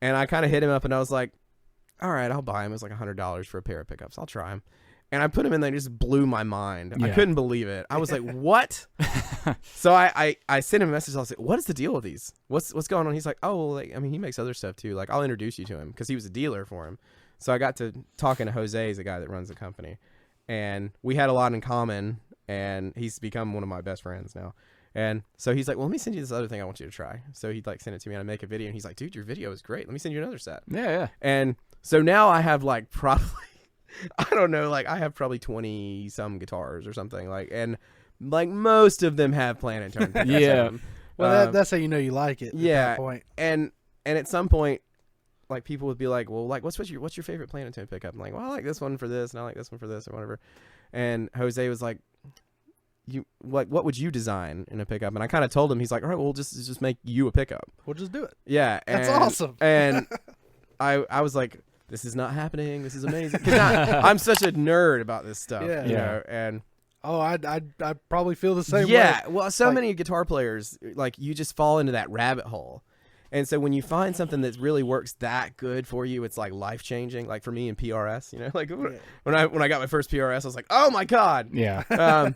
And I kind of hit him up and I was like, all right, I'll buy him. It was like $100 for a pair of pickups. I'll try him. And I put him in there and it just blew my mind. Yeah. I couldn't believe it. I was like, what? So I sent him a message. I was like, what is the deal with these? What's going on? He's like, oh, like, I mean, he makes other stuff too. Like, I'll introduce you to him because he was a dealer for him. So I got to talking to Jose, the guy that runs the company. And we had a lot in common. And he's become one of my best friends now. And so he's like, well, let me send you this other thing I want you to try. So he'd like send it to me and I make a video. And he's like, dude, your video is great. Let me send you another set. Yeah. And so now I have like probably, I don't know, like I have probably 20 some guitars or something like, and like most of them have Planet Tone. Yeah. Well, that's how you know you like it. Yeah. At that point. And at some point, like people would be like, well, like what's your favorite Planet Tone pickup? I'm like, well, I like this one for this, and I like this one for this, or whatever. And Jose was like, what would you design in a pickup? And I kind of told him. He's like, all right, well, just make you a pickup. We'll just do it. Yeah, That's awesome. And I was like, this is not happening. This is amazing. 'Cause I'm such a nerd about this stuff. Yeah. You know, and I probably feel the same way. yeah, well, so Like- many guitar players, like you just fall into that rabbit hole. And so when you find something that really works that good for you, it's like life changing. Like for me in PRS, you know, like when I got my first PRS, I was like, oh my God. Yeah.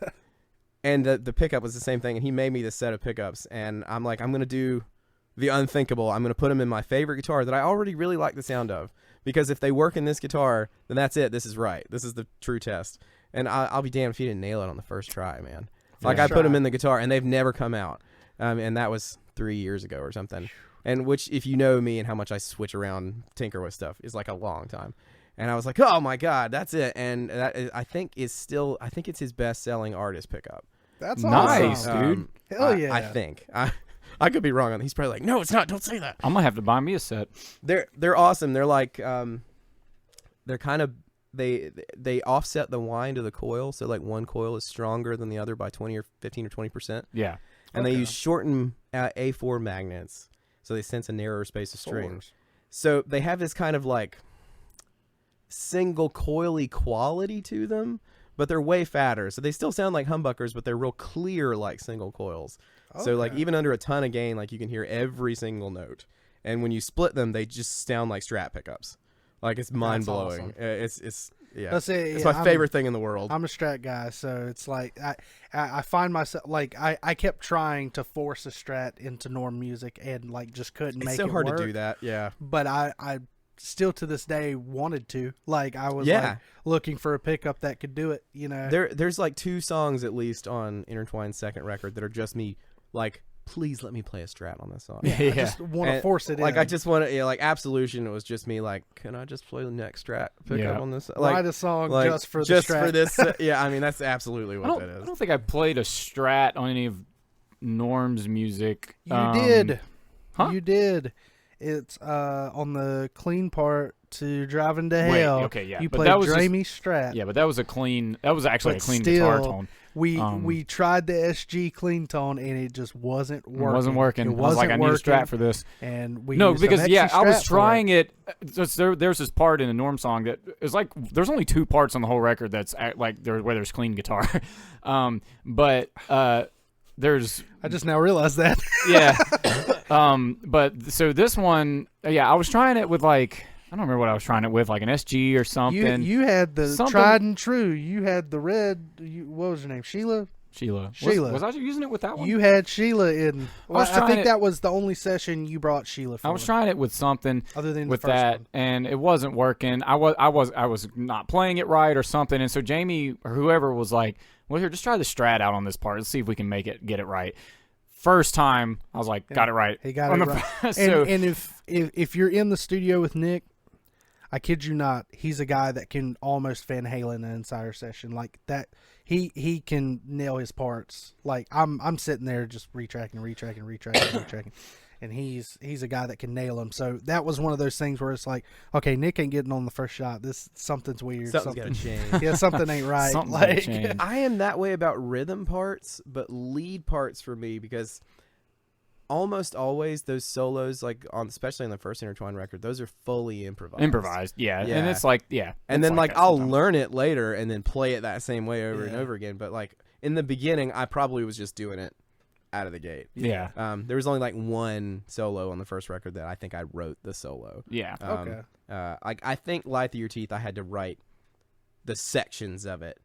And the pickup was the same thing. And he made me this set of pickups. And I'm like, I'm going to do the unthinkable. I'm going to put them in my favorite guitar that I already really like the sound of. Because if they work in this guitar, then that's it. This is right. This is the true test. And I'll be damned if you didn't nail it on the first try, man. Like I put them in the guitar and they've never come out. And that was 3 years ago or something. And which, if you know me and how much I switch around, tinker with stuff, is like a long time. And I was like, oh my God, that's it. And that is, I think it's his best selling artist pickup. That's Nice, awesome. dude. Hell yeah. I think. I could be wrong on that. He's probably like, no, it's not. Don't say that. I'm gonna have to buy me a set. They're awesome. They're like they're kind of they offset the wind of the coil, so like one coil is stronger than the other by 15 or 20%. Yeah. And they use shortened A4 magnets, so they sense a narrower space of string. So they have this kind of like single coily quality to them, but they're way fatter. So they still sound like humbuckers, but they're real clear like single coils. So like even under a ton of gain, like you can hear every single note. And when you split them, they just sound like Strat pickups. Like it's mind blowing. Awesome. It's yeah. Let's say, it's my favorite thing in the world. I'm a Strat guy, so it's like I find myself like I kept trying to force a Strat into Norm music and like just couldn't make it work. It's so hard to do that. Yeah. But I still to this day wanted to. Like I was like looking for a pickup that could do it. You know. There's like 2 songs at least on InterTwyne's second record that are just me like, please let me play a Strat on this song. Yeah, I just want to force it like, in. I just want to, like Absolution, it was just me like, can I just play the next Strat pickup on this? Like, write a song like, just for the Strat. for this. Yeah, I mean, that's absolutely what that is. I don't think I played a Strat on any of Norm's music. You did. Huh? You did. It's on the clean part to Driving to Hell. Okay, yeah. You But played that was Dramey Strat. Yeah, but that was actually a But clean still, guitar tone. We tried the SG clean tone and it just wasn't working. It wasn't working. I was like, I need a Strat for this. And we no, used because some I was Strat trying it. There's this part in the Norm song that is like there's only 2 parts on the whole record that's like where there's clean guitar, but there's. I just now realized that. Yeah. But so this one, I was trying it with like. I don't remember what I was trying it with, like an SG or something. You had the tried and true. You had the red. What was her name? Sheila. Was I using it with that one? You had Sheila in. Well, I think it, that was the only session you brought Sheila for. I was trying it with something other than with the first that, one. and it wasn't working. I was not playing it right or something, and so Jamie or whoever was like, "Well, here, just try the Strat out on this part. Let's see if we can get it right." First time, I was like, "Got it right." He got it right. And if you're in the studio with Nick, I kid you not, he's a guy that can almost Van Halen an entire session like that. He can nail his parts. Like I'm sitting there just retracking, and he's a guy that can nail them. So that was one of those things where it's like, okay, Nick ain't getting on the first shot. Something's weird. Something's gotta change. Yeah, something ain't right. Something's like gotta change. I am that way about rhythm parts, but lead parts for me, because almost always those solos, like especially on the first InterTwyne record, those are fully improvised. Yeah. And it's like, and then like that I'll sometimes. learn it later and then play it that same way over and over again. But like in the beginning, I probably was just doing it out of the gate. Yeah. There was only like one solo on the first record that I think I wrote the solo. Yeah. Okay. I think Lie Through Your Teeth, I had to write the sections of it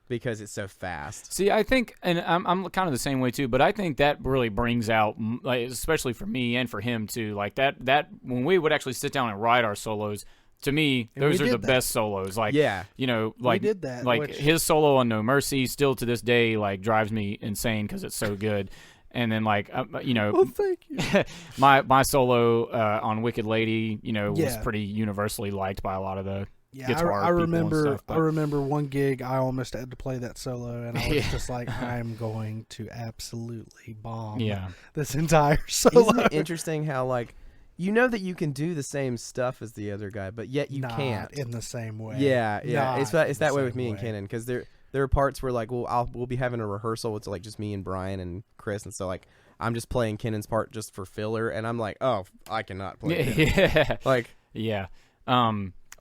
because it's so fast. See, I think, and I'm kind of the same way too, but I think that really brings out, like, especially for me and for him too, like that when we would actually sit down and write our solos, to me, And those we are the did that. best solos. Like, Yeah. you know, like did that, like which- his solo on No Mercy still to this day like drives me insane because it's so good. And then like you know, Oh, thank you. my solo on Wicked Lady, you know, was Yeah. pretty universally liked by a lot of the Yeah, guitar I people and remember. stuff, but- I remember one gig. I almost had to play that solo, and I was Yeah. just like, "I'm going to absolutely bomb Yeah. this entire solo." Isn't it interesting how like you know that you can do the same stuff as the other guy, but yet you Not can't. in the same way. Yeah. Not It's in that the way with same me and way. Kenan because there are parts where like we'll be having a rehearsal. It's like just me and Brian and Chris, and so like I'm just playing Kenan's part just for filler, and I'm like, oh, I cannot play. Kenan. Yeah. Like Yeah.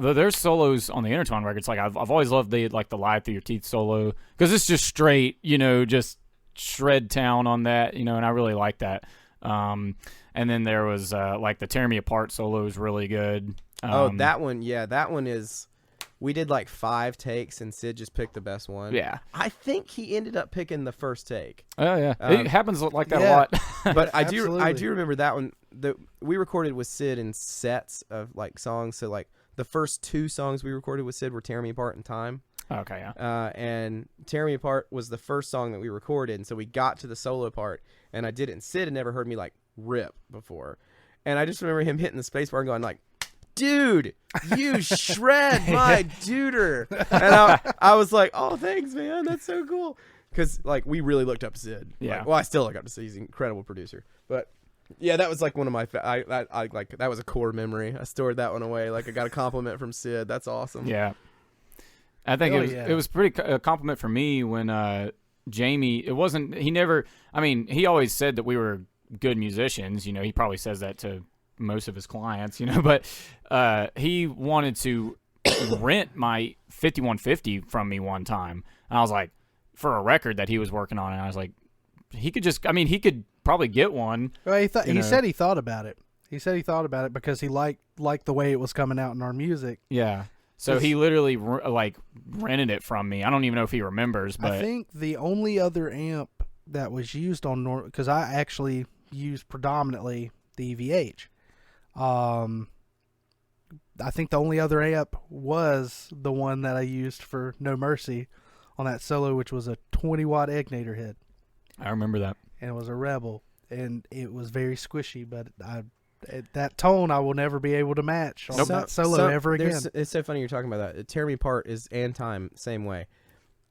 Though there's solos on the InterTwyneD records. Like I've always loved the Lie Through Your Teeth solo because it's just straight, you know, just shred town on that, you know, and I really like that. And then there was like the Tear Me Apart solo is really good. that one, yeah, that one is. We did like 5 takes, and Sid just picked the best one. Yeah. I think he ended up picking the first take. Oh yeah. It happens like that a yeah. lot. But I do Absolutely. remember that one. We recorded with Sid in sets of like songs. So like the first 2 songs we recorded with Sid were "Tear Me Apart" and "Time." Okay. Yeah. And "Tear Me Apart" was the first song that we recorded, and so we got to the solo part, and I did it. And Sid had never heard me like rip before, and I just remember him hitting the space bar and going like, "Dude, you shred my duder," and I was like, "Oh, thanks, man, that's so cool." Because like we really looked up to Sid. Yeah. Like, well, I still look up to Sid. He's an incredible producer. But yeah, that was like one of my. I like that was a core memory. I stored that one away. Like I got a compliment from Sid. That's awesome. Yeah. I think Oh, it was pretty a compliment for me when Jamie. It wasn't. He never. I mean, he always said that we were good musicians. You know, he probably says that to most of his clients. You know, but he wanted to rent my 5150 from me one time, and I was like, for a record that he was working on, and I was like, he could just. I mean, he could probably get one. Well, he You know. said he thought about it. He said he thought about it because he liked the way it was coming out in our music. Yeah. So he literally like rented it from me. I don't even know if he remembers, but I think the only other amp that was used on because I actually used predominantly the EVH. I think the only other amp was the one that I used for No Mercy on that solo, which was a 20-watt Egnator head, I remember that. and it was a Rebel, and it was very squishy. But that tone I will never be able to match on that solo ever again. It's so funny you're talking about that. "Tear Me Apart" is and "Time" same way.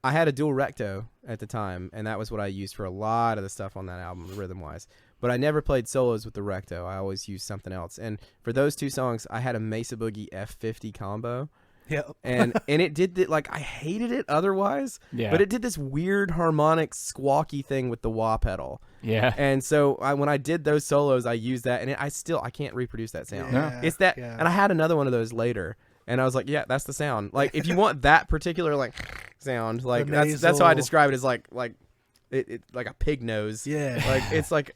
I had a dual recto at the time, and that was what I used for a lot of the stuff on that album, rhythm-wise. But I never played solos with the recto. I always used something else. And for those 2 songs, I had a Mesa Boogie F50 combo. Yep. and it did like I hated it otherwise, Yeah. but it did this weird harmonic squawky thing with the wah pedal. Yeah. And so when I did those solos, I used that, and I can't reproduce that sound. Yeah, It's that, yeah. and I had another one of those later, and I was like, yeah, that's the sound. Like if you want that particular like sound, like The that's how I nasal. describe it as like it like a pig nose. Yeah. Like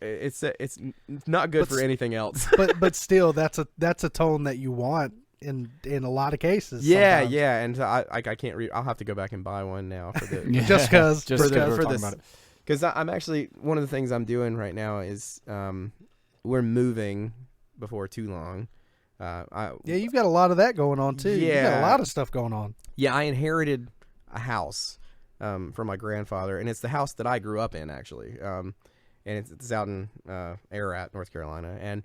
it's not good for anything else. but still, that's a tone that you want in a lot of cases. Yeah, sometimes. yeah, and so I can't read. I'll have to go back and buy one now for the Yeah. Just 'cause. Just for 'cause the we're for talking this about it. because I'm actually one of the things I'm doing right now is we're moving before too long. Yeah, you've got a lot of that going on too. You got Yeah. a lot of stuff going on. Yeah, I inherited a house from my grandfather, and it's the house that I grew up in actually. And it's out in Ararat, North Carolina, and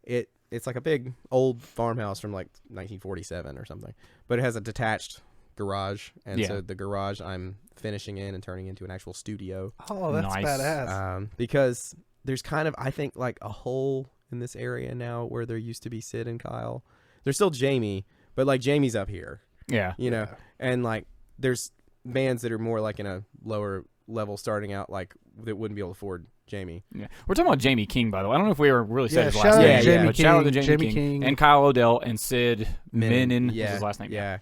it's like a big old farmhouse from like 1947 or something, but it has a detached garage, and Yeah. so the garage I'm finishing in and turning into an actual studio. Oh, that's Nice. badass. Because there's kind of, I think, like a hole in this area now where there used to be Sid and Kyle. There's still Jamie, but like Jamie's up here, Yeah. you know, and like there's bands that are more like in a lower level starting out, like that wouldn't be able to afford Jamie. Yeah. We're talking about Jamie King, by the way. I don't know if we ever really said Yeah, his shout last out to name. Jamie but shout out to King, Jamie Jamie King. King. And Kyle Odell and Sid Menon yeah, is his last name. Yeah.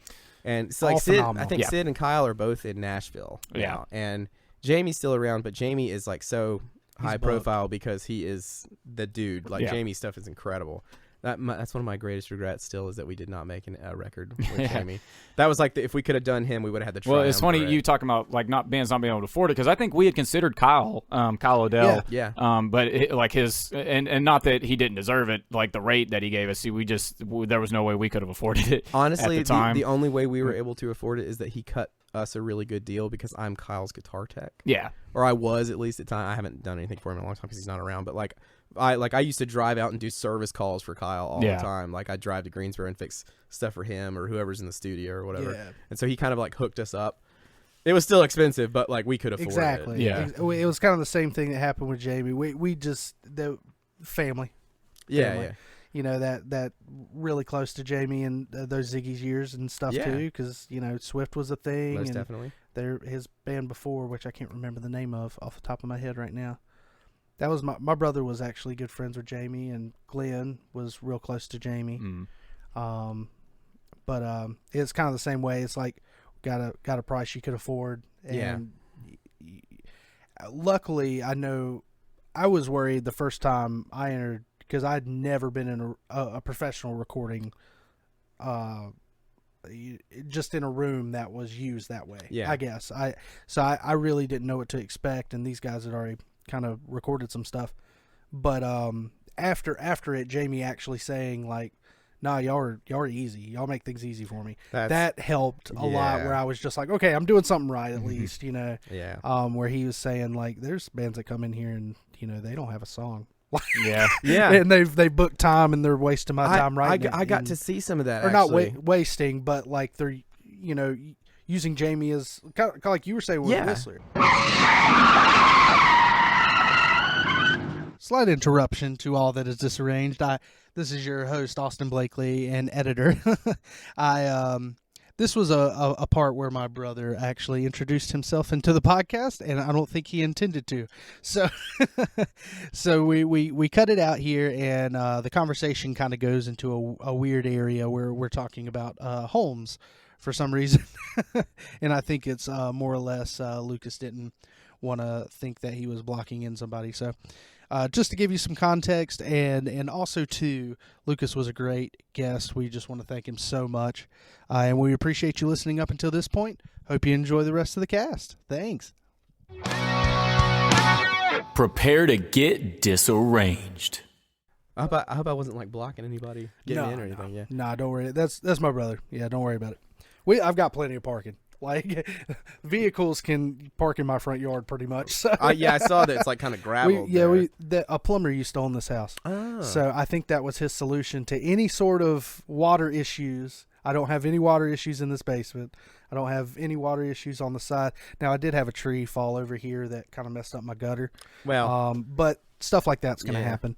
And it's like All Sid, phenomenal. I think Yeah. Sid and Kyle are both in Nashville now. Yeah. And Jamie's still around, but Jamie is like so high bugged. profile because he is the dude. Like Yeah. Jamie's stuff is incredible. That's one of my greatest regrets still is that we did not make a record with Yeah. Jamie. That was like if we could have done him, we would have had the. Well, it's funny triumvirate. you talking about like bands not being able to afford it because I think we had considered Kyle Odell. Yeah. But like his and not that he didn't deserve it, like the rate that he gave us. See, there was no way we could have afforded it. Honestly, at the time. the only way we were able to afford it is that he cut us a really good deal because I'm Kyle's guitar tech. Yeah. Or I was at least at the time. I haven't done anything for him in a long time because he's not around. But I used to drive out and do service calls for Kyle all the time. Like I'd drive to Greensboro and fix stuff for him or whoever's in the studio or whatever. Yeah. And so he kind of like hooked us up. It was still expensive, but like we could afford Exactly. it. Yeah. It was kind of the same thing that happened with Jamie. We just the family. Yeah, Family. yeah. You know that really close to Jamie and those Ziggy's years and stuff Yeah. too, because Swift was a thing. Most and definitely. his band before, which I can't remember the name of off the top of my head right now. That was my brother was actually good friends with Jamie, and Glenn was real close to Jamie. But it's kind of the same way. It's like got a price you could afford, and luckily I know I was worried the first time I entered because I'd never been in a professional recording. Just in a room that was used that way. Yeah. I guess I really didn't know what to expect, and these guys had already kind of recorded some stuff. But after it, Jamie actually saying like, "Nah, y'all are easy. Y'all make things easy for me." That helped a lot. Where I was just like, "Okay, I'm doing something right at least," Yeah. Where he was saying like, "There's bands that come in here and they don't have a song." Yeah. Yeah. And they booked time and they're wasting my time writing it. I got And- to see some of that. or actually. not wasting, but like they're using Jamie as kind of like you were saying with Yeah. Whistler. Slight interruption to all that is disarranged. This is your host Austin Blakely and editor. This was a part where my brother actually introduced himself into the podcast, and I don't think he intended to. So, so we cut it out here, and the conversation kind of goes into a weird area where we're talking about homes for some reason, and I think it's more or less Lucas didn't want to think that he was blocking in somebody. So, just to give you some context, and also too, Lucas was a great guest. We just want to thank him so much, and we appreciate you listening up until this point. Hope you enjoy the rest of the cast. Thanks. Prepare to get disarranged. I hope I wasn't like blocking anybody getting in or anything. Yeah. Nah, don't worry. That's my brother. Yeah, don't worry about it. I've got plenty of parking. Like vehicles can park in my front yard pretty much. So. I saw that it's like kind of gravel. A plumber used to own this house. Oh. So I think that was his solution to any sort of water issues. I don't have any water issues in this basement. I don't have any water issues on the side. Now I did have a tree fall over here that kind of messed up my gutter. Well, but stuff like that's going to happen.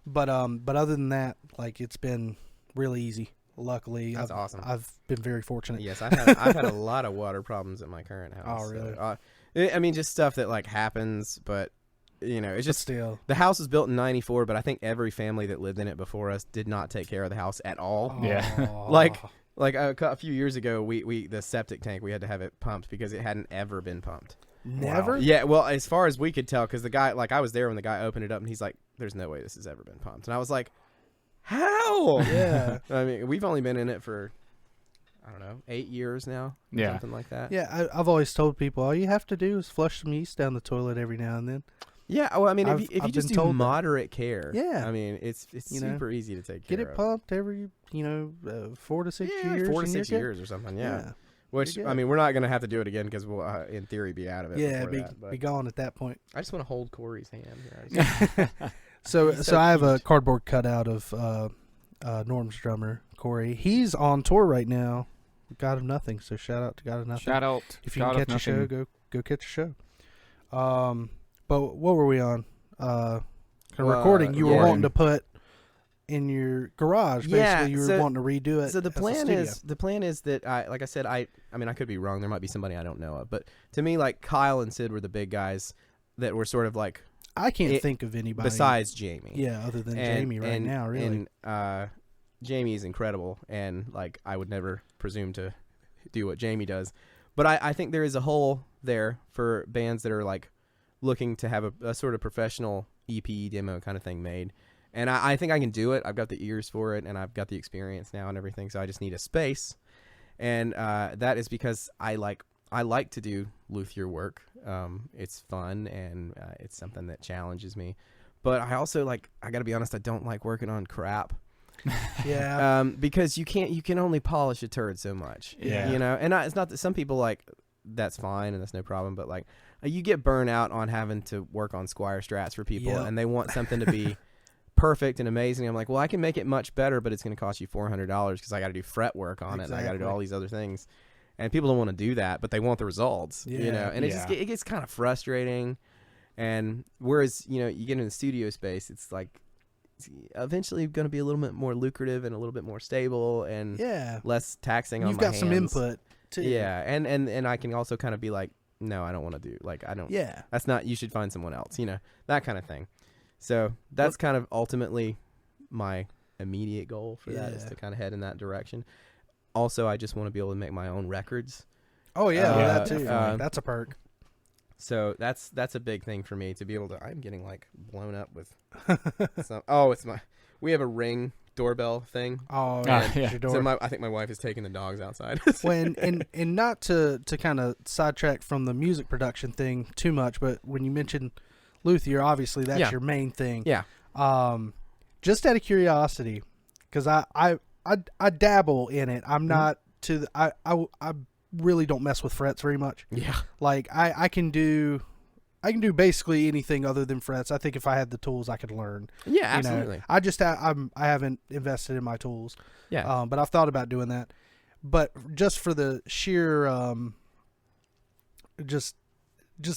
But other than that, like it's been really easy. Luckily, That's awesome. I've been very fortunate. yes, I've had a lot of water problems at my current house. Oh, really? So, I mean, just stuff that like happens, but it's But just still. the house was built in '94, but I think every family that lived in it before us did not take care of the house at all. Yeah. Aw. Like a few years ago, we the septic tank we had to have it pumped because it hadn't ever been pumped. Never? Yeah, well, as far as we could tell, because the guy, like I was there when the guy opened it up, and he's like, "There's no way this has ever been pumped," and I was like, "How?" Yeah. I mean, we've only been in it for, I don't know, 8 years now. Or Yeah. something like that. Yeah, I've always told people all you have to do is flush some yeast down the toilet every now and then. Yeah, well, I mean, I've if you been just do told that. moderate care, Yeah. I mean, it's super easy to take care Get of. it pumped every 4 to 6 Yeah, years. 4 to and you're 6 good. years or something. Yeah. Which You're I good. mean, we're not gonna have to do it again because we'll, in theory, be out of it. Yeah, before that, but be gone at that point. I just want to hold Corey's hand here. So He's I have a cute. cardboard cutout of Norm's drummer Corey. He's on tour right now. God of Nothing. So shout out to God of Nothing. Shout out. If you God can of catch a show, Nothing. go catch a show. But what were we on? Well, Recording. You were yeah. wanting to put in your garage. Basically, Yeah, you were so- wanting to redo it. So the as a plan studio. is that like I said, I mean, I could be wrong. There might be somebody I don't know of, but to me, like Kyle and Sid were the big guys that were sort of like I can't it- think of anybody besides Jamie. Yeah, other than And- Jamie right and- now, really. And Jamie is incredible, and like I would never presume to do what Jamie does, but I think there is a hole there for bands that are like looking to have a sort of professional EP demo kind of thing made. And I think I can do it. I've got the ears for it, and I've got the experience now and everything. So I just need a space, and that is because I like to do luthier work. It's fun, and it's something that challenges me. But I also I got to be honest, I don't like working on crap. Yeah. Because you can only polish a turd so much. Yeah. You know, and it's not that some people that's fine and that's no problem, but you get burnt out on having to work on Squire Strats for people, and they want something to be perfect and amazing. I'm like, well, I can make it much better, but it's going to cost you $400 because I got to do fret work on it, and I got to do all these other things. And people don't want to do that, but they want the results. You know, and it gets kind of frustrating. And whereas you get in the studio space, it's eventually going to be a little bit more lucrative and a little bit more stable and less taxing on my hands. You've got some input too. Yeah, and I can also kind of be like, no, I don't want to do I don't. Yeah, that's not. You should find someone else. That kind of thing. So that's kind of ultimately my immediate goal for that is to kind of head in that direction. Also, I just want to be able to make my own records. Oh that too. That's a perk. So that's a big thing for me to be able to. I'm getting blown up with some. We have a Ring doorbell thing. Oh yeah. So I think my wife is taking the dogs outside. and not to kind of sidetrack from the music production thing too much, but when you mentioned luthier, obviously that's your main thing. Yeah. Just out of curiosity, because I dabble in it. I'm not I really don't mess with frets very much. Yeah. I can do basically anything other than frets. I think if I had the tools, I could learn. Yeah, absolutely. I haven't invested in my tools. Yeah. But I've thought about doing that. But just for the sheer, just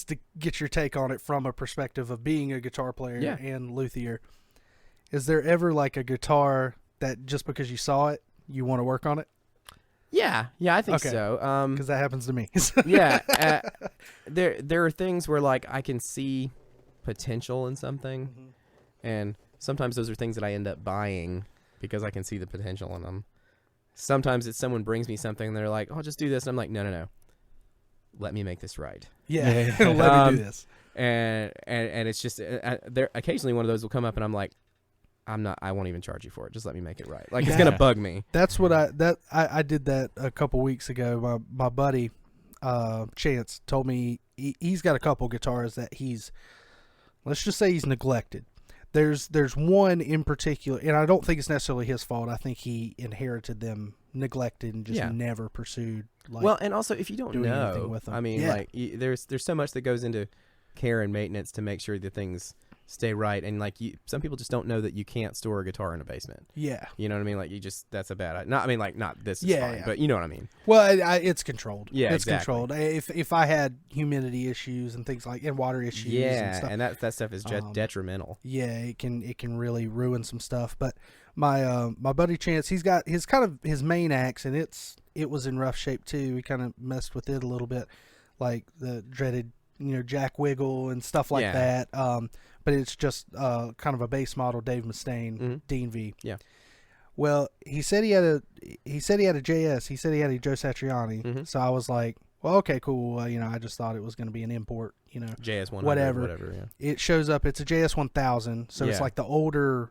to get your take on it from a perspective of being a guitar player and luthier, is there ever a guitar that just because you saw it, you want to work on it? Yeah, I think so. Because that happens to me. Yeah, there are things where I can see potential in something, and sometimes those are things that I end up buying because I can see the potential in them. Sometimes it's someone brings me something and they're like, "Oh, just do this," and I'm like, "No, let me make this right." Yeah, let me do this. And it's just there. Occasionally, one of those will come up, and I'm like, I won't even charge you for it. Just let me make it right. It's gonna bug me. That's what I did that a couple weeks ago. My buddy, Chance, told me he's got a couple guitars that let's just say he's neglected. There's one in particular, and I don't think it's necessarily his fault. I think he inherited them neglected and just never pursued. Well, and also if you don't know, with them. I mean, there's so much that goes into care and maintenance to make sure that things stay right, and some people just don't know that you can't store a guitar in a basement. Yeah, you know what I mean. That's a bad. Not this is fine, but you know what I mean. Well, it's controlled. Yeah, it's exactly. controlled. If I had humidity issues and things and water issues, and stuff, and that stuff is detrimental. Yeah, it can really ruin some stuff. But my buddy Chance, he's got his main axe, and it was in rough shape too. We kind of messed with it a little bit, like the dreaded Jack Wiggle and stuff like that. But it's just kind of a base model Dave Mustaine Dean V. Yeah. Well, he said he had a JS. He said he had a Joe Satriani. So I was like, well, okay, cool. I just thought it was going to be an import. JS 100, whatever. Yeah. It shows up. It's a JS 1000. So it's the older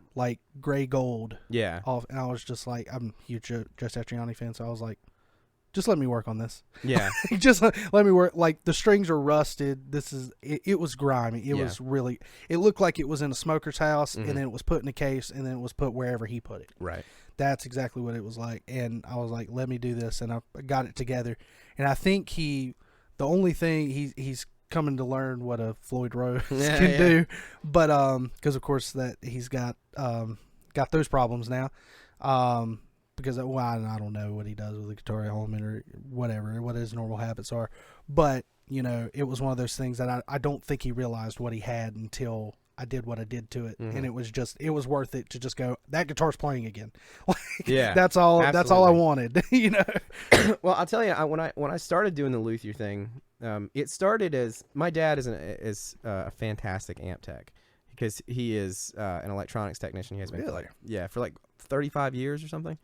gray gold. Yeah. And I was just like, I'm a huge Joe Satriani fan, so I was like, just let me work on this. Yeah. Just let me work. The strings are rusted. It was grimy. It was really, it looked like it was in a smoker's house, and then it was put in a case, and then it was put wherever he put it. Right. That's exactly what it was like. And I was like, let me do this. And I got it together. And I think the only thing he's coming to learn what a Floyd Rose can do. But, cause of course that he's got those problems now. Because I don't know what he does with the guitar at home or whatever, what his normal habits are. But, it was one of those things that I don't think he realized what he had until I did what I did to it. And it was worth it to just go, that guitar's playing again. That's all I wanted, Well, I'll tell you, when I started doing the luthier thing, it started as my dad is a fantastic amp tech because he is an electronics technician. He has been for 35 years or something.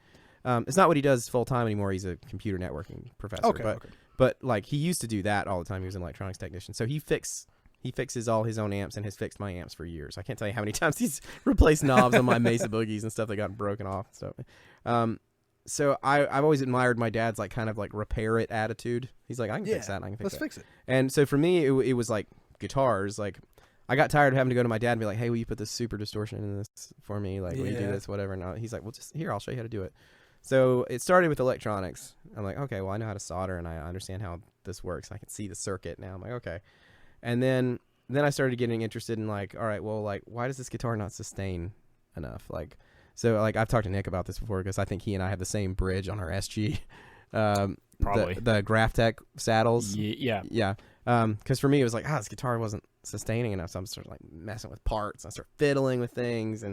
It's not what he does full time anymore. He's a computer networking professor. But he used to do that all the time. He was an electronics technician. So he fixed He fixes all his own amps and has fixed my amps for years. I can't tell you how many times he's replaced knobs on my Mesa Boogies and stuff that got broken off. So I've always admired my dad's like kind of like repair it attitude. He's like, I can fix that. And I can fix let's that. fix it. And so for me, it was like guitars. Like I got tired of having to go to my dad and be like, hey, will you put this super distortion in this for me? Like, will you do this, whatever? And he's like, well, just here, I'll show you how to do it. So it started with electronics. I'm like, okay, well, I know how to solder and I understand how this works. I can see the circuit now. I'm like, okay. And then I started getting interested in like, all right, well, like, why does this guitar not sustain enough? Like, so like I've talked to Nick about this before because I think he and I have the same bridge on our SG. Probably. The Graphtec saddles. Yeah. Yeah. Because for me, it was like, this guitar wasn't sustaining enough. So I'm sort of like messing with parts. I start fiddling with things.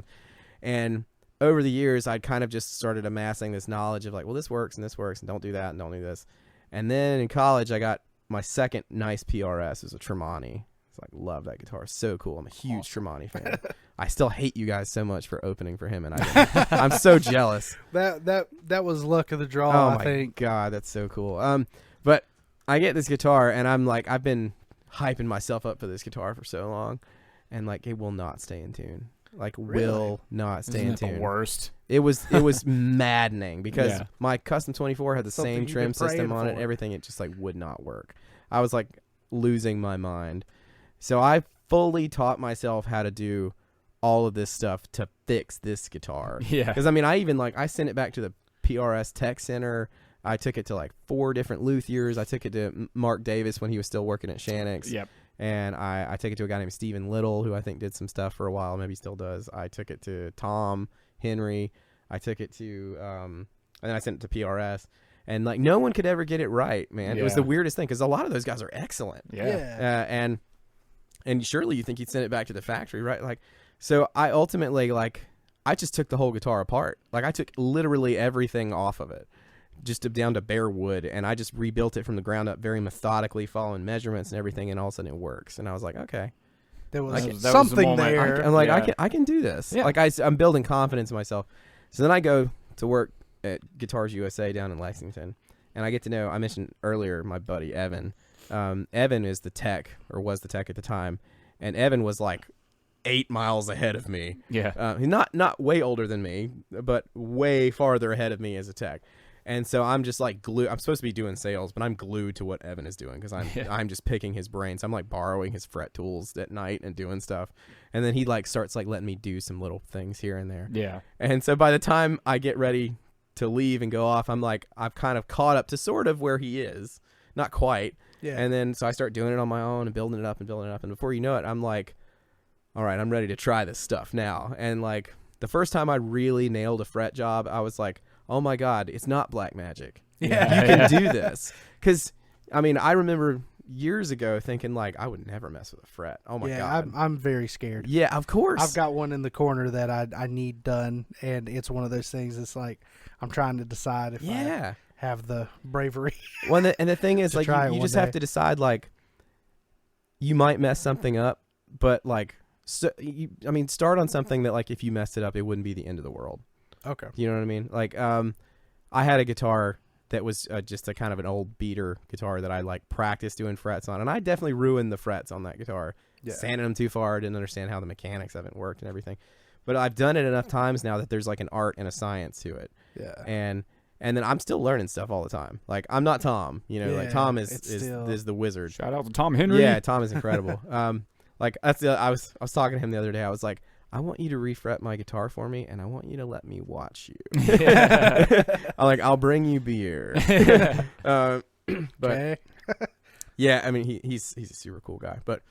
And over the years, I'd kind of just started amassing this knowledge of like, well, this works and don't do that and don't do this. And then in college, I got my second nice PRS. It was a Tremonti. It's like, love that guitar. So cool. I'm a huge Tremonti fan. I still hate you guys so much for opening for him. And I'm so jealous. That was luck of the draw, I think. God, that's so cool. But I get this guitar and I'm like, I've been hyping myself up for this guitar for so long. And like, it will not stay in tune. Like, really? Will not stay in tune. The worst. It was maddening because my Custom 24 had the same trim system on it. Everything, it just like would not work. I was like losing my mind. So I fully taught myself how to do all of this stuff to fix this guitar. Yeah. Because I mean, I sent it back to the PRS Tech Center. I took it to like 4 different luthiers. I took it to Mark Davis when he was still working at Shanix. Yep. And I took it to a guy named Stephen Little, who I think did some stuff for a while, maybe still does. I took it to Tom Henry. I took it to, and then I sent it to PRS. And like no one could ever get it right, man. Yeah. It was the weirdest thing because a lot of those guys are excellent. Yeah. And surely you think you'd send it back to the factory, right? Like, so I ultimately like I just took the whole guitar apart. Like I took literally everything off of it. Just down to bare wood, and I just rebuilt it from the ground up very methodically, following measurements and everything, and all of a sudden it works. And I was like, okay, there was that was the something moment. there. I'm like, I can do this. Yeah. Like I'm building confidence in myself. So then I go to work at Guitars USA down in Lexington, and I get to know. I mentioned earlier my buddy Evan. Evan is the tech, or was the tech at the time, and Evan was like 8 miles ahead of me. Yeah. He's not way older than me, but way farther ahead of me as a tech. And so I'm just like glued. I'm supposed to be doing sales, but I'm glued to what Evan is doing because I'm just picking his brains. I'm like borrowing his fret tools at night and doing stuff. And then he like starts like letting me do some little things here and there. Yeah. And so by the time I get ready to leave and go off, I'm like, I've kind of caught up to sort of where he is. Not quite. Yeah. And then so I start doing it on my own and building it up. And before you know it, I'm like, all right, I'm ready to try this stuff now. And like the first time I really nailed a fret job, I was like, oh my God, it's not black magic. Yeah. You can do this. Because, I mean, I remember years ago thinking like, I would never mess with a fret. Oh my God. I'm very scared. Yeah, of course. I've got one in the corner that I need done, and it's one of those things that's like, I'm trying to decide if I have the bravery. Well, and the thing is, like, you just have day. to decide, like, you might mess something up, but like, start on something that, like, if you messed it up, it wouldn't be the end of the world. Okay. You know what I mean? Like, I had a guitar that was just a kind of an old beater guitar that I like practiced doing frets on, and I definitely ruined the frets on that guitar. Yeah. Sanding them too far, didn't understand how the mechanics of it worked and everything. But I've done it enough times now that there's like an art and a science to it. Yeah. And then I'm still learning stuff all the time. Like I'm not Tom, you know, like Tom is the wizard. Shout out to Tom Henry. Yeah, Tom is incredible. Like that's I was talking to him the other day. I was like, I want you to refret my guitar for me, and I want you to let me watch you. I'm like, I'll bring you beer. But yeah, I mean, he's a super cool guy. But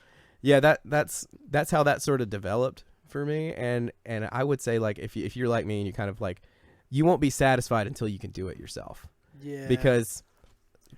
yeah, that's how that sort of developed for me. And I would say, like, if you're like me and you kind of like, you won't be satisfied until you can do it yourself. Yeah.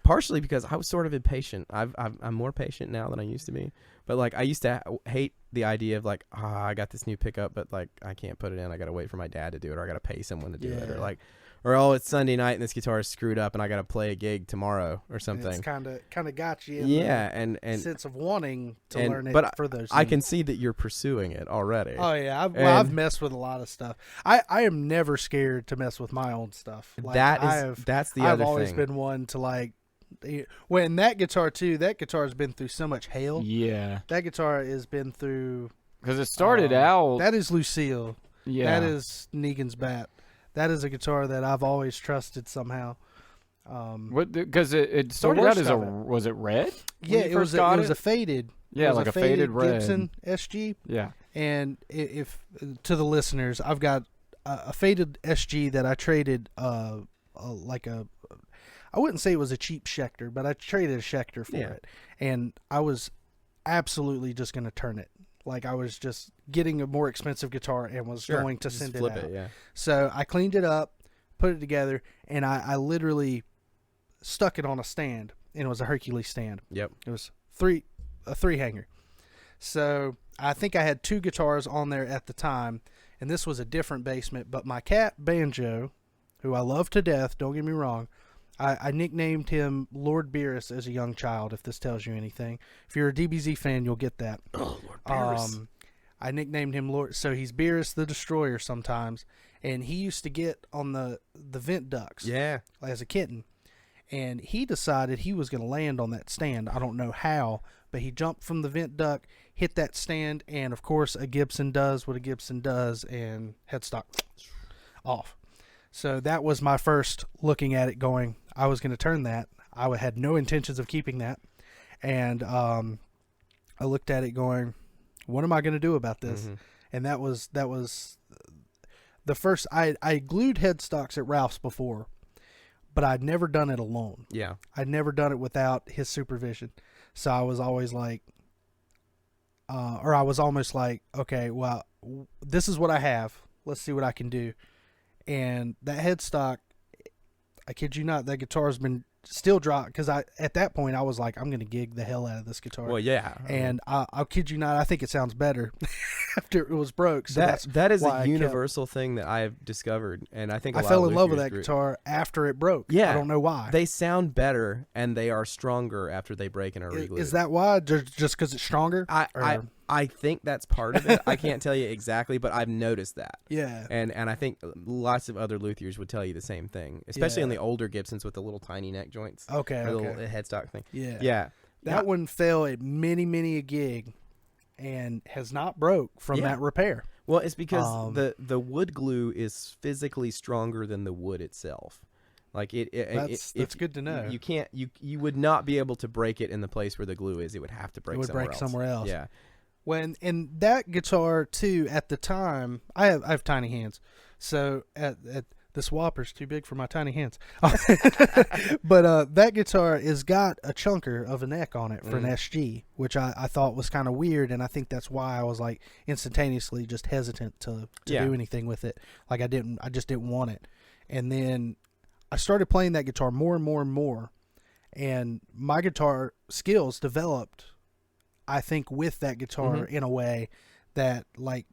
Partially because I was sort of impatient. I'm more patient now than I used to be. But like I used to hate the idea of like, I got this new pickup, but like I can't put it in. I got to wait for my dad to do it, or I got to pay someone to do it, or it's Sunday night and this guitar is screwed up and I got to play a gig tomorrow or something. It's kind of got you. In and sense of wanting to learn it for those. I can see that you're pursuing it already. Oh yeah, I've messed with a lot of stuff. I am never scared to mess with my own stuff. Like, that's the other thing. I've always been one to like When that guitar too, that guitar has been through so much hell. Yeah. That guitar has been through. Because it started out. That is Lucille. Yeah. That is Negan's Bat. That is a guitar that I've always trusted somehow. Because it started out as was it red? Yeah, it was a faded. Yeah, it was like a faded red. Gibson SG. Yeah. And if to the listeners, I've got a faded SG that I traded I wouldn't say it was a cheap Schecter, but I traded a Schecter for it. And I was absolutely just going to turn it. Like I was just getting a more expensive guitar and was going to send it out. So I cleaned it up, put it together, and I literally stuck it on a stand, and it was a Hercules stand. Yep. It was a three hanger. So I think I had 2 guitars on there at the time, and this was a different basement, but my cat Banjo, who I love to death, don't get me wrong, I nicknamed him Lord Beerus as a young child, if this tells you anything. If you're a DBZ fan, you'll get that. Oh, Lord Beerus. I nicknamed him Lord, so he's Beerus the Destroyer sometimes, and he used to get on the vent ducts as a kitten, and he decided he was going to land on that stand. I don't know how, but he jumped from the vent duct, hit that stand, and of course a Gibson does what a Gibson does, and headstock off. So that was my first looking at it going, I was going to turn that. I had no intentions of keeping that. And I looked at it going, what am I going to do about this? Mm-hmm. And that was the first. I glued headstocks at Ralph's before, but I'd never done it alone. Yeah. I'd never done it without his supervision. So I was always like, I was almost like, okay, well, this is what I have. Let's see what I can do. And that headstock, I kid you not, that guitar's been still dry, because at that point I was like, I'm going to gig the hell out of this guitar. Well, yeah. And I'll kid you not, I think it sounds better after it was broke. So that is a universal thing that I've discovered, and I think I fell in love with that guitar after it broke. Yeah. I don't know why. They sound better, and they are stronger after they break and are reglued. Is that why? Just because it's stronger? I think that's part of it. I can't tell you exactly, but I've noticed that. Yeah. And I think lots of other luthiers would tell you the same thing, especially on the older Gibsons with the little tiny neck joints. Okay. The little headstock thing. Yeah. Yeah. That one fell at many a gig and has not broke from that repair. Well, it's because the wood glue is physically stronger than the wood itself. Like that's good to know. You would not be able to break it in the place where the glue is. It would have to break somewhere else. Yeah. And that guitar too, at the time, I have tiny hands, so at this Whopper's too big for my tiny hands. But that guitar has got a chunker of a neck on it for an SG, which I thought was kind of weird, and I think that's why I was like instantaneously just hesitant to do anything with it. Like I just didn't want it. And then I started playing that guitar more and more and more, and my guitar skills developed, I think, with that guitar in a way that like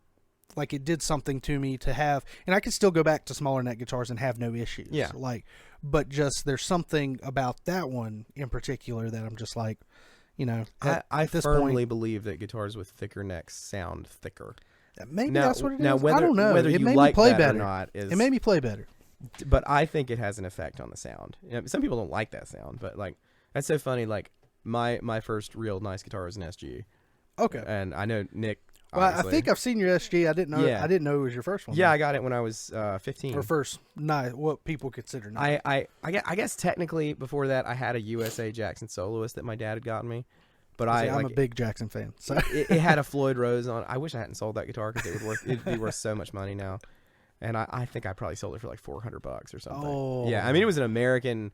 it did something to me to have, and I could still go back to smaller neck guitars and have no issues. Yeah. But just there's something about that one in particular that I'm just like, I firmly believe that guitars with thicker necks sound thicker. Maybe that's what it is. Now, I don't know. Whether it you made like me play that better. or not is, it made me play better. But I think it has an effect on the sound. Some people don't like that sound, but like that's so funny. Like my first real nice guitar was an SG. Okay. And I know Nick. Well, obviously. I think I've seen your SG. I didn't know. I didn't know it was your first one. Yeah, I got it when I was 15. Or first, what people consider nice. I guess technically before that I had a USA Jackson Soloist that my dad had gotten me, but I'm a big Jackson fan. So it had a Floyd Rose on. I wish I hadn't sold that guitar because it'd be worth so much money now. And I think I probably sold it for like $400 or something. Oh. Yeah, I mean it was an American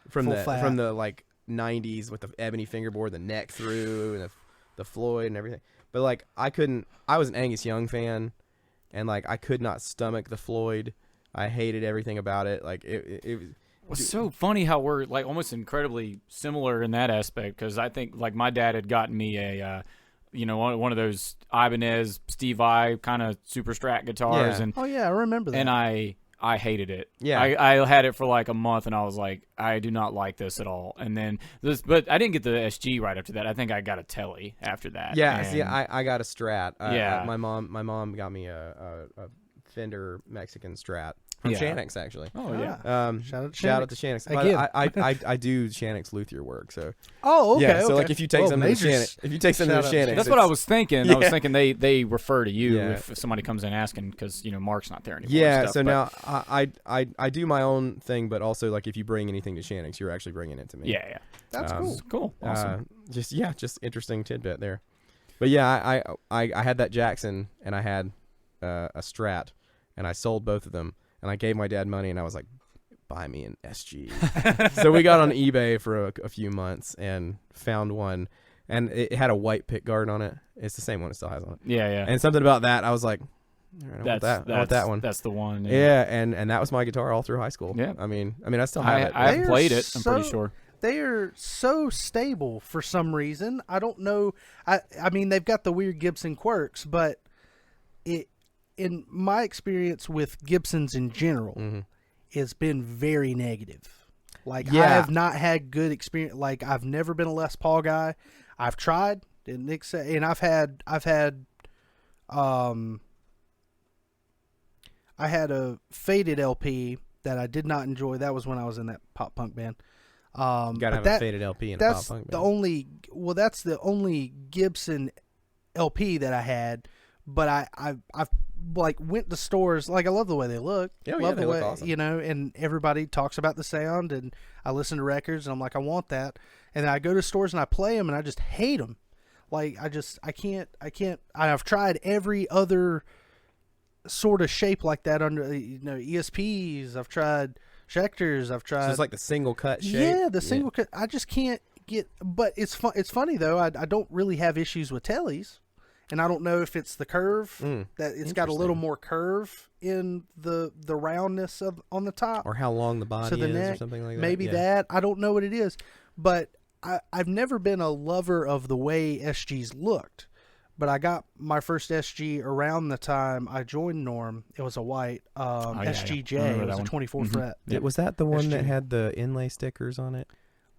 from Full the like 90s with the ebony fingerboard, the neck through, and the Floyd and everything. But like I was an Angus Young fan, and like I could not stomach the Floyd. I hated everything about it. Like it was so funny how we're like almost incredibly similar in that aspect, because I think like my dad had gotten me a one of those Ibanez Steve Vai kind of super strat guitars. Yeah. And I remember that. And I hated it. Yeah. I had it for like a month, and I was like, I do not like this at all. And then but I didn't get the SG right after that. I think I got a Telly after that. Yeah. And See, I got a Strat. Yeah. My mom got me a Fender Mexican Strat. from Yeah. Shanix actually. Oh yeah. Shout out to Shanix. Again. But I do Shanix luthier work, so Oh, okay. yeah. So okay. like if you take Well, something to major Shanix, if you take something to shout out to Shanix, Shanix. That's what I was thinking. I was Yeah. thinking they refer to you Yeah. if somebody comes in asking because Mark's not there anymore. Yeah, and stuff, so but- now I do my own thing, but also like if you bring anything to Shanix, you're actually bringing it to me. Yeah. That's cool. Cool. Awesome. Just interesting tidbit there. But yeah, I had that Jackson and I had a Strat, and I sold both of them, and I gave my dad money, and I was like, buy me an SG. So we got on eBay for a few months and found one, and it had a white pick guard on it. It's the same one it still has on it. Yeah. And something about that, I was like, all right, I want that one. That's the one. Yeah, and that was my guitar all through high school. Yeah. I mean, I still have it. I've They're played it. I'm pretty so- sure. They are so stable for some reason. I don't know. I mean, they've got the weird Gibson quirks, but in my experience with Gibsons in general, it's been very negative. Like I have not had good experience. Like I've never been a Les Paul guy. I've tried, and Nick said, and I've had I had a faded LP that I did not enjoy. That was when I was in that pop punk band. Gotta have a faded LP in a pop punk band. That's the only Gibson LP that I had. But I've like went to stores. Like I love the way they look. Yeah, love they the way look awesome. and everybody talks about the sound, and I listen to records, and I'm like, I want that. And then I go to stores and I play them, and I just hate them. Like I can't. I've tried every other sort of shape like that under ESPs. I've tried Schecters. I've tried. So it's like the single cut shape. Yeah, the single cut. I just can't get. But it's fun. It's funny though. I don't really have issues with tellies, and I don't know if it's the curve that it's got a little more curve in the roundness of on the top, or how long the body the is, neck, or something like that. maybe that. I don't know what it is, but I've never been a lover of the way SGs looked. But I got my first SG around the time I joined Norm. It was a white SGJ. It was a 24 fret. Was that the one that SG. had the inlay stickers on it?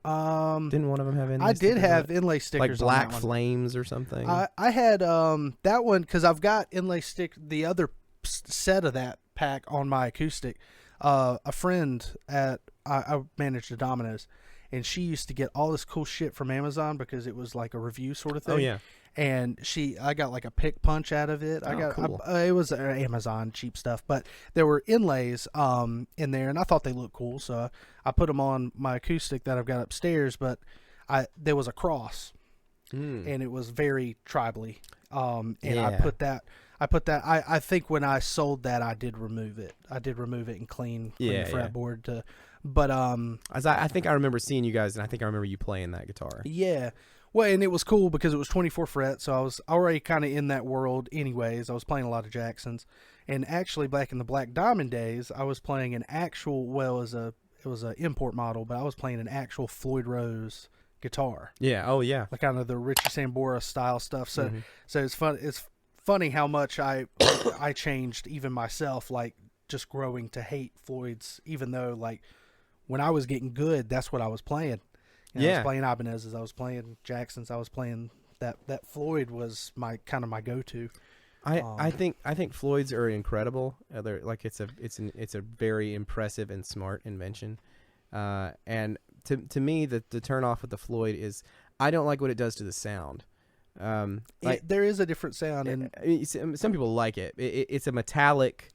Didn't one of them have inlay I stickers did on have it? inlay stickers Like Black on that one. Flames or something? I had that one because I've got inlay stick. The other set of that pack on my acoustic. A friend at I managed a Domino's, and she used to get all this cool shit from Amazon because it was like a review sort of thing. Oh, yeah. And I got like a pick punch out of it. Cool. It was Amazon cheap stuff, but there were inlays in there, and I thought they looked cool, so I put them on my acoustic that I've got upstairs. But there was a cross, and it was very tribally. And I put that. I think when I sold that, I did remove it. And clean the fretboard to. But I think I remember seeing you guys, and I think I remember you playing that guitar. Yeah. Well, and it was cool because it was 24 frets, so I was already kind of in that world anyways. I was playing a lot of Jacksons. And actually, back in the Black Diamond days, I was playing an actual, it was an import model, but I was playing an actual Floyd Rose guitar. Yeah. Oh, yeah. Like kind of the Richie Sambora style stuff. So it's fun. It's funny how much I changed even myself, like just growing to hate Floyd's, even though like when I was getting good, that's what I was playing. I was playing Ibanez's, I was playing Jackson's, I was playing that Floyd was my kind of my go-to. I think Floyd's are incredible. They're like it's a very impressive and smart invention. And to me, the turn off with the Floyd is I don't like what it does to the sound. There is a different sound, and some people like it. It's a metallic,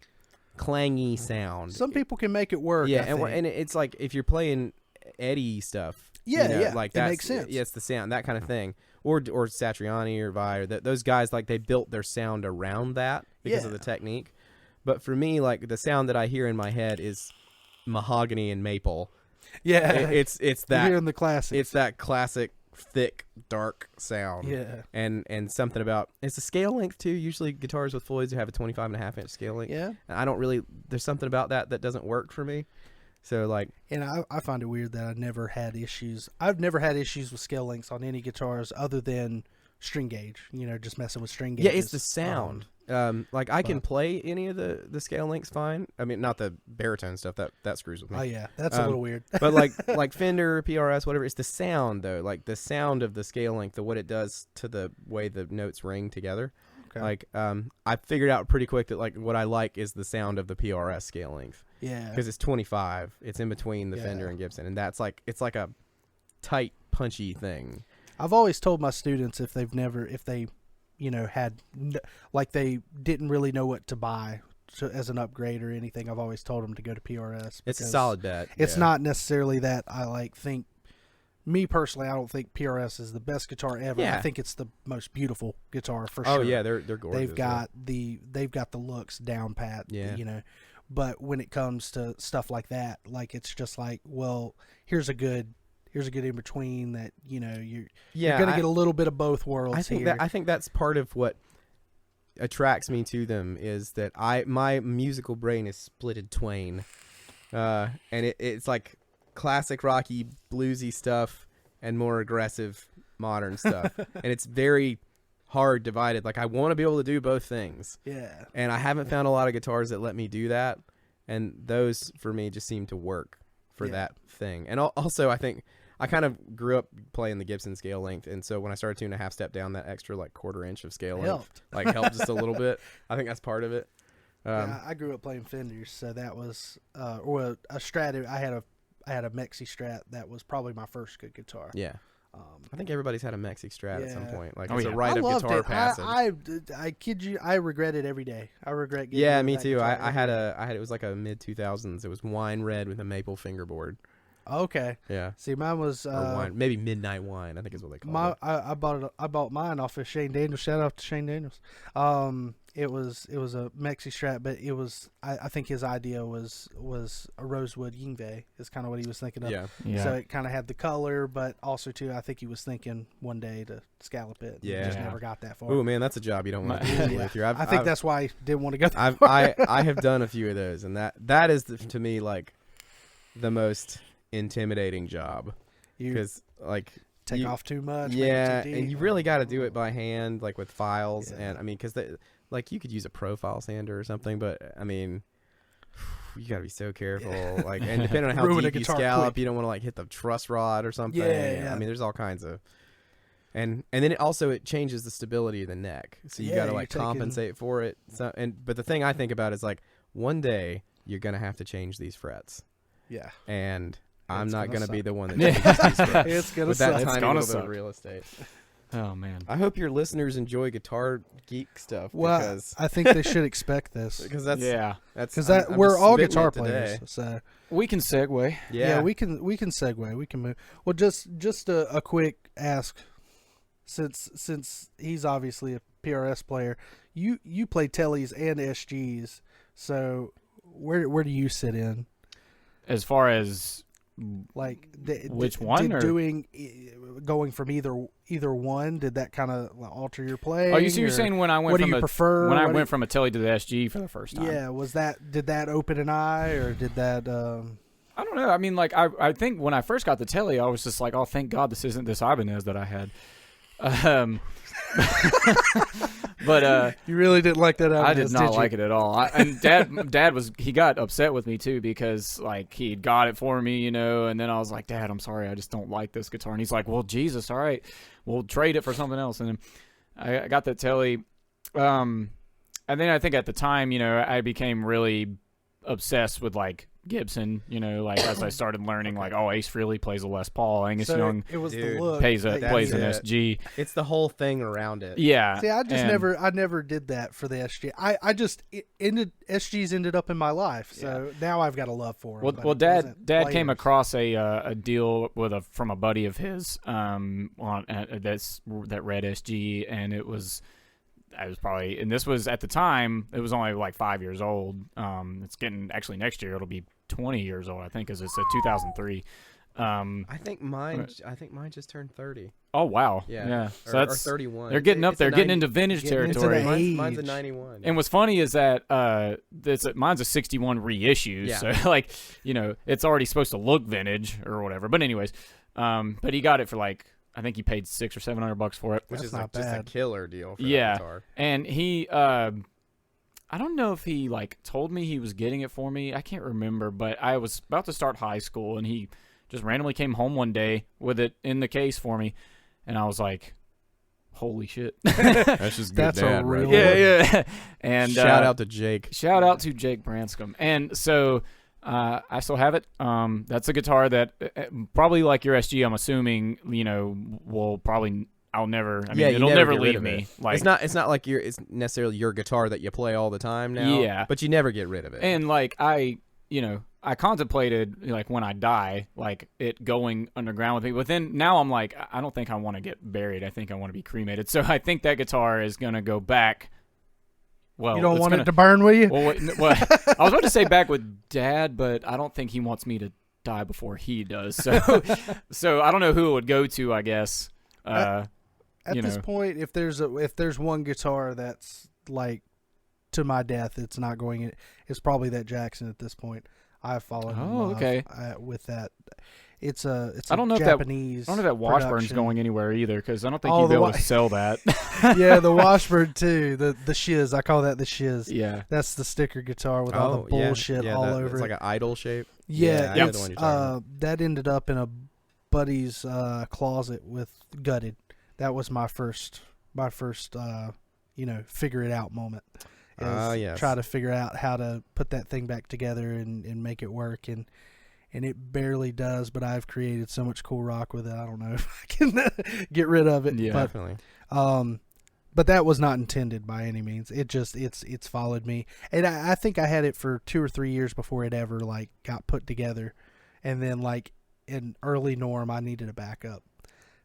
clangy sound. some people can make it work. Yeah, I think. and it's like if you're playing Eddie stuff. Yeah, like that that's, makes sense. Yeah, it's the sound, that kind of thing, or Satriani or Vi, or those guys, like they built their sound around that because of the technique. But for me, like the sound that I hear in my head is mahogany and maple. Yeah, it's that you're hearing the classic. It's that classic thick dark sound. Yeah, and something about it's a scale length too. Usually guitars with Floyds have a 25.5-inch scale length. Yeah, and I don't really. There's something about that doesn't work for me. So like, and I find it weird that I never had issues. I've never had issues with scale lengths on any guitars other than string gauge. Just messing with string gauges. yeah, it's the sound. Like I can play any of the scale lengths fine. I mean, not the baritone stuff that screws with me. Oh yeah, that's a little weird. But like Fender, PRS, whatever. It's the sound though. Like the sound of the scale length, what it does to the way the notes ring together. Okay. Like I figured out pretty quick that like what I like is the sound of the PRS scale length. Yeah. because it's 25. It's in between the Fender and Gibson, and that's like it's like a tight, punchy thing. I've always told my students if they like they didn't really know what to buy as an upgrade or anything, I've always told them to go to PRS. It's a solid bet. It's not necessarily that I think. Me personally, I don't think PRS is the best guitar ever. Yeah. I think it's the most beautiful guitar for Oh sure. yeah, they're gorgeous. They've got the looks down pat. Yeah. But when it comes to stuff like that, like it's just like, well, here's a good in between that you're gonna get a little bit of both worlds. I think that's part of what attracts me to them is that my musical brain is split in twain, and it's like classic rocky bluesy stuff and more aggressive modern stuff, and it's very hard divided. Like I want to be able to do both things, and I haven't found a lot of guitars that let me do that, and those for me just seem to work for that thing. And also I think I kind of grew up playing the Gibson scale length, and so when I started tuning a half step down, that extra like quarter inch of scale length helped just a little bit. I think that's part of it. I grew up playing Fenders, so that was or a Strat. I had a Mexi Strat that was probably my first good guitar. Yeah. I think everybody's had a Mexi Strat at some point. Like Oh, it's yeah. a rite I of loved guitar it. passage. I kid you, I regret it every day. I regret getting rid Yeah, of me that too. guitar I every had it was like a mid 2000s. It was wine red with a maple fingerboard. day. Okay. Yeah. See, mine was Or wine, maybe midnight wine, I think is what they call my it. I bought mine off of Shane Daniels. Shout out to Shane Daniels. It was a Mexi Strat, but it was I think his idea was a rosewood Yngwie is kind of what he was thinking of. Yeah. So it kind of had the color, but also too I think he was thinking one day to scallop it. Yeah. Just never got that far. Oh man, that's a job you don't want to do with your. I think that's why I didn't want to go that far. I have done a few of those, and that is to me like the most intimidating job You because like take off too much. make it yeah, too deep. and you really got to do it by hand, like with files, Yeah. and I mean because like you could use a profile sander or something, but I mean you got to be so careful, like, and depending on how Ruin a deep you guitar scallop, quick. you don't want to like hit the truss rod or something. Yeah. I mean there's all kinds of. And then it changes the stability of the neck, so you Yeah, got to you're like taking- compensate for it. So but the thing I think about is like one day you're gonna have to change these frets, Yeah. and I'm It's not gonna gonna be suck. the one that changes these frets It's gonna with that suck. It's tiny gonna little bit suck. of real estate. Oh man. I hope your listeners enjoy guitar geek stuff Well, because I think they should expect this that's Yeah. because I'm we're just all spitting guitar it today. players. So We can segue. Yeah, we can segue. We can move. Well, just a quick ask, since he's obviously a PRS player. You play tellies and SGs. So where do you sit in? As far as Like Which one, or- going from either one, did that kind of alter your play? oh, you're saying when I went what do from you a prefer? when I What do went from a telly to the SG for the first time? Yeah, did that open an eye, or did that? I don't know. I mean, like I think when I first got the telly, I was just like, oh, thank God this isn't this Ibanez that I had. But You really didn't like that? I did not like it at all. And Dad he got upset with me too because like he got it for me, and then I was like, Dad, I'm sorry, I just don't like this guitar. And he's like, well, Jesus, all right, we'll trade it for something else. And then I got that telly, and then I think at the time, I became really obsessed with like Gibson, like as I started learning, like, oh, Ace Frehley plays a Les Paul, Angus Young it was Dude, the look. plays an that- That's an it. SG. it's the whole thing around it. Yeah. See, I and- never did that for the SG. SGs ended up in my life, so now I've got a love for them. Well, Dad came across a deal from a buddy of his on that red SG, and it was probably, and this was at the time, it was only like 5 years old. It's getting, actually next year it'll be 20 years old, I think, because it's a 2003. I think mine just turned 30. Oh wow, Yeah. So Or that's 31. They're getting up It's a there, getting 90 into vintage getting into territory. the Mine's a age. 91. And what's funny is that mine's a 61 reissue, Yeah. so like it's already supposed to look vintage or whatever. But anyways, but he got it for like, I think he paid $600 or $700 for it. which That's is like not just a bad. killer deal for Yeah. that guitar. And he, I don't know if he like told me he was getting it for me. I can't remember, but I was about to start high school, and he just randomly came home one day with it in the case for me, and I was like, "Holy shit!" That's just That's a real- yeah. And Shout out to Jake. shout out to Jake Branscombe. And so I still have it. That's a guitar that probably like your SG. I'm assuming will probably. I'll never. I mean, it'll never leave me. Like it's not like it's necessarily your guitar that you play all the time now. Yeah, but you never get rid of it. And like I contemplated like when I die, like it going underground with me. But then now I'm like, I don't think I want to get buried. I think I want to be cremated. So I think that guitar is gonna go back. Well, you don't want it to burn with you? Well, I was about to say back with Dad, but I don't think he wants me to die before he does. So I don't know who it would go to. I guess. At this point, if there's one guitar that's like to my death, it's not going. It's probably that Jackson at this point. I've fallen in love with that. It's a Japanese. I don't know if that Washburn's production. going anywhere either, because I don't think you'd be able to sell that. Yeah, the Washburn too. The shiz. I call that the shiz. Yeah, that's the sticker guitar with all the bullshit all over it. It's like an idol shape. Yeah, I know the one you're talking about. That ended up in a buddy's closet with gutted. That was my first figure it out moment. Yes. Try to figure out how to put that thing back together and make it work, and it barely does, but I've created so much cool rock with it. I don't know if I can get rid of it. Yeah, but, definitely. But that was not intended by any means. It just it's followed me, and I think I had it for 2 or 3 years before it ever like got put together, and then like in early Norm I needed a backup,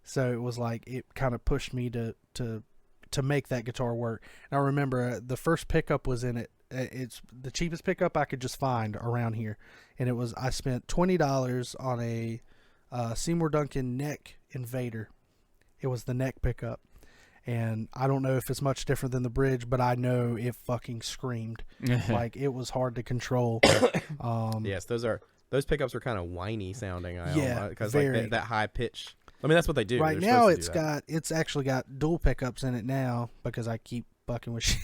so it was like it kind of pushed me to make that guitar work. And I remember the first pickup was in it. It's the cheapest pickup I could just find around here, and it was I spent $20 on a Seymour Duncan neck Invader. It was the neck pickup, and I don't know if it's much different than the bridge, but I know it fucking screamed. Like it was hard to control. Yes, those pickups are kind of whiny sounding. Because very. Like that high pitch. I mean, that's what they do. Right now, it's actually got dual pickups in it now because I keep fucking with shit.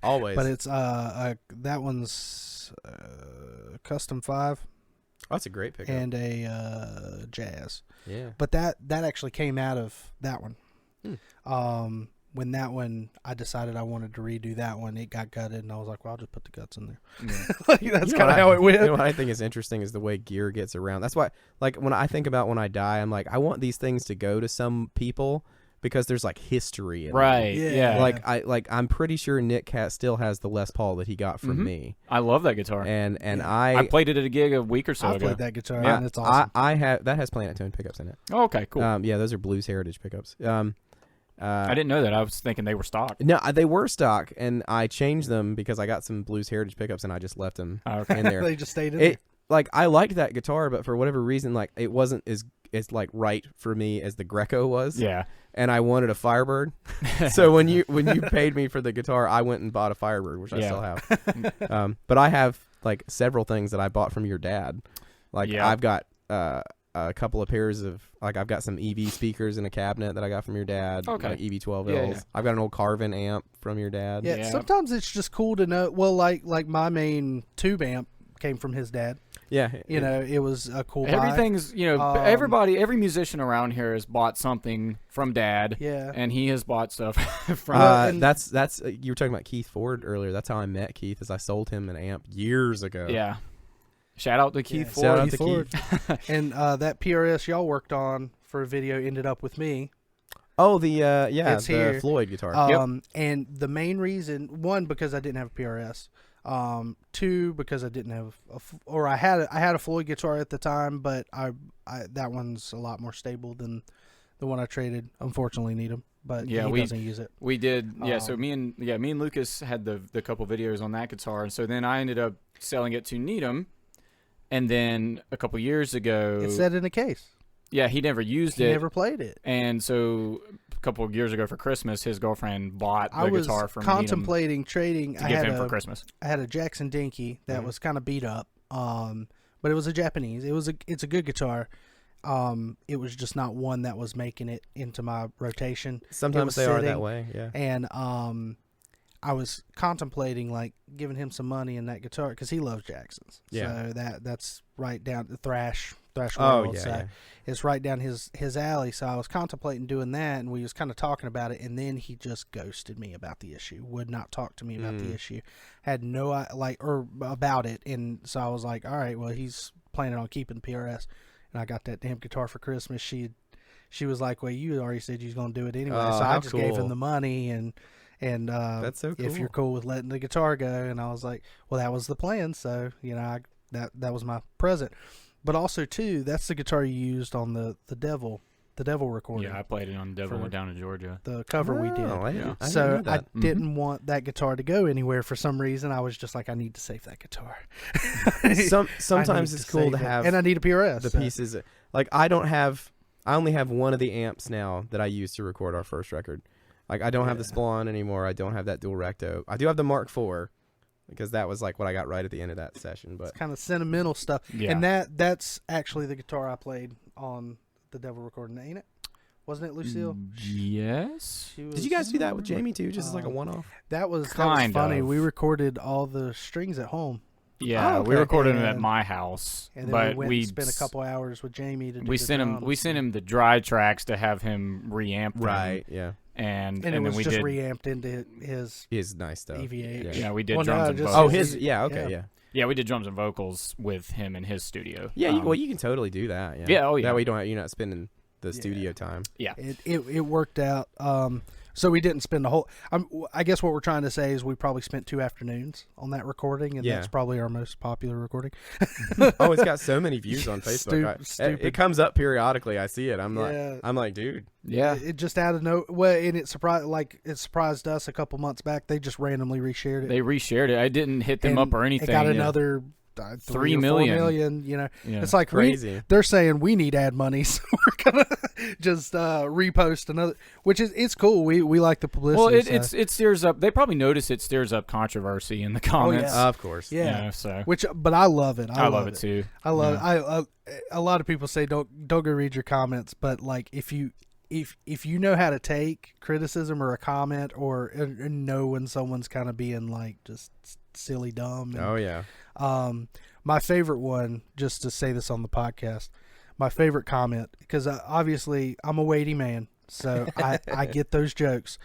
Always. But it's that one's custom 5. Oh, that's a great pickup. And a Jazz. Yeah. But that actually came out of that one. When that one, I decided I wanted to redo that one. It got gutted, and I was like, well, I'll just put the guts in there. Yeah. Like, that's kind of how it went. You know what I think is interesting is the way gear gets around. That's why, like, when I think about when I die, I'm like, I want these things to go to some people because there's like history in right. them. Yeah. I'm pretty sure Nick still has the Les Paul that he got from me. I love that guitar. And I played it at a gig a week or so ago. I played that guitar, and it's awesome. I have that has Planet Tone pickups in it. Oh, okay, cool. Yeah, those are Blues Heritage pickups. I didn't know that. I was thinking they were stock. No, they were stock, and I changed them because I got some Blues Heritage pickups, and I just left them in there. They just stayed in there. Like, I liked that guitar, but for whatever reason, like, it wasn't as like right for me as the Greco was. Yeah. And I wanted a Firebird. So when you paid me for the guitar, I went and bought a Firebird, which I still have. But I have like several things that I bought from your dad. Like I've got a couple of pairs of I've got some EV speakers in a cabinet that I got from your dad. Okay. Like EV12Ls. Yeah. I've got an old Carvin amp from your dad. Yeah. Sometimes it's just cool to know. Well, like my main tube amp came from his dad. Yeah. It was a cool buy. Everything's, every musician around here has bought something from Dad. Yeah. And he has bought stuff from... that's you were talking about Keith Ford earlier. That's how I met Keith, is I sold him an amp years ago. Yeah. Shout out to Keith Ford. Shout out to Keith. And that PRS y'all worked on for a video ended up with me. Oh, the here. Floyd guitar. And the main reason, one, because I didn't have a PRS. 2, because I didn't have I had a Floyd guitar at the time, but I that one's a lot more stable than the one I traded. Unfortunately, Needham, but he doesn't use it. We did, so me and Lucas had the couple videos on that guitar, and so then I ended up selling it to Needham, and then a couple years ago, it sat in a case. Yeah, he never used it. He never played it, and so a couple of years ago for Christmas, his girlfriend bought the guitar from contemplating Needham trading. to give him for Christmas. I had a Jackson Dinky that was kind of beat up, but it was a Japanese. It's a good guitar. It was just not one that was making it into my rotation. Sometimes they are that way, yeah. And I was contemplating like giving him some money in that guitar because he loves Jacksons. Yeah. So that's right down to thrash Thrash World. yeah, So yeah. it's right down his alley. So I was contemplating doing that, and we was kind of talking about it, and then he just ghosted me about the issue. Would not talk to me about the issue. Had no or about it, and so I was like, all right, well, he's planning on keeping the PRS, and I got that damn guitar for Christmas. She was like, well, you already said you was gonna do it anyway, Oh, so I how just gave him cool. the money and. That's so If you're cool. cool with letting the guitar go, and I was like, well, that was the plan. So that was my present. But also too, that's the guitar you used on the devil recording. Yeah, I played it on Devil For- Went Down to Georgia. The cover we did. I Yeah. didn't, I So didn't know I that. didn't want that guitar to go anywhere for some reason. I was just like, I need to save that guitar. Sometimes I need it's cool to save it. have and I need a PRS. the so. pieces. Like I only have one of the amps now that I used to record our first record. Like I don't have the Splon anymore. I don't have that dual recto. I do have the Mark IV because that was like what I got right at the end of that session. But It's kind of sentimental stuff. Yeah. And that's actually the guitar I played on the devil recording, ain't it? Wasn't it, Lucille? Yes. She was, did you guys do that with Jamie too? Just as like a one-off? That was Kind funny. of. We recorded all the strings at home, Yeah, Oh, we okay. recorded them at And- my house, and then but we went and spent a couple hours with Jamie to do We the sent him. drums. We sent him the dry tracks to have him reamp them, Right. Yeah. and and it then was we just did. reamped into his His nice stuff. EVH. Yeah, we did Well, no, drums and just- vocals. Oh, his. Yeah. Okay. Yeah. Yeah. Yeah, we did drums and vocals with him in his studio. Yeah. Um, Well, you can totally do that. Yeah. Yeah, oh, yeah. That way you're not spending the studio time. yeah. It worked out. So we didn't spend the whole. I guess what we're trying to say is we probably spent 2 afternoons on that recording, and Yeah. that's probably our most popular recording. Oh, it's got so many views on Facebook. Stupid. It comes up periodically. I see it. Yeah. I'm like, dude. Yeah. It just out of no. Well, and it surprised us a couple months back. They just randomly reshared it. They reshared it. I didn't hit them And up or anything. It got yeah. another 3 3 or 4 million. million. You know, Yeah. it's like Crazy. they're saying we need ad money, so we're gonna just repost another. Which is it's cool. We like the publicity. Well, so. it stirs up. They probably notice it stirs up controversy in the comments. yeah. Of course. yeah. So But I love it. I love it too. I love Yeah. a lot of people say don't go read your comments, but like if you know how to take criticism or a comment or know when someone's kind of being like just silly dumb. Oh yeah. My favorite one, just to say this on the podcast, my favorite comment, because obviously I'm a weighty man, so I get those jokes.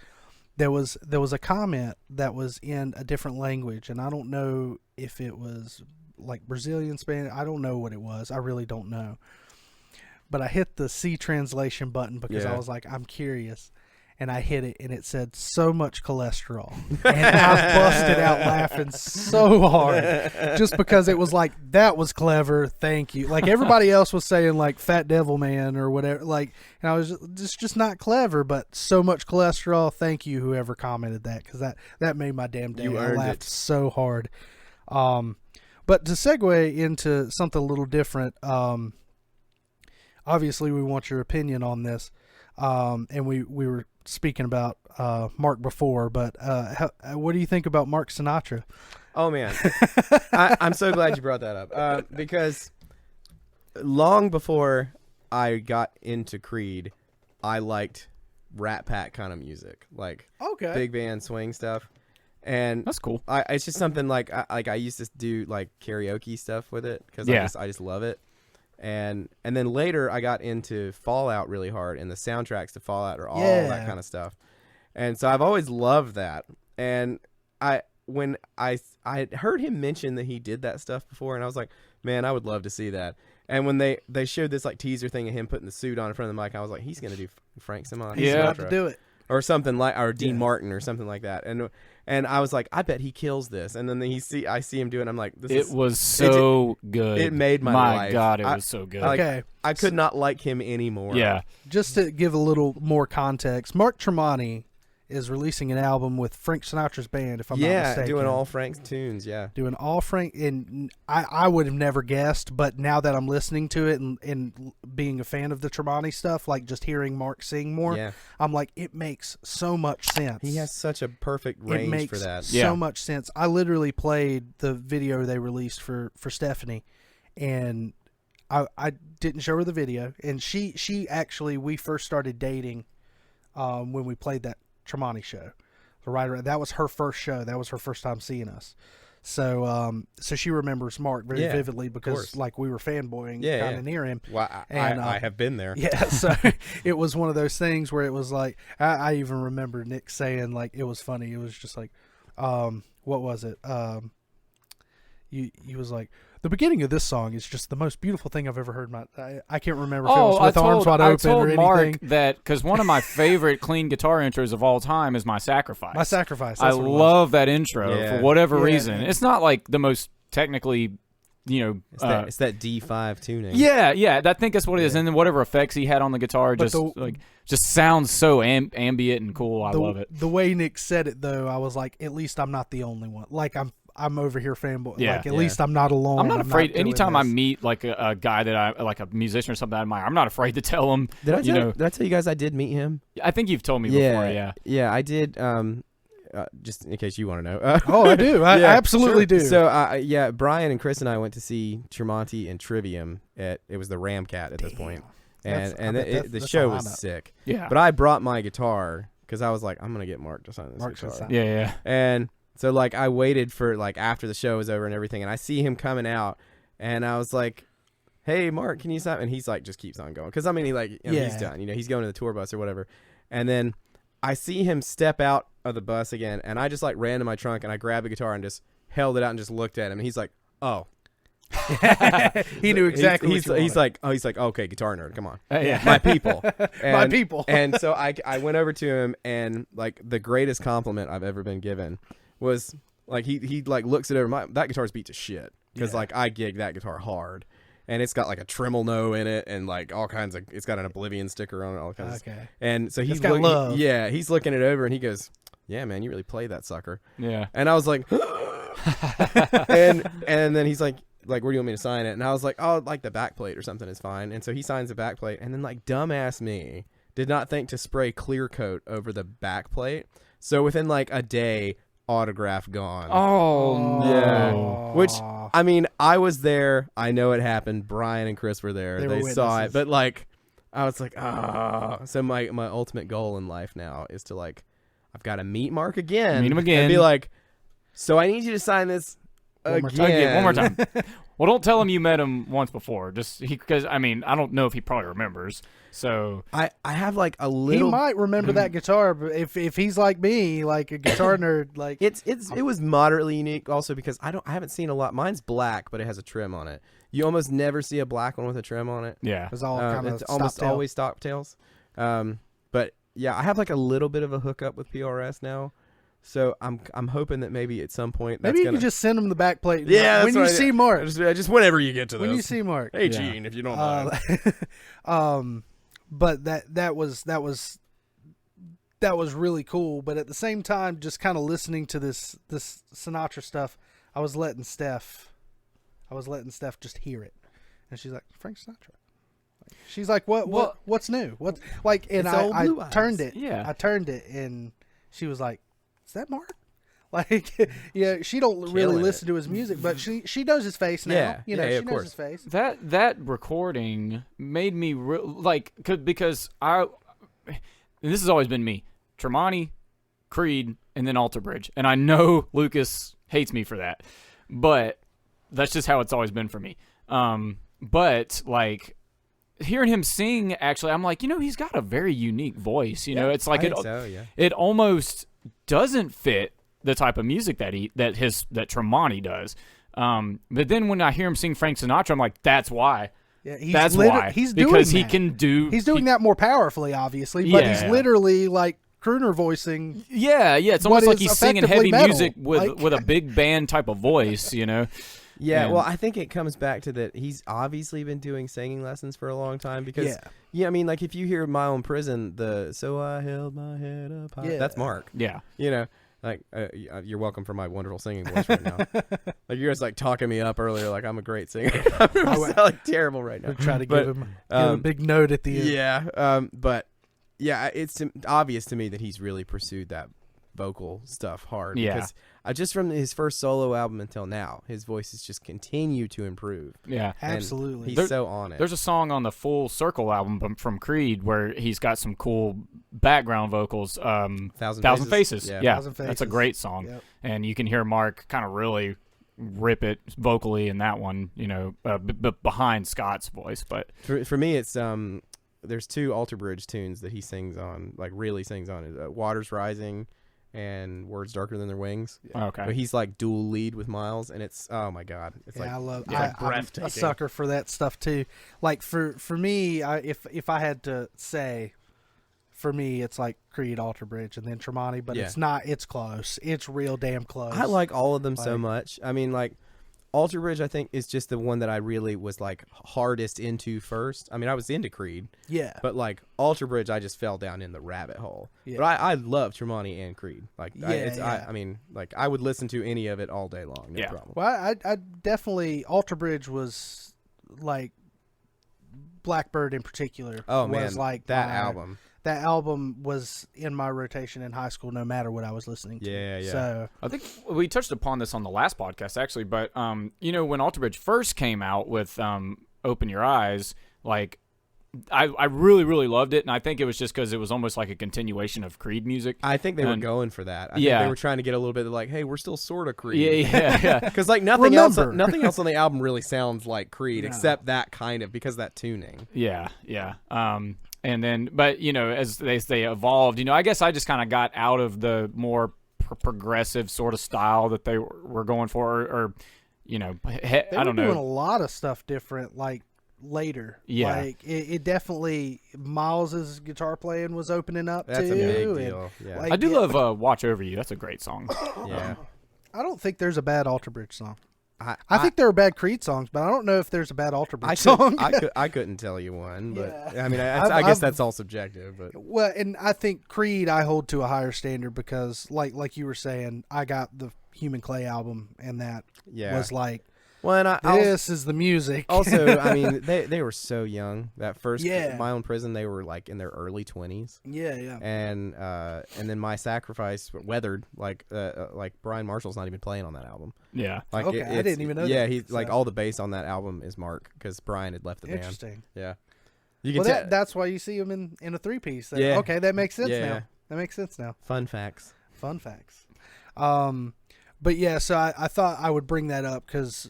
There was a comment that was in a different language, and I don't know if it was like Brazilian, Spanish. I don't know what it was. I really don't know. But I hit the C translation button because I Yeah. was like, I'm curious. And I hit it, and it said, so much cholesterol. And I busted out laughing so hard just because it was like, that was clever. Thank you. Like, everybody else was saying, like, fat devil man or whatever. Like, and I was just not clever, but so much cholesterol. Thank you, whoever commented that, because that made my damn day. You I earned laughed it. so hard. But to segue into something a little different, obviously we want your opinion on this. And we were speaking about Mark before, but what do you think about Mark Sinatra? Oh man, I'm so glad you brought that up because long before I got into Creed, I liked Rat Pack kind of music, like Okay. big band swing stuff, and That's cool. it's just something like I used to do like karaoke stuff with it because Yeah. I just love it. And then later I got into Fallout really hard, and the soundtracks to Fallout are all that kind of stuff. And so I've always loved that. And when I had heard him mention that he did that stuff before, and I was like, man, I would love to see that. And when they showed this like teaser thing of him putting the suit on in front of the mic, I was like, he's gonna do Frank Sinatra, He's Yeah. about to do it. or something like, or Dean Yeah. Martin or something like that. And I was like, I bet he kills this. And then I see him do it, and I'm like, this It is was so good. it made my life. God, it I- was so good. like, Okay. I could not like him anymore. Yeah. Just to give a little more context, Mark Tremonti is releasing an album with Frank Sinatra's band, if I'm not Yeah, mistaken. doing all Frank's tunes, yeah. Doing all Frank, and I would have never guessed, but now that I'm listening to it and being a fan of the Tremonti stuff, like just hearing Mark sing more, Yeah. I'm like, it makes so much sense. He has such a perfect it range makes for that. so Yeah. much sense. I literally played the video they released for Stephanie, and I didn't show her the video, and she actually, we first started dating when we played that Tremonti show. So right around, that was her first show. That was her first time seeing us. So so she remembers Mark very Yeah, vividly because course. like we were fanboying Yeah, kind yeah. of near him. Well, And, I have been there. Yeah, so it was one of those things where it was like I even remember Nick saying like it was funny. It was just like, what was it? He was like, the beginning of this song is just the most beautiful thing I've ever heard. I can't remember if it was with Arms Wide Open told or anything. Mark that because one of my favorite clean guitar intros of all time is My Sacrifice. My Sacrifice. I That's what it was. love that intro Yeah. for whatever Yeah. reason. It's not like the most technically, It's that D5 tuning. Yeah, I think that's what it is. Yeah. And then whatever effects he had on the guitar But just sounds so ambient and cool. I love it. The way Nick said it though, I was like, at least I'm not the only one. Like I'm over here fanboy. Yeah. Like at least I'm not alone. I'm not afraid. doing Anytime I this. meet like a guy that I like, a musician or something I admire, I'm not afraid to tell him. Did I tell you guys I did meet him? I think you've told me before. Yeah. Yeah, I did. Just in case you want to know. Oh, I do. I absolutely do. So, yeah, Brian and Chris and I went to see Tremonti and Trivium it was the Ramcat at this point. And the that's show a was lineup. sick. Yeah. But I brought my guitar because I was like, I'm gonna get Mark to sign this Mark should guitar. sign. Yeah. And so like I waited for like after the show was over and everything, and I see him coming out, and I was like, "Hey, Mark, can you sign?" And he's like, just keeps on going because I mean, he's done. He's going to the tour bus or whatever. And then I see him step out of the bus again, and I just like ran to my trunk and I grabbed the guitar and just held it out and just looked at him, and he's like, "Oh." He knew exactly. He's like, okay, guitar nerd, come on, Yeah. my people, My people. And so I went over to him, and like the greatest compliment I've ever been given was like he like looks it over. That guitar's beat to shit because like I gig that guitar hard, and it's got like a tremolo in it and like all kinds of. It's got an Oblivion sticker on it, all kinds. Okay. And so he's got love. he's looking it over, and he goes, "Yeah, man, you really play that sucker." Yeah. And I was like, and then he's like, where do you want me to sign it? And I was like, oh, like the back plate or something is fine. And so he signs the back plate, and then like dumbass me did not think to spray clear coat over the back plate. So within like a day, autograph gone. Oh, yeah. no. Which I mean, I was there. I know it happened. Brian and Chris were there. They were They saw it, witnesses. but like, I was like, ah. So my ultimate goal in life now is to like, I've got to meet Mark again. Meet him again. And be like, so I need you to sign this One more again. One more time. Well, don't tell him you met him once before. Just because I mean, I don't know if he probably remembers. So I have like a He little. might remember that guitar, but if he's like me, like a guitar nerd, like It was moderately unique also because I haven't seen a lot. Mine's black, but it has a trim on it. You almost never see a black one with a trim on it. yeah. it was all kind of It's almost always stock tails. But yeah, I have like a little bit of a hookup with PRS now. So I'm hoping that maybe at some point that's Maybe you gonna, could just send him the back plate. Yeah, when that's you what I- see Mark. just whenever you get to When those. you see Mark. Hey Yeah. Gene, if you don't mind. But that was really cool. But at the same time, just kind of listening to this Sinatra stuff, I was letting Steph just hear it, and she's like, Frank Sinatra. She's like, what's new? What's like? And It's old Blue I Eyes. turned it. Yeah. I turned it, and she was like, "Is that Mark?" Like, yeah, she don't really Killing listen to his music, but she knows his face now. Yeah. You know, Yeah, she of knows course. his face. That recording made me because and this has always been me. Tremonti, Creed, and then Alter Bridge, and I know Lucas hates me for that, but that's just how it's always been for me. But like hearing him sing, actually, I'm like, he's got a very unique voice. It's like I think so, yeah. it almost doesn't fit the type of music that Tremonti does. But then when I hear him sing Frank Sinatra, I'm like, that's why. Yeah, That's why. He's doing because he that. can do. He's doing that more powerfully, obviously, but he's Yeah. literally like crooner voicing. Yeah. It's what almost like is he's singing effectively heavy metal. music with Like- a big band type of voice. Yeah, And- well, I think it comes back to that he's obviously been doing singing lessons for a long time because, I mean, like if you hear My Own Prison, so I held my head up high, Yeah. that's Mark. Yeah. Like you're welcome for my wonderful singing voice right now. Like you guys like talking me up earlier, like I'm a great singer. I'm like terrible right now. We'll try to But, give him a big note at the end. Yeah, but yeah, it's obvious to me that he's really pursued that vocal stuff hard. Yeah. Because just from his first solo album until now, his voice has just continued to improve. Yeah. And Absolutely. he's so on it. There's a song on the Full Circle album from Creed where he's got some cool background vocals. Thousand Faces. Yeah. Yeah. Thousand That's a Faces. great song. Yep. And you can hear Mark kind of really rip it vocally in that one, behind Scott's voice. But for me, it's there's two Alter Bridge tunes that he sings on, like really sings on. Waters Rising and Words Darker Than Their Wings. Okay. But he's like dual lead with Miles, and it's, oh my God. It's I love like I'm breathtaking. a sucker for that stuff too. Like for me, if I had to say, for me, it's like Creed, Alter Bridge, and then Tremonti, but it's not. It's close. It's real damn close. I like all of them so much. I mean, like, Alter Bridge, I think, is just the one that I really was, like, hardest into first. I mean, I was into Creed. Yeah. But, like, Alter Bridge, I just fell down in the rabbit hole. Yeah. But I love Tremonti and Creed. Like, I mean, like, I would listen to any of it all day long. No problem. Well, I definitely, Alter Bridge was, like, Blackbird in particular. Oh, was man. Like that album. That album was in my rotation in high school, no matter what I was listening to. Yeah. So I think we touched upon this on the last podcast, actually. But when Alter Bridge first came out with "Open Your Eyes," like I really, really loved it, and I think it was just because it was almost like a continuation of Creed music. I think they were going for that. I think they were trying to get a little bit of like, hey, we're still sort of Creed. Yeah. Because like nothing else on the album really sounds like Creed except that kind of, because of that tuning. Yeah. And then, but, as they evolved, I guess I just kind of got out of the more progressive sort of style that they were going for, or I don't know. They were doing a lot of stuff different, like, later. Yeah. Like, it definitely, Miles's guitar playing was opening up, That's too. That's a big deal, yeah. Like, I do love Watch Over You. That's a great song. Yeah. I don't think there's a bad Alter Bridge song. I think there are bad Creed songs, but I don't know if there's a bad Alter Bridge song. I couldn't tell you one, but Yeah. I mean, I guess that's all subjective. But well, and I think Creed I hold to a higher standard because, like you were saying, I got the Human Clay album, and that was like, well, and this is the music. Also, I mean, they were so young. That first My Own Prison, they were like in their early 20s. Yeah. And then My Sacrifice, Weathered, like Brian Marshall's not even playing on that album. Yeah. Like okay, I didn't even know that. Yeah, he's like all the bass on that album is Mark, because Brian had left the band. Interesting. Yeah. You can that's why you see him in a 3-piece. Yeah. Okay, that makes sense now. That makes sense now. Fun facts. But yeah, so I thought I would bring that up because,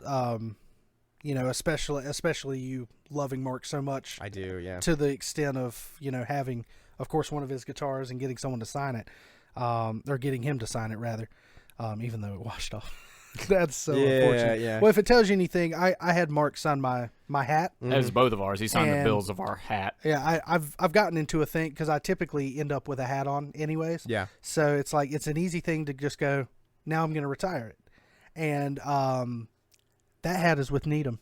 especially you loving Mark so much. I do, yeah. To the extent of, having, of course, one of his guitars and getting someone to sign it, or getting him to sign it, rather, even though it washed off. That's so unfortunate. Yeah. Well, if it tells you anything, I had Mark sign my hat. As both of ours. He signed the bills of our hat. Yeah, I've gotten into a thing because I typically end up with a hat on anyways. Yeah. So it's like, it's an easy thing to just go, now I'm going to retire it. And that hat is with Needham.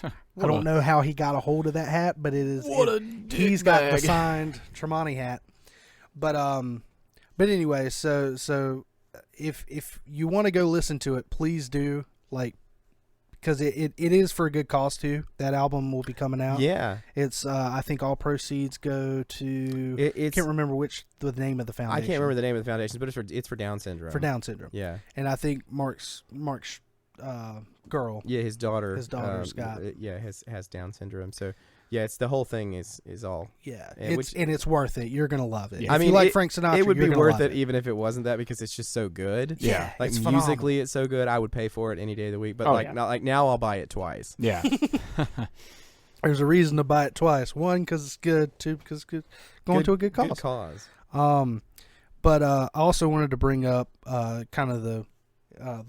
I don't know how he got a hold of that hat, but it is. He's got the signed Tremonti hat. But anyway, so if you want to go listen to it, please do, like, because it is for a good cause too. That album will be coming out. Yeah, it's I think all proceeds go to. I can't remember the name of the foundation. I can't remember the name of the foundation, but it's for Down syndrome. For Down syndrome. Yeah, and I think Mark's girl. Yeah, his daughter. His daughter's got. Has Down syndrome. So yeah, it's the whole thing is all. Yeah, it's worth it. You're gonna love it. I mean, if you like Frank Sinatra, it would be worth it even if it wasn't that, because it's just so good. Yeah, like it's musically, phenomenal. it's so good. I would pay for it any day of the week. But not like now, I'll buy it twice. Yeah. There's a reason to buy it twice. One, because it's good. Two, because it's good. Going to a good cause. Good cause. But I also wanted to bring up kind of the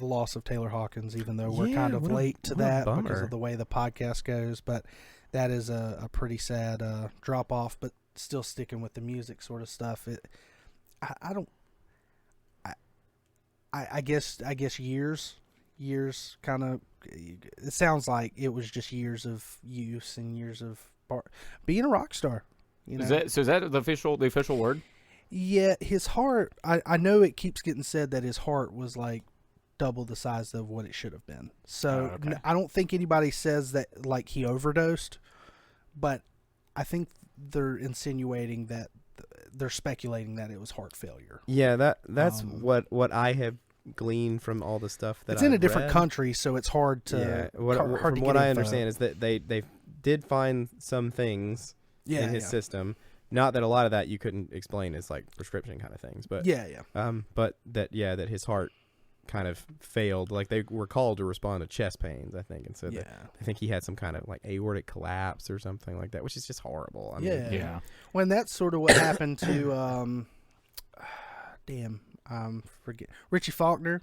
loss of Taylor Hawkins, even though we're kind of late to that because of the way the podcast goes. But that is a pretty sad drop off. But still sticking with the music sort of stuff. I guess years kind of. It sounds like it was just years of use and years of being a rock star. You know? Is that the official word? Yeah, his heart. I know it keeps getting said that his heart was like double the size of what it should have been. So I don't think anybody says that like he overdosed, but I think they're insinuating that they're speculating that it was heart failure. Yeah, that's what I have gleaned from all the stuff that it's in a different country, so it's hard to. Yeah, from what I understand is that they did find some things in his system. Not that a lot of that you couldn't explain as like prescription kind of things, but but that his heart kind of failed. Like they were called to respond to chest pains, I think, and so I think he had some kind of like aortic collapse or something like that, which is just horrible. I mean, Yeah. When that's sort of what happened to forget Richie Faulkner.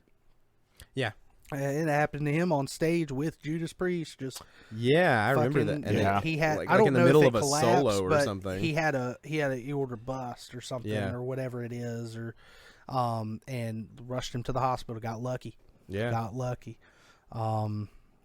Yeah. It happened to him on stage with Judas Priest. Just I remember that. And yeah. he had. like I don't in the know middle if of it a collapsed, solo or but something. He had an aorta bust or something or whatever it is, or and rushed him to the hospital. Got lucky.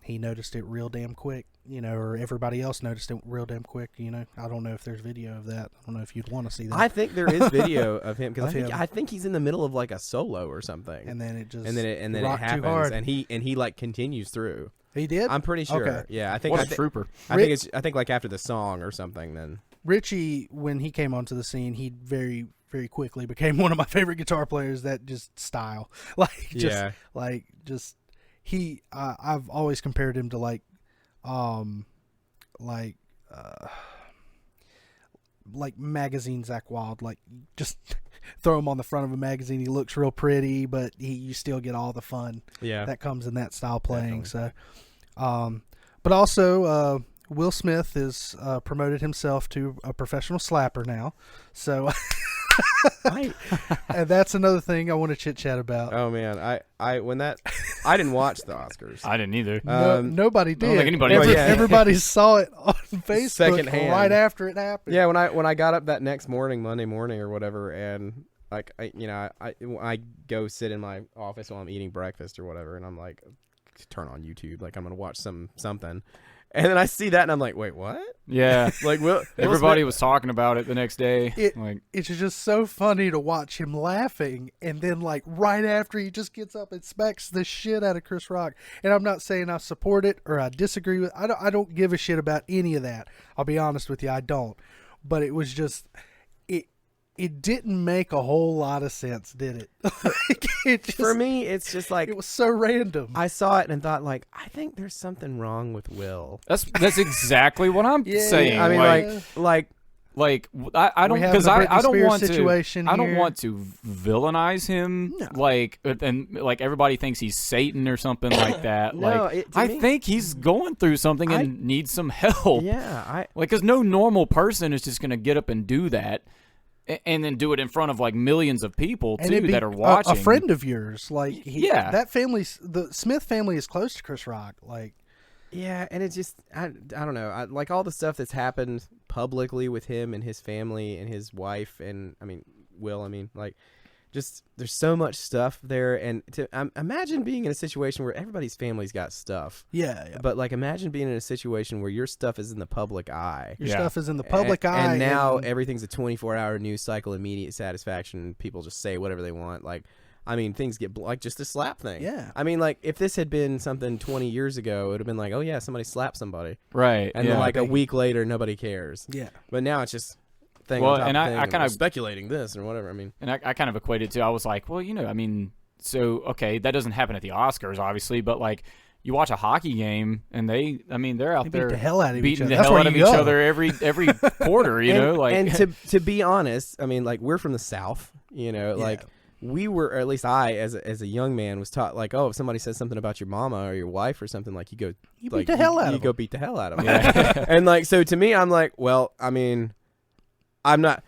He noticed it real damn quick, or everybody else noticed it real damn quick. I don't know if there's video of that. I don't know if you'd want to see that. I think there is video of him because Of I think he's in the middle of like a solo or something, and then it just and then it rocked too happens, hard. and he like continues through. He did. I'm pretty sure. Okay. Yeah, I think. What a trooper. I think like after the song or something. Then Richie, when he came onto the scene, he very, very quickly became one of my favorite guitar players. That just style, I've always compared him to like magazine Zach Wild. Like just throw him on the front of a magazine. He looks real pretty, but you still get all the fun that comes in that style playing. Definitely. So, but also Will Smith is promoted himself to a professional slapper now. So. And that's another thing I want to chit chat about. oh man, I didn't watch the Oscars. I didn't either. Nobody did. I don't think anybody did. Everybody saw it on Facebook Secondhand. right after it happened. Yeah, when I got up that next morning, Monday morning or whatever, and like I go sit in my office while I'm eating breakfast or whatever, and I'm like, turn on YouTube, like I'm gonna watch something. And then I see that, and I'm like, "Wait, what?" Yeah, Like, everybody was talking about it the next day. It's just so funny to watch him laughing, and then like right after he just gets up and smacks the shit out of Chris Rock. And I'm not saying I support it or I disagree with. I don't give a shit about any of that. I'll be honest with you, I don't. But it was just it didn't make a whole lot of sense, did it? For me, it's just like it was so random. I saw it and thought, like, I think there's something wrong with Will. That's exactly what I'm saying. I mean, I don't because I don't want situation to. I don't here. want to villainize him. No. Like and like everybody thinks he's Satan or something like that. No, like to I me- think he's going through something and needs some help. Yeah, Like, because no normal person is just gonna get up and do that. And then do it in front of like millions of people And too it'd be that are watching. a friend of yours, like that family's the Smith family is close to Chris Rock. Like, yeah, and it's just I don't know. Like all the stuff that's happened publicly with him and his family and his wife and Will. Like, just there's so much stuff there, and to imagine being in a situation where everybody's family's got stuff. yeah. But like, imagine being in a situation where your stuff is in the public eye. Your stuff is in the public eye, and now everything's a 24-hour news cycle, immediate satisfaction. People just say whatever they want. Like, things get like just a slap thing. Yeah. Like if this had been something 20 years ago, it would have been like, oh yeah, somebody slapped somebody, right? and then like a week later, nobody cares. Yeah. But now it's just thing. Well, on top and of I thing, kind of speculating this or whatever. And I kind of equated to. I was like, well, so okay, that doesn't happen at the Oscars, obviously, but like. You watch a hockey game, and they're out there beat the hell out of each beating other. the That's hell where out of you each go. other every quarter. And to be honest, like we're from the South. Like we were, or at least I, as a young man, was taught like, oh, if somebody says something about your mama or your wife or something, like you beat the hell out of you them. go beat the hell out of them. And like so, to me, I'm like, well, I'm not.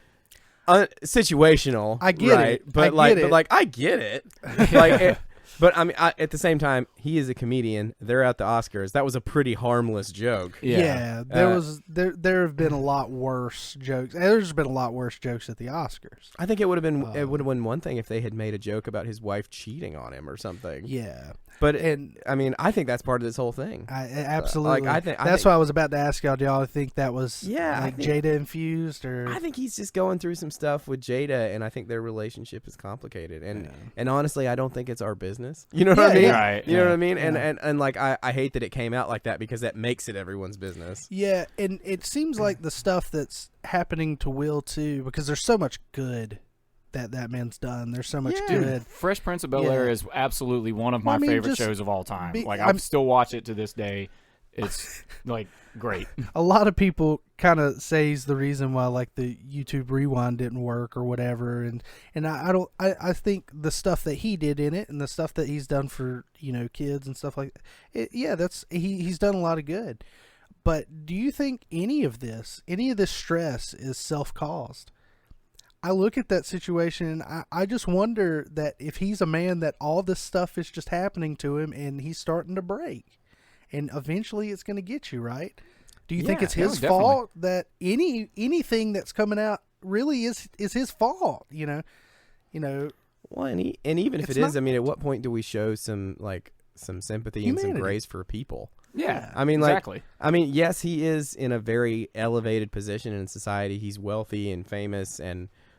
Situational, I get right? it. But I get it. Like, but at the same time, he is a comedian. They're at the Oscars. That was a pretty harmless joke. Yeah, there have been a lot worse jokes. There's been a lot worse jokes at the Oscars. I think it would have been one thing if they had made a joke about his wife cheating on him or something. Yeah. But I think that's part of this whole thing. Absolutely. Like, that's why I was about to ask y'all. Do y'all think that was I think Jada infused or? I think he's just going through some stuff with Jada, and I think their relationship is complicated. And honestly, I don't think it's our business. You know what I mean? Right. You know what I mean? And like I hate that it came out like that because that makes it everyone's business. Yeah, and it seems like the stuff that's happening to Will too, because there's so much good that man's done. There's so much good. Fresh Prince of Bel-Air is absolutely one of my favorite shows of all time. I'll still watch it to this day. it's like great. A lot of people kind of say he's the reason why like the YouTube Rewind didn't work or whatever, and I think the stuff that he did in it and the stuff that he's done for kids and stuff like that, he's done a lot of good. But do you think any of this stress is self-caused? I look at that situation and I just wonder that if he's a man that all this stuff is just happening to him and he's starting to break, and eventually it's going to get you, right? Do you think it's his fault that anything that's coming out really is his fault? Well, and even if it is, I mean, at what point do we show some sympathy and some grace for people? Yeah, I mean, exactly. Yes, he is in a very elevated position in society. He's wealthy and famous,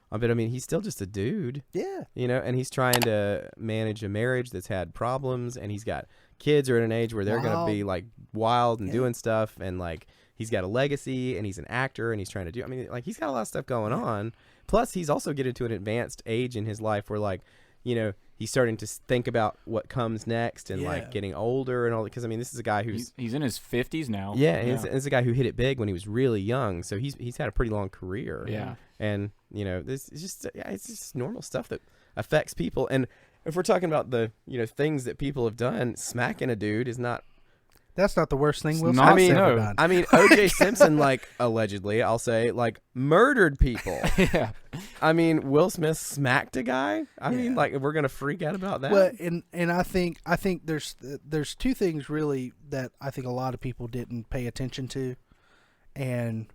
but I mean, he's still just a dude. Yeah. And he's trying to manage a marriage that's had problems, and he's got kids who are at an age where they're going to be like wild and doing stuff, and like he's got a legacy, and he's an actor, and he's trying to do. I mean, like he's got a lot of stuff going on. Plus, he's also getting to an advanced age in his life where like he's starting to think about what comes next and like getting older and all that. Because I mean, this is a guy who's he's in his 50s now. Yeah, and it's a guy who hit it big when he was really young. So he's had a pretty long career. Yeah, and this is just it's just normal stuff that affects people. And if we're talking about the things that people have done, smacking a dude is not. That's not the worst thing Will not- Smith's I mean, ever no. done. I mean, O.J. Simpson, like, allegedly, I'll say, like, murdered people. yeah. I mean, Will Smith smacked a guy. I mean, like, we're gonna freak out about that. Well, and I think there's two things really that I think a lot of people didn't pay attention to, and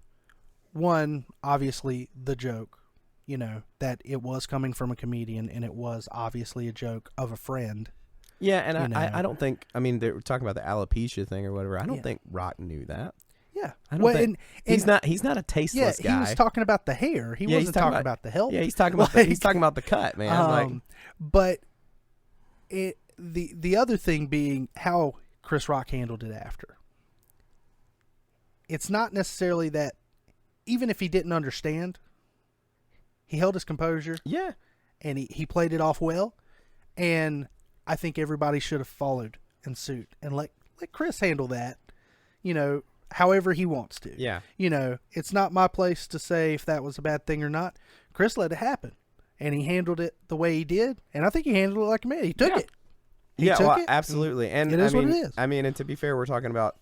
one, obviously, the joke, that it was coming from a comedian, and it was obviously a joke of a friend. Yeah, and I don't think. I mean, they were talking about the alopecia thing or whatever. I don't think Rock knew that. Yeah, I don't think he's not a tasteless guy. He was talking about the hair. He wasn't talking about the health. Yeah, he's talking about he's talking about the cut, man. But the other thing being how Chris Rock handled it after. It's not necessarily that, even if he didn't understand, he held his composure. Yeah, and he played it off well, and I think everybody should have followed in suit and let Chris handle that, however he wants to. Yeah. It's not my place to say if that was a bad thing or not. Chris let it happen, and he handled it the way he did, and I think he handled it like a man. He took it. He took it. Absolutely. And it is what it is. I mean, and to be fair, we're talking about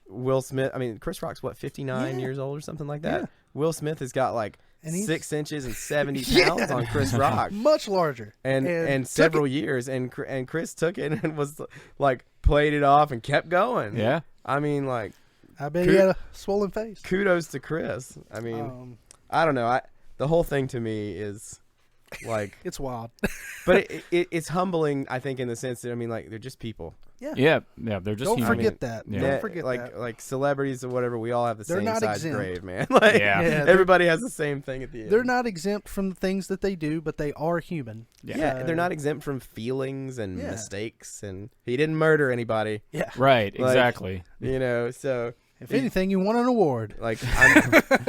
Will Smith. I mean, Chris Rock's 59 years old or something like that. Yeah. Will Smith has got like 6 inches and 70 Yeah. pounds on Chris Rock. Much larger. And several years. And Chris took it and was like played it off and kept going. Yeah. I mean, like, I bet he had a swollen face. Kudos to Chris. I mean, I don't know. The whole thing to me is like it's wild. But it's humbling, I think, in the sense that, I mean, like, they're just people. Yeah. They're just Don't human. forget that. Yeah. Don't forget like, that. Like celebrities or whatever, we all have the They're same not size exempt. grave, man. Like, Yeah. everybody has the same thing at the end. They're not exempt from the things that they do, but they are human. Yeah, they're not exempt from feelings and mistakes, and he didn't murder anybody. Yeah. Right. Like, Exactly. So if anything, you won an award. like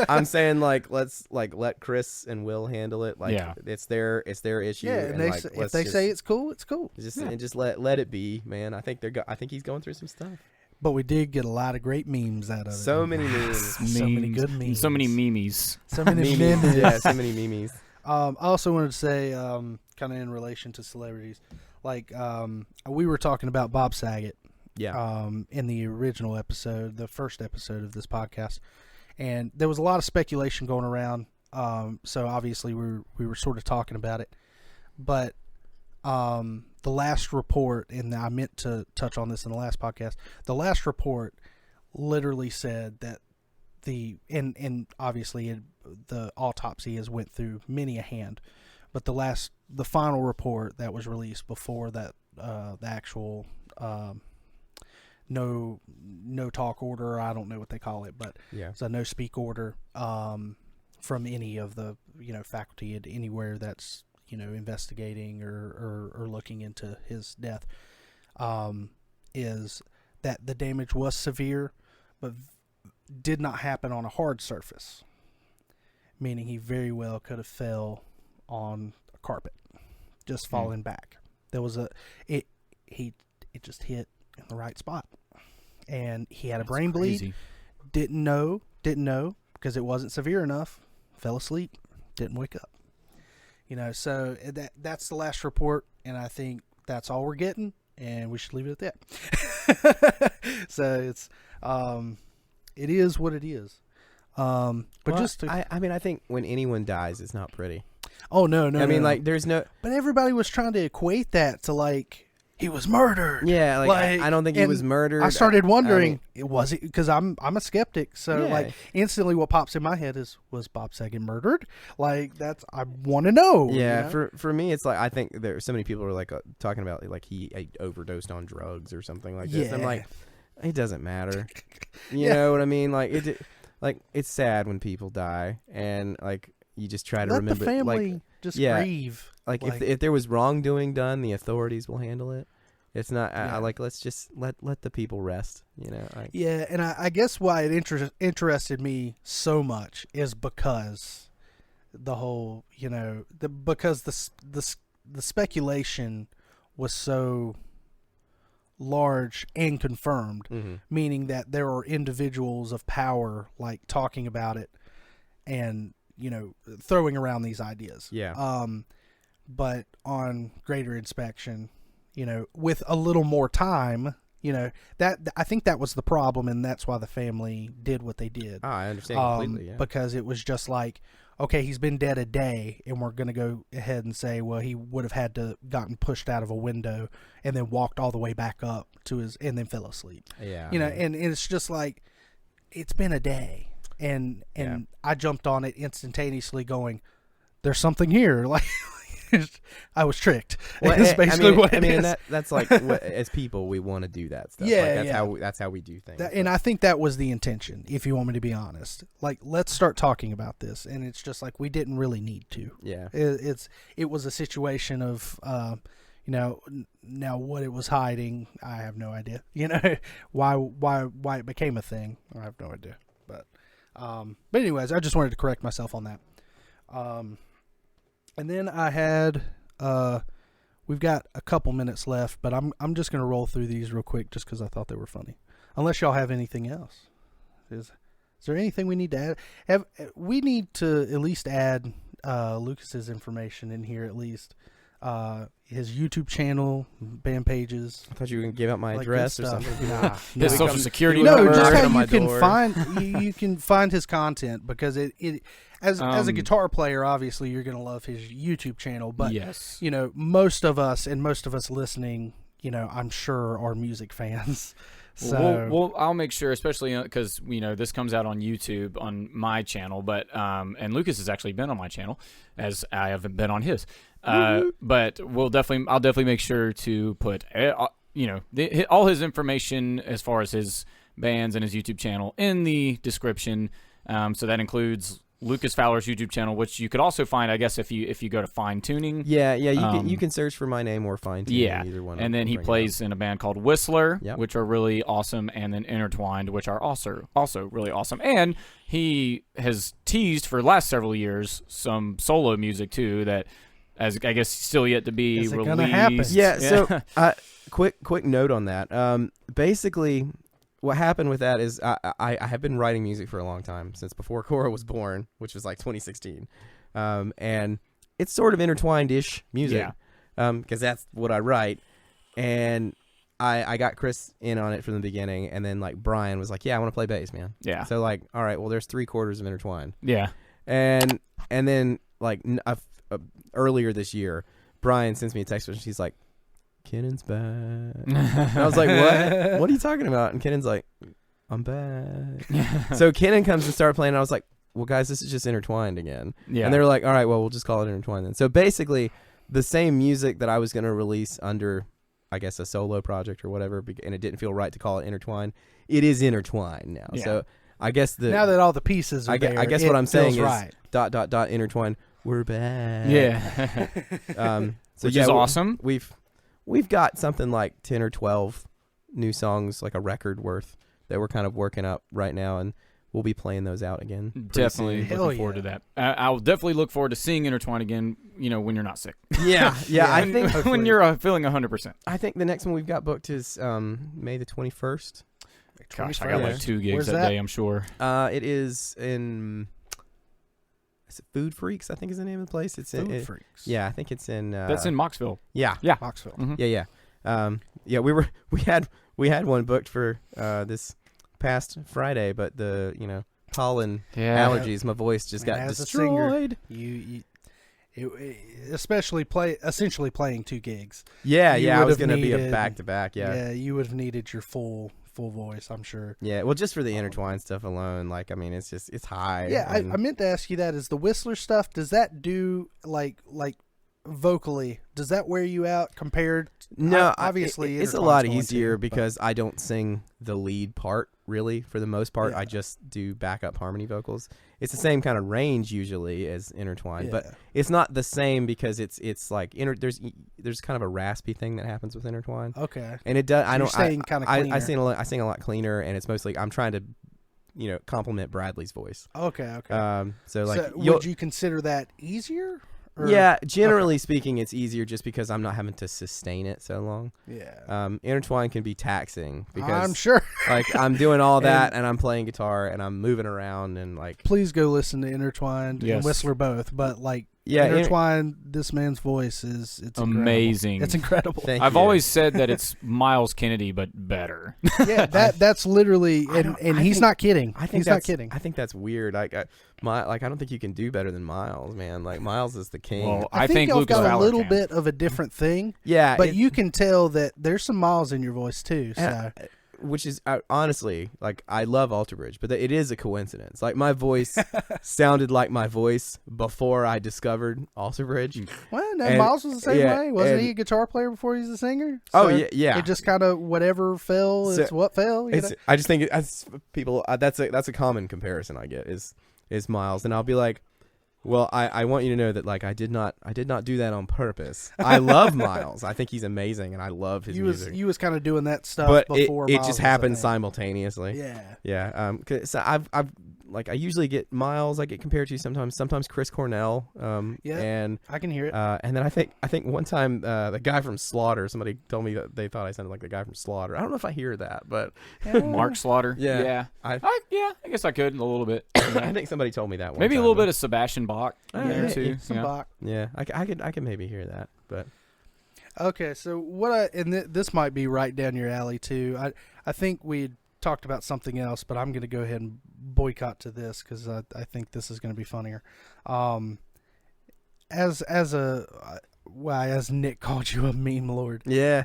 I'm saying, like, let's let Chris and Will handle it. Like, it's their issue. Yeah, and like, if they say it's cool, it's cool. Just let it be, man. I think I think he's going through some stuff. But we did get a lot of great memes out of it. So many memes. So many good memes. So many memes. So many memes. Yeah, so many memes. I also wanted to say, kind of in relation to celebrities, like we were talking about Bob Saget. Yeah. In the original episode, the first episode of this podcast, and there was a lot of speculation going around. So obviously we were sort of talking about it, but the last report, and I meant to touch on this in the last podcast. The last report literally said that and obviously the autopsy has went through many a hand, but the final report that was released before that the actual no talk order, I don't know what they call it, but it's a no speak order from any of the faculty at anywhere that's investigating or looking into his death, is that the damage was severe but did not happen on a hard surface, meaning he very well could have fell on a carpet, just falling back. There was it just hit in the right spot, and he had a That's brain bleed. crazy. Didn't know because it wasn't severe enough. Fell asleep, didn't wake up. So that's the last report, and I think that's all we're getting, and we should leave it at that. So it's it is what it is. But I think when anyone dies, it's not pretty. Oh no! I mean, like, there's no. But everybody was trying to equate that to like he was murdered. Yeah, like I don't think he was murdered. I started wondering, was it because I'm a skeptic, so Yeah. like instantly what pops in my head was Bob Saget murdered? Like I want to know. Yeah, you know? for me, it's like I think there so many people are like talking about like he overdosed on drugs or something like this. Yeah. I'm like, it doesn't matter. You Yeah. know what I mean? Like it's sad when people die, and like you just try to Let remember the family like just yeah. grieve. Like if there was wrongdoing done, the authorities will handle it. It's not. Yeah. I like let's just let the people rest. You know. Like, Yeah, and I guess why it interested me so much is because the whole, because the speculation was so large and confirmed, mm-hmm. meaning that there are individuals of power like talking about it and throwing around these ideas. Yeah. But on greater inspection, with a little more time, that I think that was the problem, and that's why the family did what they did. I understand completely. Yeah. Because it was just like, okay, he's been dead a day, and we're going to go ahead and say, well, he would have had to gotten pushed out of a window and then walked all the way back up to and then fell asleep. Yeah. And it's just like, it's been a day. And I jumped on it instantaneously going, there's something here. Like, I was tricked. Well, It's basically what it is. That's like as people, we want to do that stuff. Yeah, like that's how we do things. And I think that was the intention, if you want me to be honest. Like, let's start talking about this. And it's just like, we didn't really need to. Yeah. It was a situation of, now what it was hiding, I have no idea. Why it became a thing, I have no idea. But anyways, I just wanted to correct myself on that. And then I had, we've got a couple minutes left, but I'm just gonna roll through these real quick just because I thought they were funny. Unless y'all have anything else, is there anything we need to add? We need to at least add Lucas's information in here, at least his YouTube channel, band pages. I thought you were gonna give out my like address or stuff. something. Nah, His social security no, number. just knocking how on my you can door. find you can find his content, because it as a guitar player, obviously you're gonna love his YouTube channel, but yes, most of us listening, I'm sure are music fans. So I'll make sure, especially because this comes out on YouTube on my channel, but and Lucas has actually been on my channel, as I haven't been on his. But I'll definitely make sure to put all his information as far as his bands and his YouTube channel in the description. So that includes Lucas Fowler's YouTube channel, which you could also find, I guess, if you go to Fine Tuning. Yeah. You can search for my name or Fine Tuning. Yeah, either one. and then he plays in a band called Whistler, Yep. which are really awesome, and then InterTwyneD, which are also really awesome. And he has teased for the last several years some solo music too that, as I guess, still yet to be Is it released. gonna happen? Yeah. So, quick note on that. Basically, what happened with that is I have been writing music for a long time, since before Cora was born, which was like 2016, and it's sort of InterTwyneD-ish music, because that's what I write. And I got Chris in on it from the beginning, and then like Brian was like, "Yeah, I want to play bass, man." Yeah. So like, all right, well, there's 3/4 of InterTwyneD. Yeah. And then like earlier this year, Brian sends me a text, and she's like, Kennan's back. And I was like, what? What are you talking about? And Kennan's like, I'm back. So Kennan comes and started playing, and I was like, well, guys, this is just InterTwyneD again. Yeah. And they were like, all right, well, we'll just call it InterTwyneD then. So basically, the same music that I was going to release under, I guess, a solo project or whatever, and it didn't feel right to call it InterTwyneD, it is InterTwyneD now. Yeah. So I guess now that all the pieces are there, I guess what I'm saying is right. ... InterTwyneD. We're back. Yeah. So Which yeah, is awesome. We've got something like 10 or 12 new songs, like a record worth, that we're kind of working up right now, and we'll be playing those out again. Definitely Hell looking forward to that. I'll definitely look forward to seeing InterTwyneD again, when you're not sick. Yeah. I think when you're feeling 100%. I think the next one we've got booked is May the 21st. Gosh, I got like 2 gigs Where's that that? day, I'm sure. It is in. Is it Food Freaks? I think is the name of the place. It's Food Freaks. Yeah, I think it's in. That's in Moxville. Yeah. Yeah. Knoxville. Mhm. Yeah. Yeah. We had one booked for this past Friday, but the pollen allergies, my voice just got as a singer, destroyed. Especially essentially playing 2 gigs. Yeah, You I would was have gonna be a needed- back to back. Yeah. you would have needed your full voice, I'm sure. Yeah, well, just for the InterTwyneD stuff alone, like, I mean, it's high. Yeah, I and- meant to ask you that. Is the Whistler stuff, does that do, like vocally, does that wear you out compared? No, obviously, it's a InterTwyne's lot going easier to, but- because I don't sing the lead part, really, for the most part. Yeah. I just do backup harmony vocals. It's the same kind of range usually as InterTwyneD, but Yeah. it's not the same because it's like there's kind of a raspy thing that happens with InterTwyneD. Okay. And it does. I You're don't. staying kinda I cleaner. sing a lot cleaner, and it's mostly I'm trying to, compliment Bradley's voice. Okay. So like, So would you consider that easier? Or- yeah, generally speaking, it's easier just because I'm not having to sustain it so long. Yeah. InterTwyneD can be taxing because I'm sure. like I'm doing all that and I'm playing guitar and I'm moving around and like Please go listen to InterTwyneD Yes. and Whistler both. But like yeah, InterTwyneD, this man's voice it's Amazing. Incredible. It's incredible. Thank I've you. always said that it's Miles Kennedy, but better. Yeah, that's literally, and he's not kidding. I think He's that's, not kidding. I think that's weird. I don't think you can do better than Miles, man. Like Miles is the king. Well, I I think y'all Lucas got a Fowler little can. bit of a different thing, yeah, but you can tell that there's some Miles in your voice too. So which is honestly like I love Alter Bridge, but it is a coincidence. Like my voice sounded like my voice before I discovered Alter Bridge. well, no, and- Miles was the same yeah, way. Wasn't and- he a guitar player before he was a singer? Oh, So yeah. It just kind of whatever fell So is what fell. You know? I just think people that's a common comparison I get is Miles, and I'll be like, well, I want you to know that like I did not do that on purpose. I love Miles. I think he's amazing, and I love his music. You was kind of doing that stuff But before. it Miles just was a happened thing. simultaneously. Yeah. Yeah. So I've like I usually get Miles. I get compared to sometimes Chris Cornell. Yeah. And I can hear it. and then I think one time the guy from Slaughter. Somebody told me that they thought I sounded like the guy from Slaughter. I don't know if I hear that, but Mark Slaughter. Yeah. Yeah. I I guess I could a little bit. I think somebody told me that one. Maybe a time, little but- bit of Sebastian Bach in there Yeah, too. some Yeah. Bach. Yeah, I could maybe hear that, but Okay, so this might be right down your alley too. I think we talked about something else, but I'm going to go ahead and boycott to this because I think this is going to be funnier. As Nick called you a meme lord. yeah.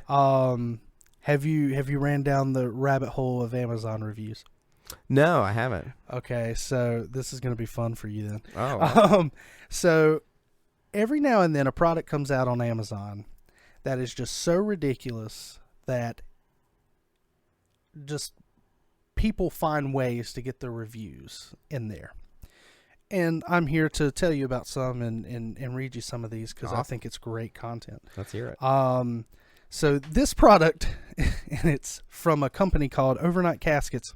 Have you ran down the rabbit hole of Amazon reviews? No, I haven't. Okay, so this is going to be fun for you then. Oh, wow. So every now and then a product comes out on Amazon that is just so ridiculous that just people find ways to get their reviews in there. And I'm here to tell you about some and read you some of these because I Awesome. think it's great content. Let's hear it. So this product, and it's from a company called Overnight Caskets.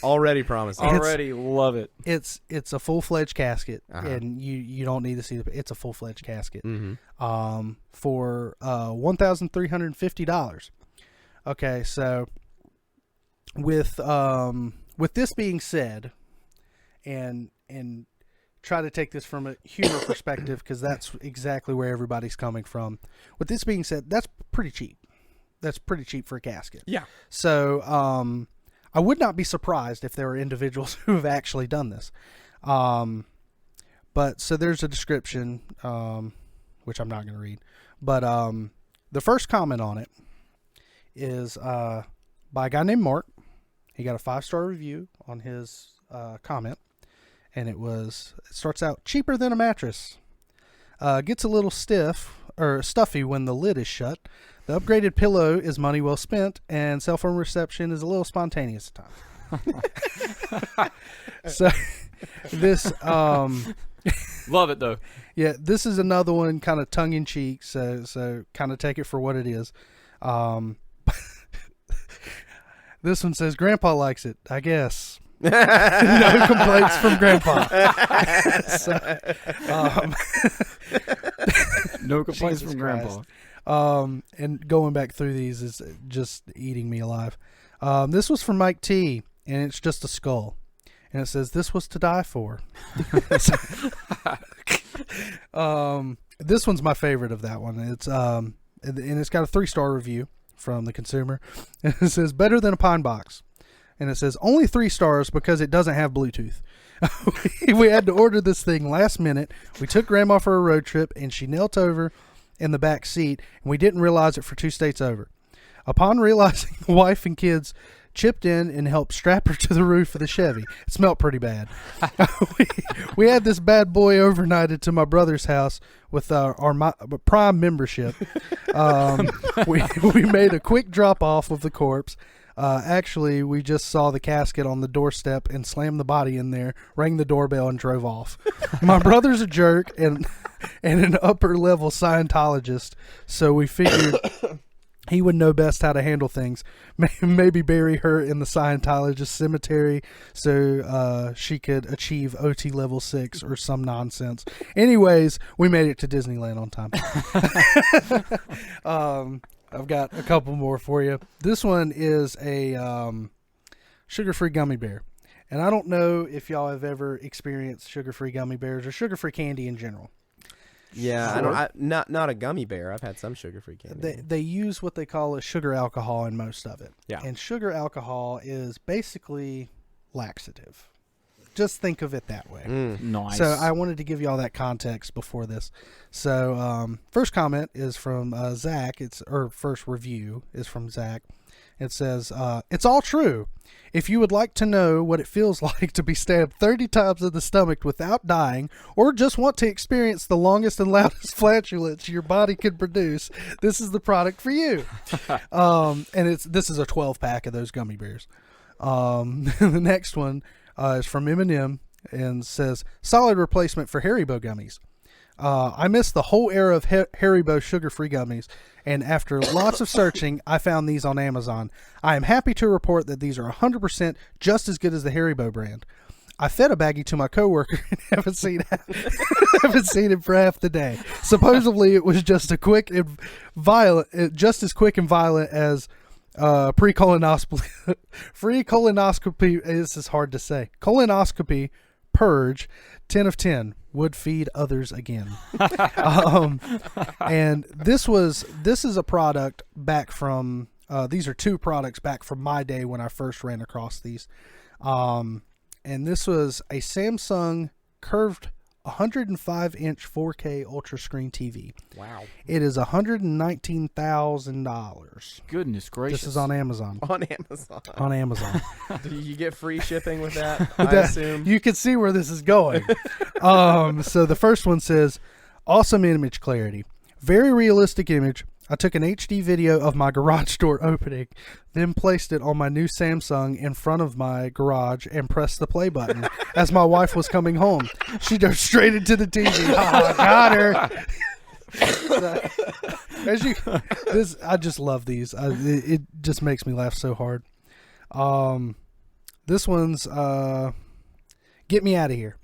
Already promising. Already love it. It's a full-fledged casket, Uh-huh. and you don't need to see it's a full-fledged casket. Mm-hmm. For $1,350. Okay, so with this being said, and try to take this from a humor perspective because that's exactly where everybody's coming from. With this being said, that's pretty cheap. That's pretty cheap for a casket. Yeah. So I would not be surprised if there are individuals who have actually done this. But so there's a description, which I'm not going to read. But the first comment on it is by a guy named Mark. He got a 5-star review on his comment. And it starts out cheaper than a mattress. Gets a little stiff or stuffy when the lid is shut. The upgraded pillow is money well spent, and cell phone reception is a little spontaneous at times. So this, Love it though. yeah, this is another one, kind of tongue in cheek. So kind of take it for what it is. This one says, "Grandpa likes it, I guess." No complaints from Grandpa. So, No complaints Jesus from Christ. Grandpa. And going back through these is just eating me alive. This was from Mike T, and it's just a skull. And it says, "This was to die for." This one's my favorite of that one. It's and it's got a 3-star review from the consumer. It says, "Better than a pine box." And it says, "Only 3 stars because it doesn't have Bluetooth." We had to order this thing last minute. We took Grandma for a road trip, and she knelt over in the back seat, and we didn't realize it for 2 states over. Upon realizing the wife and kids chipped in and helped strap her to the roof of the Chevy. It smelled pretty bad. we had this bad boy overnighted to my brother's house with our Prime membership. We made a quick drop off of the corpse. Actually, we just saw the casket on the doorstep and slammed the body in there, rang the doorbell, and drove off. My brother's a jerk and an upper level Scientologist, so we figured he would know best how to handle things. Maybe bury her in the Scientologist cemetery so she could achieve OT level 6 or some nonsense. Anyways, we made it to Disneyland on time. I've got a couple more for you. This one is a sugar-free gummy bear. And I don't know if y'all have ever experienced sugar-free gummy bears or sugar-free candy in general. Yeah, Sure. Not a gummy bear. I've had some sugar-free candy. They use what they call a sugar alcohol in most of it. Yeah. And sugar alcohol is basically laxative. Just think of it that way. Nice. So I wanted to give you all that context before this. So first comment is from Zach. First review is from Zach. It says, "It's all true. If you would like to know what it feels like to be stabbed 30 times in the stomach without dying, or just want to experience the longest and loudest flatulence your body can produce, this is the product for you." And this is a 12-pack of those gummy bears. The next one is from Eminem and says, "Solid replacement for Haribo gummies. I missed the whole era of Haribo sugar-free gummies, and after lots of searching, I found these on Amazon. I am happy to report that these are 100% just as good as the Haribo brand. I fed a baggie to my coworker and haven't seen him for half the day. Supposedly, it was just as quick and violent as pre-colonoscopy. Free colonoscopy. This is hard to say. Colonoscopy purge. 10 of 10. Would feed others again." And this is a product back from. These are 2 products back from my day when I first ran across these. And this was a Samsung curved 105-inch 4K ultra screen TV. Wow. It is $119,000. Goodness gracious. This is on Amazon. On Amazon. On Amazon. Do you get free shipping with that? I assume. You can see where this is going. So the first one says, "Awesome image clarity. Very realistic image. I took an HD video of my garage door opening, then placed it on my new Samsung in front of my garage and pressed the play button as my wife was coming home. She dove straight into the TV. Oh, I got her." I just love these. It just makes me laugh so hard. This one's "Get me out of here."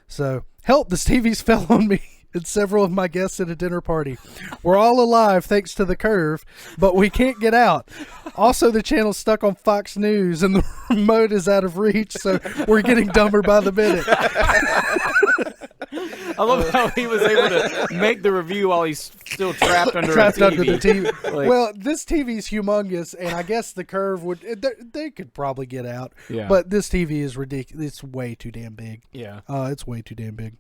So, "Help, this TV's fell on me and several of my guests at a dinner party. We're all alive thanks to the curve, but we can't get out. Also, the channel's stuck on Fox News and the remote is out of reach, so we're getting dumber by the minute." I love how he was able to make the review while he's still trapped under a TV. Under the TV. Like, well, this TV's humongous, and I guess the curve would. They could probably get out. Yeah. But this TV is ridiculous. It's way too damn big. yeah. It's way too damn big.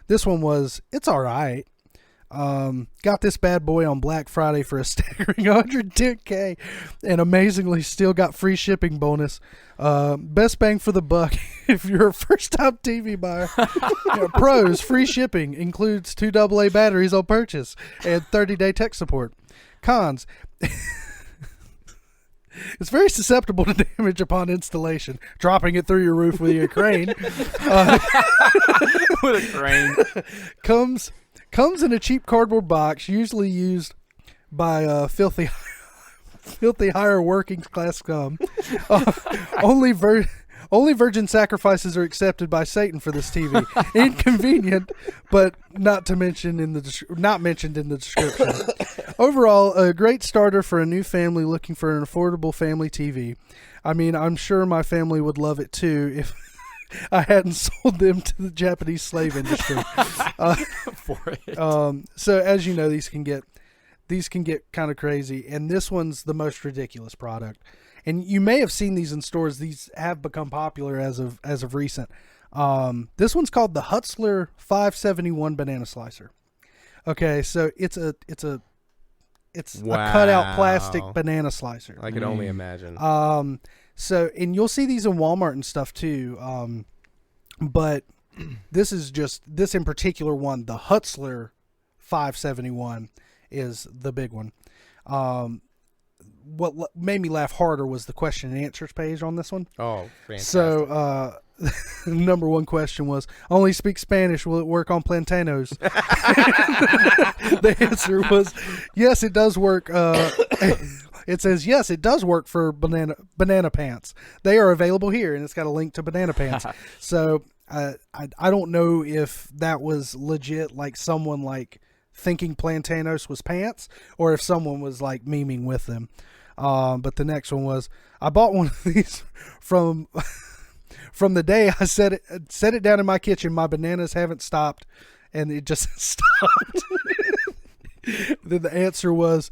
This one was, it's all right. Got this bad boy on Black Friday for a staggering $110K, and amazingly still got free shipping bonus. Best bang for the buck if you're a first-time TV buyer. Pros: free shipping includes 2 AA batteries on purchase and 30-day tech support. Cons: it's very susceptible to damage upon installation. Dropping it through your roof with your crane. With a crane. Comes in a cheap cardboard box, usually used by filthy higher working class scum. Only virgin sacrifices are accepted by Satan for this TV. Inconvenient, but not mentioned in the description. Overall, a great starter for a new family looking for an affordable family TV. I mean, I'm sure my family would love it too if I hadn't sold them to the Japanese slave industry. For it. So as you know, these can get kind of crazy, and this one's the most ridiculous product. And you may have seen these in stores. These have become popular as of recent. This one's called the Hutzler 571 banana slicer. Okay, so it's a cutout plastic banana slicer. I could only imagine. So, and you'll see these in Walmart and stuff too. But this in particular one, the Hutzler 571 is the big one. What made me laugh harder was the question and answers page on this one. Oh, fantastic. So, number one question was, only speak Spanish, will it work on plantanos? The answer was, yes, it does work. It says, yes, it does work for banana pants. They are available here, and it's got a link to banana pants. So, I don't know if that was legit, like someone like thinking plantanos was pants, or if someone was like memeing with them. But the next one was, I bought one of these from the day I set it down in my kitchen. My bananas haven't stopped, and it just stopped. Then the answer was,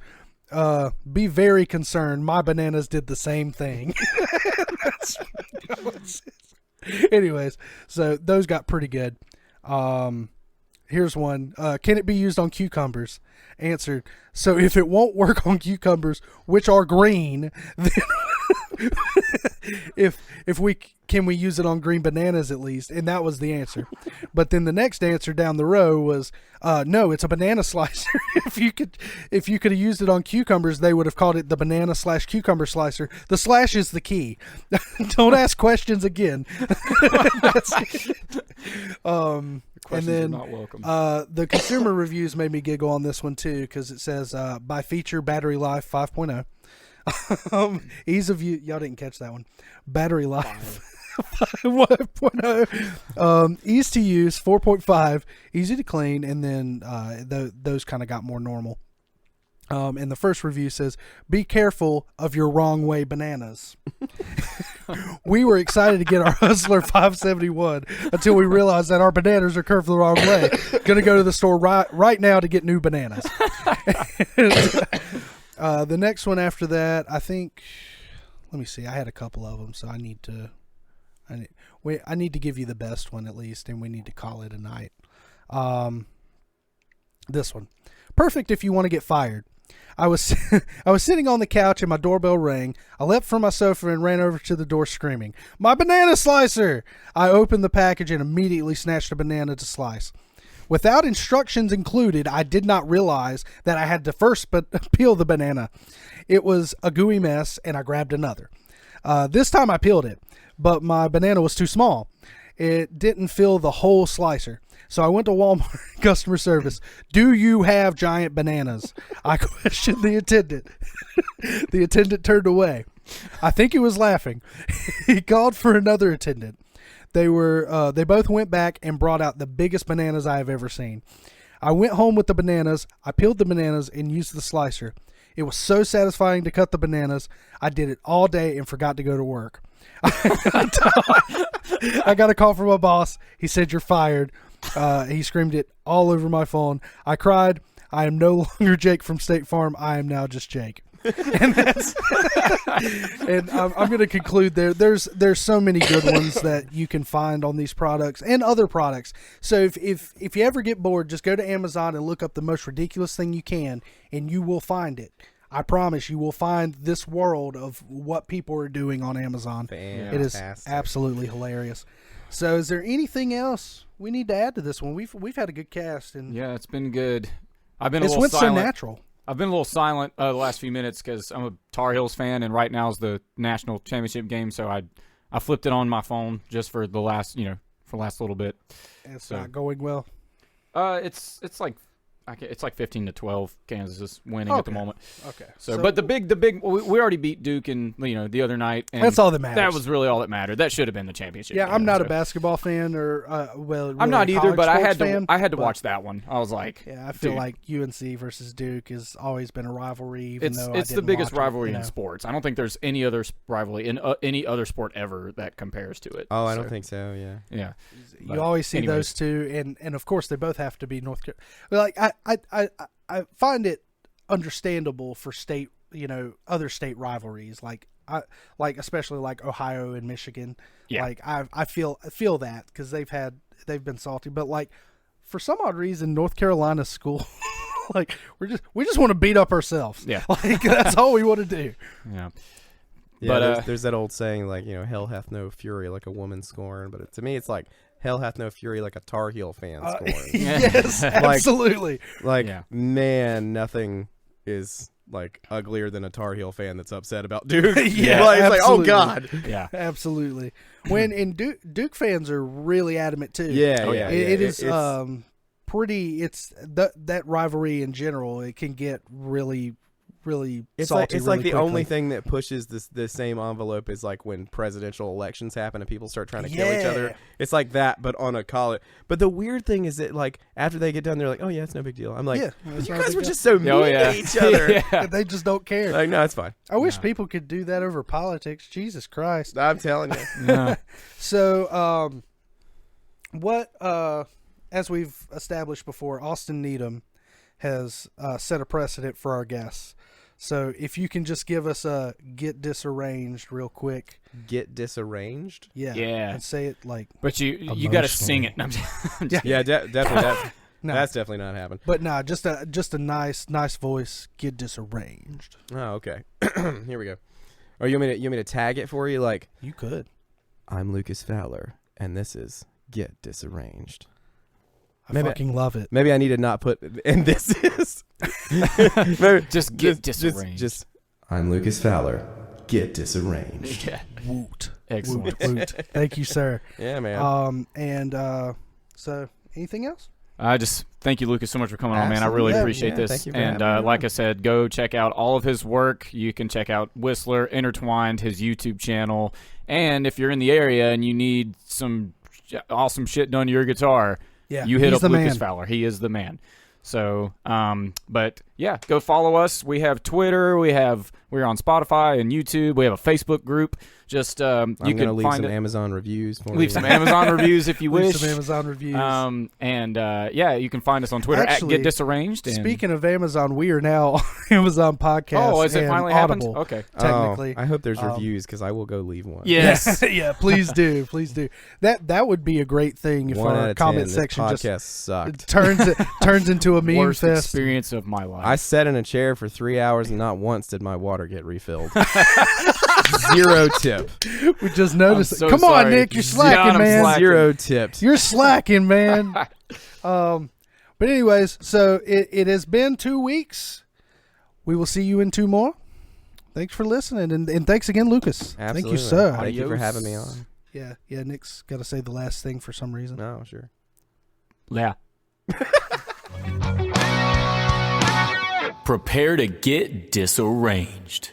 be very concerned. My bananas did the same thing. Anyways, so those got pretty good. Here's one. Can it be used on cucumbers? Answered. So if it won't work on cucumbers, which are green, then if we can we use it on green bananas at least? And that was the answer. But then the next answer down the row was, no, it's a banana slicer. If you could have used it on cucumbers, they would have called it the banana/cucumber slicer. The slash is the key. Don't ask questions again. Questions and then are not welcome. the consumer reviews made me giggle on this one too, because it says by feature battery life 5.0. Ease of use, y'all didn't catch that one. Battery life 1.0. Ease to use 4.5. Easy to clean, and then those kind of got more normal. And the first review says, be careful of your wrong way bananas. We were excited to get our Hustler 571 until we realized that our bananas are curved the wrong way. Going to go to the store right now to get new bananas. The next one after that, I think, let me see. I had a couple of them, so I need to give you the best one at least, and we need to call it a night. This one, perfect if you want to get fired. I was sitting on the couch and my doorbell rang. I leapt from my sofa and ran over to the door screaming, "My banana slicer!" I opened the package and immediately snatched a banana to slice. Without instructions included, I did not realize that I had to first peel the banana. It was a gooey mess, and I grabbed another. This time I peeled it, but my banana was too small. It didn't fill the whole slicer. So I went to Walmart customer service. Do you have giant bananas? I questioned the attendant. The attendant turned away. I think he was laughing. He called for another attendant. They both went back and brought out the biggest bananas I have ever seen. I went home with the bananas. I peeled the bananas and used the slicer. It was so satisfying to cut the bananas. I did it all day and forgot to go to work. I got a call from my boss. He said, "You're fired." He screamed it all over my phone. I cried. I am no longer Jake from State Farm. I am now just Jake. And that's and I'm going to conclude there. There's so many good ones that you can find on these products and other products. So if you ever get bored, just go to Amazon and look up the most ridiculous thing you can, and you will find it. I promise you will find this world of what people are doing on Amazon. Fantastic. It is absolutely hilarious. So is there anything else we need to add to this one? We've had a good cast, and Yeah, it's been good. I've been a it's little went silent. so natural. I've been a little silent the last few minutes because I'm a Tar Heels fan, and right now is the national championship game, so I flipped it on my phone just for the last little bit. It's So- not going well. It's like it's like 15-12. Kansas is winning at the moment. Okay. So, but the big, we already beat Duke the other night. And that's all that matters. That was really all that mattered. That should have been the championship. Yeah, game, I'm not a basketball fan really I'm not either, but I had to but watch that one. I was like, yeah, I feel like UNC versus Duke has always been a rivalry. It's the biggest rivalry in sports. I don't think there's any other rivalry in any other sport ever that compares to it. Oh, I don't think so. Yeah. Yeah. You always see those two, and of course they both have to be North Carolina. Like I find it understandable for state, other state rivalries, like especially like Ohio and Michigan. Yeah. Like I feel that because they've been salty, but like for some odd reason North Carolina school, like we just want to beat up ourselves. Yeah. Like that's all we want to do. Yeah. Yeah, But there's that old saying like, hell hath no fury like a woman scorn, but to me it's like hell hath no fury like a Tar Heel fan scorn. Yes, absolutely. Man, nothing is like uglier than a Tar Heel fan that's upset about Duke. Yeah, it's like, oh absolutely. God. Yeah. Absolutely. And Duke fans are really adamant too. Yeah, It is pretty. It's that rivalry in general. It can get really it's salty. It's really like the quickly. only thing that pushes the same envelope is like when presidential elections happen and people start trying to kill each other. It's like that, but on a college. But the weird thing is that like after they get done, they're like, oh yeah, it's no big deal. I'm like, you guys were just so mean to each other. Yeah. They just don't care. Like, no, it's fine. I wish people could do that over politics. Jesus Christ. I'm telling you. Yeah. So, as we've established before, Austin Needham has set a precedent for our guests. So if you can just give us a get disarranged real quick. Get disarranged? Yeah. Yeah. And say it like. But you got to sing it. I'm just Yeah, definitely. No. That's definitely not happened. But no, just a nice voice. Get disarranged. Oh, okay. Here we go. Or you want me to tag it for you? Like, You could. I'm Lucas Fowler, and this is Get Disarranged. I fucking love it. Maybe I need to not put, and this is. just get disarranged. Just, I'm Lucas Fowler. Get disarranged. Yeah. Woot. Excellent. Woot. Thank you, sir. Yeah, man. So anything else? I just thank you, Lucas, so much for coming on, man. I really appreciate this. Thank you for and having me. like I said, go check out all of his work. You can check out Whistler, InterTwyneD, his YouTube channel. And if you're in the area and you need some awesome shit done to your guitar, you hit up Lucas Fowler. He is the man. So, but yeah, go follow us. We have Twitter. We're on Spotify and YouTube. We have a Facebook group. Just I'm you can leave find some it. Amazon reviews for Leave me. some Amazon reviews if you wish. Leave some Amazon reviews. Yeah, you can find us on Twitter Actually, at Get Disarranged. And speaking of Amazon, we are now on Amazon Podcast. oh, has it and finally Audible, happened? Okay. Technically. I hope there's reviews because I will go leave one. Yes. Yeah, please do. Please do. That would be a great thing if 1 out our of comment 10, section this just podcast sucked. turns into a meme Worst fest. experience of my life. I sat in a chair for 3 hours and not once did my water get refilled. 0 tip. We just noticed I'm so it. Come on, sorry. Nick, you're Yeah, slacking, I'm man. slacking. 0 tipped. You're slacking, man. But anyways, so it has been 2 weeks. We will see you in 2 more. Thanks for listening, and thanks again, Lucas. Absolutely. Thank you, sir. Thank you for having me on. Yeah, Nick's got to say the last thing for some reason. No, sure. Yeah. Prepare to get disarranged.